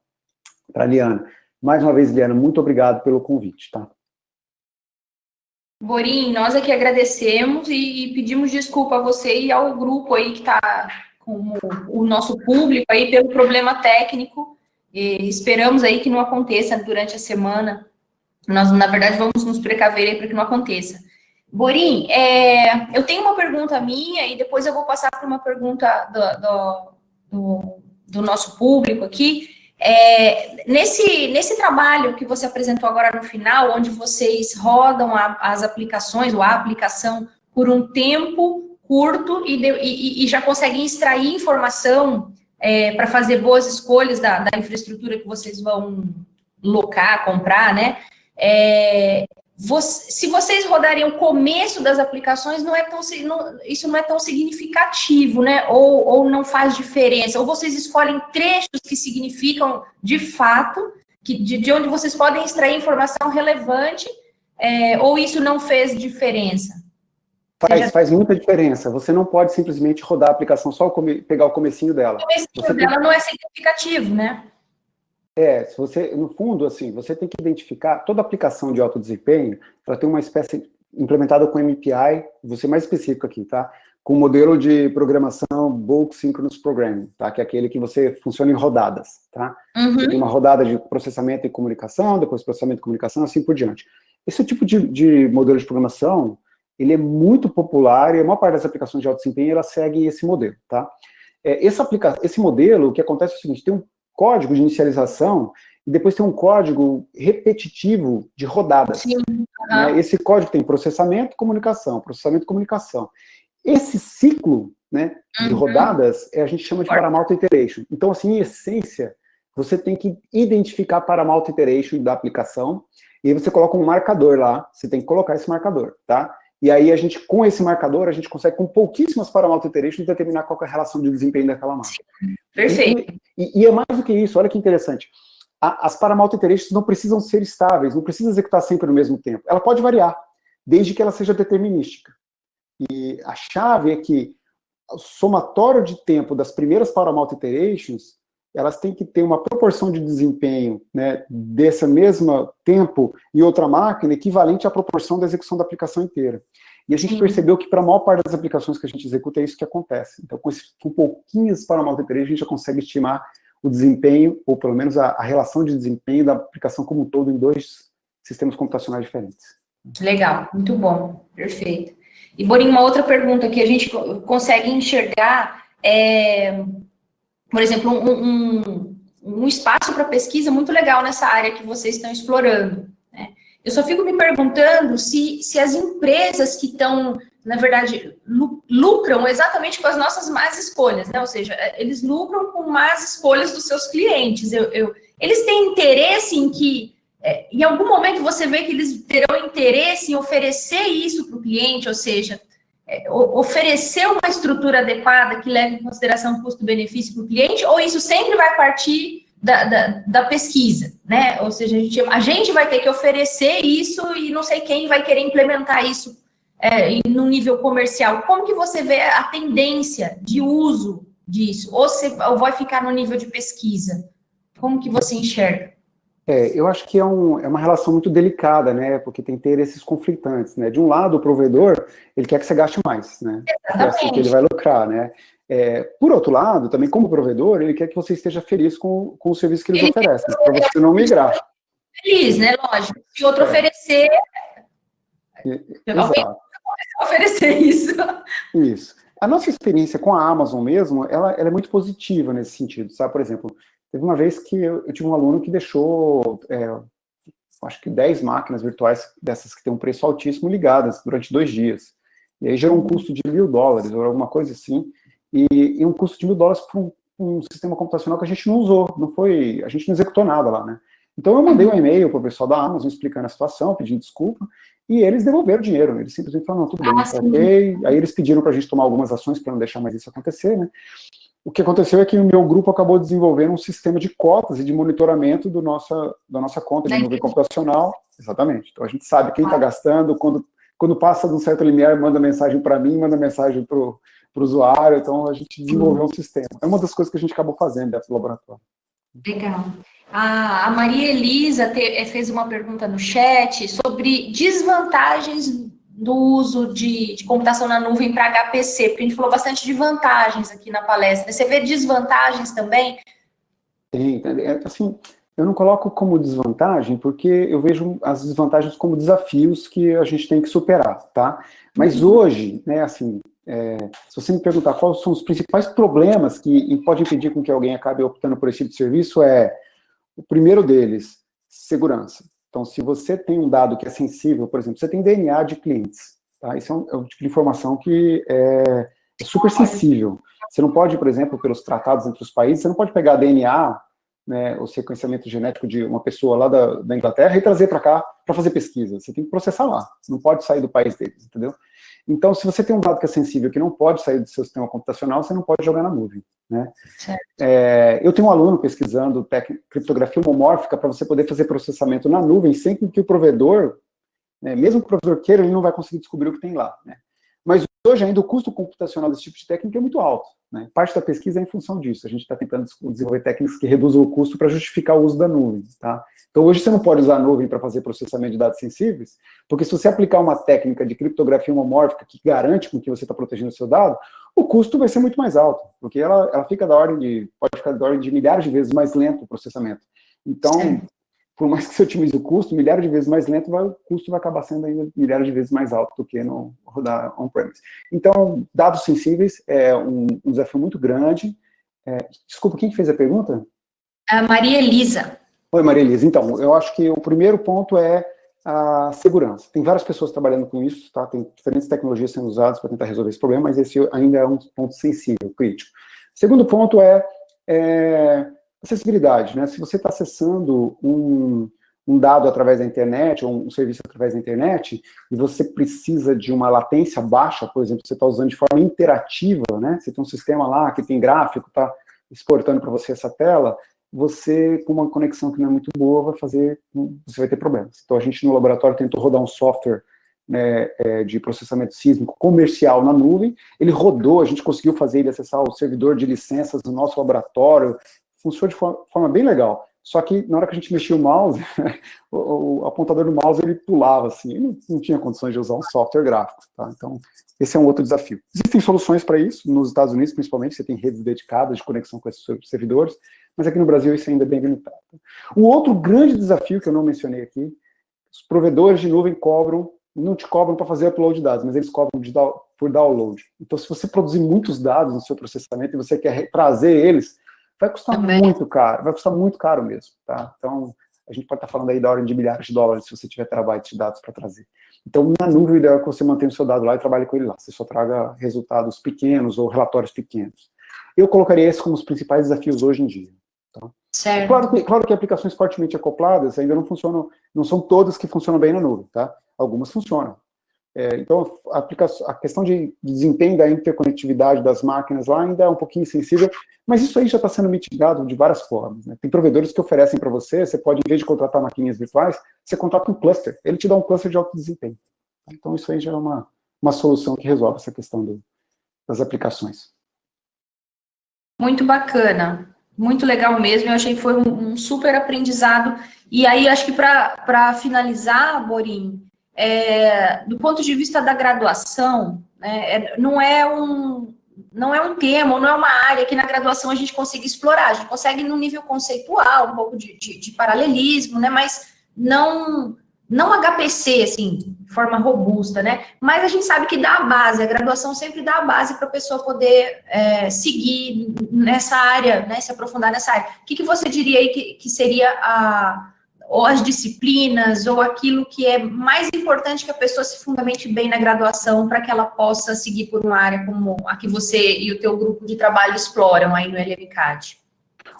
a Liana. Mais uma vez, Liana, muito obrigado pelo convite, tá? Borim, nós aqui agradecemos e pedimos desculpa a você e ao grupo aí que está com o nosso público aí pelo problema técnico. E esperamos aí que não aconteça durante a semana. Nós, na verdade, vamos nos precaver aí para que não aconteça. Borim, eu tenho uma pergunta minha e depois eu vou passar para uma pergunta do nosso público aqui. Nesse trabalho que você apresentou agora no final, onde vocês rodam as aplicações, ou a aplicação, por um tempo curto e já conseguem extrair informação para fazer boas escolhas da infraestrutura que vocês vão locar, comprar, né? Se vocês rodarem o começo das aplicações, isso não é tão significativo, né? Ou não faz diferença. Ou vocês escolhem trechos que significam, de fato, de onde vocês podem extrair informação relevante, ou isso não fez diferença? Faz muita diferença. Você não pode simplesmente rodar a aplicação, só pegar o comecinho dela. O comecinho dela não é significativo, né? Se você, no fundo, assim, você tem que identificar, toda aplicação de alto desempenho, ela tem uma espécie implementada com MPI, vou ser mais específico aqui, tá? Com o modelo de programação Bulk Synchronous Programming, tá? Que é aquele que você funciona em rodadas, tá? Uhum. Você tem uma rodada de processamento e comunicação, depois processamento e comunicação, assim por diante. Esse tipo de modelo de programação, ele é muito popular e a maior parte das aplicações de alto desempenho, ela segue esse modelo, tá? Esse modelo, o que acontece é o seguinte, tem um código de inicialização e depois tem um código repetitivo de rodadas. Sim. Uhum. Né? Esse código tem processamento e comunicação. Esse ciclo, né, de rodadas, a gente chama de Paramount Iteration. Então, assim, em essência, você tem que identificar Paramount Iteration da aplicação e aí você coloca um marcador lá, você tem que colocar esse marcador, tá? E aí, com esse marcador, a gente consegue, com pouquíssimas Paramount Iterations, determinar qual é a relação de desempenho daquela máquina. Perfeito. E é mais do que isso, olha que interessante. As Paramount Iterations não precisam ser estáveis, não precisa executar sempre no mesmo tempo. Ela pode variar, desde que ela seja determinística. E a chave é que o somatório de tempo das primeiras Paramount Iterations, elas têm que ter uma proporção de desempenho, né, desse mesmo tempo em outra máquina equivalente à proporção da execução da aplicação inteira. E a gente percebeu que para a maior parte das aplicações que a gente executa é isso que acontece. Então, com pouquinhos Paramount Iterations, a gente já consegue estimar o desempenho, ou pelo menos a relação de desempenho da aplicação como um todo em dois sistemas computacionais diferentes. Legal, muito bom, perfeito. E, Borim, uma outra pergunta que a gente consegue enxergar por exemplo, um espaço para pesquisa muito legal nessa área que vocês estão explorando, né? Eu só fico me perguntando se as empresas que estão, na verdade, lucram exatamente com as nossas más escolhas, né? Ou seja, eles lucram com más escolhas dos seus clientes. Eles têm interesse em que, em algum momento você vê que eles terão interesse em oferecer isso para o cliente, ou seja, oferecer uma estrutura adequada que leve em consideração o custo-benefício para o cliente, ou isso sempre vai partir da pesquisa, né? Ou seja, a gente vai ter que oferecer isso e não sei quem vai querer implementar isso no nível comercial. Como que você vê a tendência de uso disso? Ou vai ficar no nível de pesquisa? Como que você enxerga? Eu acho que é uma relação muito delicada, né? Porque tem interesses conflitantes, né? De um lado, o provedor, ele quer que você gaste mais, né? É assim que ele vai lucrar, né? Por outro lado, também como provedor, ele quer que você esteja feliz com o serviço que eles oferecem, para você não migrar. Feliz, né? Lógico. Se outro oferecer, Exato. oferecer isso. Isso. A nossa experiência com a Amazon mesmo, ela é muito positiva nesse sentido, sabe? Por exemplo, teve uma vez que eu tive um aluno que deixou, acho que 10 máquinas virtuais dessas que têm um preço altíssimo ligadas durante 2 dias. E aí gerou um custo de $1.000 ou alguma coisa assim, e um custo de $1.000 para um sistema computacional que a gente não usou, a gente não executou nada lá, né? Então eu mandei um e-mail para o pessoal da Amazon explicando a situação, pedindo desculpa, e eles devolveram o dinheiro. Eles simplesmente falaram, não, tudo bem, ok. Aí eles pediram para a gente tomar algumas ações para não deixar mais isso acontecer, né? O que aconteceu é que o meu grupo acabou desenvolvendo um sistema de cotas e de monitoramento da nossa conta de nuvem computacional. Exatamente. Então a gente sabe quem está gastando, quando passa de um certo limiar, manda mensagem para mim, manda mensagem para o usuário. Então a gente desenvolveu um sistema. É uma das coisas que a gente acabou fazendo dentro do laboratório. Legal. A Maria Elisa fez uma pergunta no chat sobre desvantagens do uso de computação na nuvem para HPC, porque a gente falou bastante de vantagens aqui na palestra. Você vê desvantagens também? Tem, assim, eu não coloco como desvantagem, porque eu vejo as desvantagens como desafios que a gente tem que superar, tá? Mas hoje, né, assim, se você me perguntar quais são os principais problemas que pode impedir com que alguém acabe optando por esse tipo de serviço, o primeiro deles, segurança. Então, se você tem um dado que é sensível, por exemplo, você tem DNA de clientes, tá? Isso é um tipo de informação que é super sensível. Você não pode, por exemplo, pelos tratados entre os países, você não pode pegar DNA, né, o sequenciamento genético de uma pessoa lá da Inglaterra e trazer para cá para fazer pesquisa. Você tem que processar lá, não pode sair do país deles, entendeu? Então, se você tem um dado que é sensível, que não pode sair do seu sistema computacional, você não pode jogar na nuvem, né? Eu tenho um aluno pesquisando criptografia homomórfica para você poder fazer processamento na nuvem sem que o provedor, né, mesmo que o provedor queira, ele não vai conseguir descobrir o que tem lá, né? Mas hoje ainda o custo computacional desse tipo de técnica é muito alto, né? Parte da pesquisa é em função disso. A gente está tentando desenvolver técnicas que reduzam o custo para justificar o uso da nuvem, tá? Então hoje você não pode usar a nuvem para fazer processamento de dados sensíveis, porque se você aplicar uma técnica de criptografia homomórfica que garante com que você está protegendo o seu dado, o custo vai ser muito mais alto, porque ela pode ficar da ordem de milhares de vezes mais lento o processamento. Então, por mais que você otimize o custo, milhares de vezes mais lento, o custo vai acabar sendo ainda milhares de vezes mais alto do que no rodar on-premise. Então, dados sensíveis é um desafio muito grande. Desculpa, quem fez a pergunta? A Maria Elisa. Oi, Maria Elisa. Então, eu acho que o primeiro ponto é a segurança. Tem várias pessoas trabalhando com isso, tá? Tem diferentes tecnologias sendo usadas para tentar resolver esse problema, mas esse ainda é um ponto sensível, crítico. Segundo ponto é acessibilidade, né? Se você está acessando um dado através da internet, ou um serviço através da internet, e você precisa de uma latência baixa, por exemplo, você está usando de forma interativa, né? Você tem um sistema lá que tem gráfico, está exportando para você essa tela, você, com uma conexão que não é muito boa, você vai ter problemas. Então, a gente no laboratório tentou rodar um software, né, de processamento sísmico comercial na nuvem, ele rodou, a gente conseguiu fazer ele acessar o servidor de licenças do nosso laboratório, funcionou de forma bem legal. Só que na hora que a gente mexia o mouse, o apontador do mouse ele pulava assim, ele não tinha condições de usar um software gráfico, tá? Então, esse é um outro desafio. Existem soluções para isso, nos Estados Unidos principalmente, você tem redes dedicadas de conexão com esses servidores, mas aqui no Brasil isso ainda é bem limitado. O outro grande desafio que eu não mencionei aqui, os provedores de nuvem não te cobram para fazer upload de dados, mas eles cobram por download. Então, se você produzir muitos dados no seu processamento e você quer trazer eles, vai custar muito caro, vai custar muito caro mesmo, tá? Então, a gente pode estar falando aí da ordem de milhares de dólares se você tiver terabytes de dados para trazer. Então, na nuvem, o ideal é que você mantenha o seu dado lá e trabalhe com ele lá. Você só traga resultados pequenos ou relatórios pequenos. Eu colocaria esses como os principais desafios hoje em dia. Tá? Certo. Claro que aplicações fortemente acopladas ainda não funcionam, não são todas que funcionam bem na nuvem, tá? Algumas funcionam. Então, a questão de desempenho da interconectividade das máquinas lá ainda é um pouquinho sensível, mas isso aí já está sendo mitigado de várias formas. Né? Tem provedores que oferecem para você, você pode, em vez de contratar maquininhas virtuais, você contrata um cluster, ele te dá um cluster de alto desempenho. Então, isso aí já é uma solução que resolve essa questão das aplicações. Muito bacana, muito legal mesmo, eu achei que foi um super aprendizado. E aí, acho que para finalizar, Borim, do ponto de vista da graduação, não é um tema, não é uma área que na graduação a gente consiga explorar, a gente consegue no nível conceitual, um pouco de paralelismo, né, mas não HPC, assim, de forma robusta, né, mas a gente sabe que dá a base, a graduação sempre dá a base para a pessoa poder seguir nessa área, né, se aprofundar nessa área. O que você diria aí que seria ou as disciplinas, ou aquilo que é mais importante que a pessoa se fundamente bem na graduação para que ela possa seguir por uma área como a que você e o teu grupo de trabalho exploram aí no LMCAD?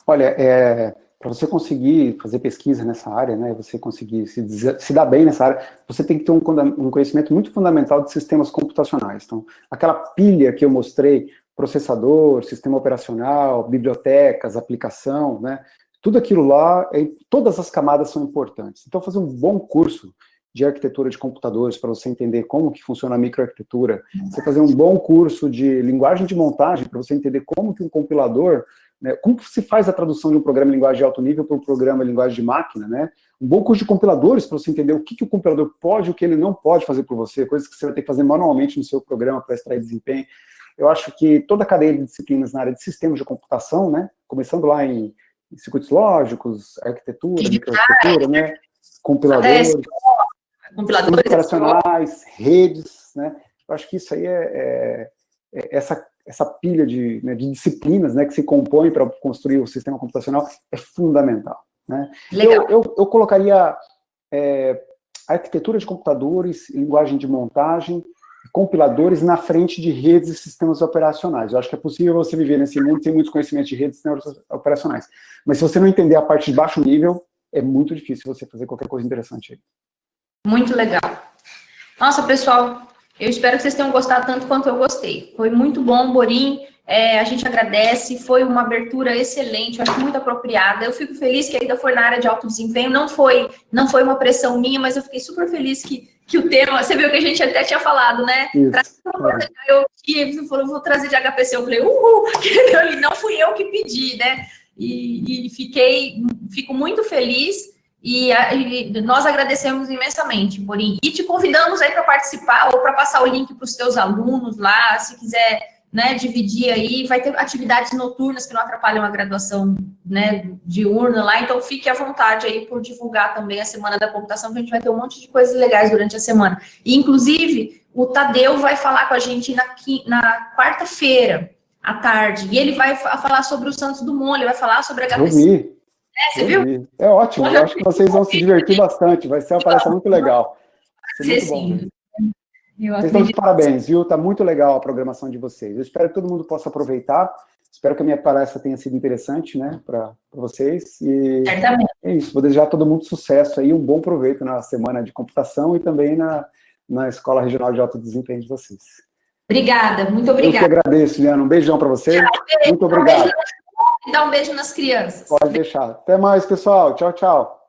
Olha, para você conseguir fazer pesquisa nessa área, né, você conseguir se dar bem nessa área, você tem que ter um conhecimento muito fundamental de sistemas computacionais. Então, aquela pilha que eu mostrei, processador, sistema operacional, bibliotecas, aplicação, né, tudo aquilo lá, todas as camadas são importantes. Então, fazer um bom curso de arquitetura de computadores para você entender como que funciona a microarquitetura, você fazer um bom curso de linguagem de montagem para você entender como que um compilador, né, como se faz a tradução de um programa em linguagem de alto nível para um programa em linguagem de máquina, né? Um bom curso de compiladores para você entender o que o compilador pode e o que ele não pode fazer por você, coisas que você vai ter que fazer manualmente no seu programa para extrair desempenho. Eu acho que toda a cadeia de disciplinas na área de sistemas de computação, né, começando lá em circuitos lógicos, arquitetura, microarquitetura, né, compiladores operacionais, redes, né, eu acho que isso aí essa pilha de disciplinas, né, que se compõe para construir o sistema computacional é fundamental, né. Eu colocaria arquitetura de computadores, linguagem de montagem, compiladores na frente de redes e sistemas operacionais. Eu acho que é possível você viver nesse mundo sem muitos conhecimentos de redes e sistemas operacionais. Mas se você não entender a parte de baixo nível, é muito difícil você fazer qualquer coisa interessante aí. Muito legal. Nossa, pessoal, eu espero que vocês tenham gostado tanto quanto eu gostei. Foi muito bom, Borim. A gente agradece, foi uma abertura excelente, eu acho muito apropriada. Eu fico feliz que ainda foi na área de alto desempenho, não foi uma pressão minha, mas eu fiquei super feliz que o tema, você viu que a gente até tinha falado, né? Eu vou trazer de HPC, eu falei, não fui eu que pedi, né? E fico muito feliz. E nós agradecemos imensamente, Borim. E te convidamos aí para participar ou para passar o link para os teus alunos lá, se quiser, né, dividir aí. Vai ter atividades noturnas que não atrapalham a graduação, né, diurna lá. Então, fique à vontade aí por divulgar também a Semana da Computação, que a gente vai ter um monte de coisas legais durante a semana. E, inclusive, o Tadeu vai falar com a gente na quarta-feira, à tarde. E ele vai falar sobre o Santos Dumont, ele vai falar sobre a HPC. Eu vi. Você viu? É ótimo, eu acho que vocês vão se divertir bastante, vai ser uma palestra muito legal. Vai ser muito bom. Vocês estão de parabéns, viu? Está muito legal a programação de vocês. Eu espero que todo mundo possa aproveitar. Espero que a minha palestra tenha sido interessante, né, para vocês. E é isso, vou desejar a todo mundo sucesso aí, um bom proveito na Semana de Computação e também na Escola Regional de Alto Desempenho de vocês. Obrigada, muito obrigada. Eu que agradeço, Liana. Um beijão para você. Muito obrigado. Dá um beijo nas crianças. Pode deixar. Até mais, pessoal. Tchau, tchau.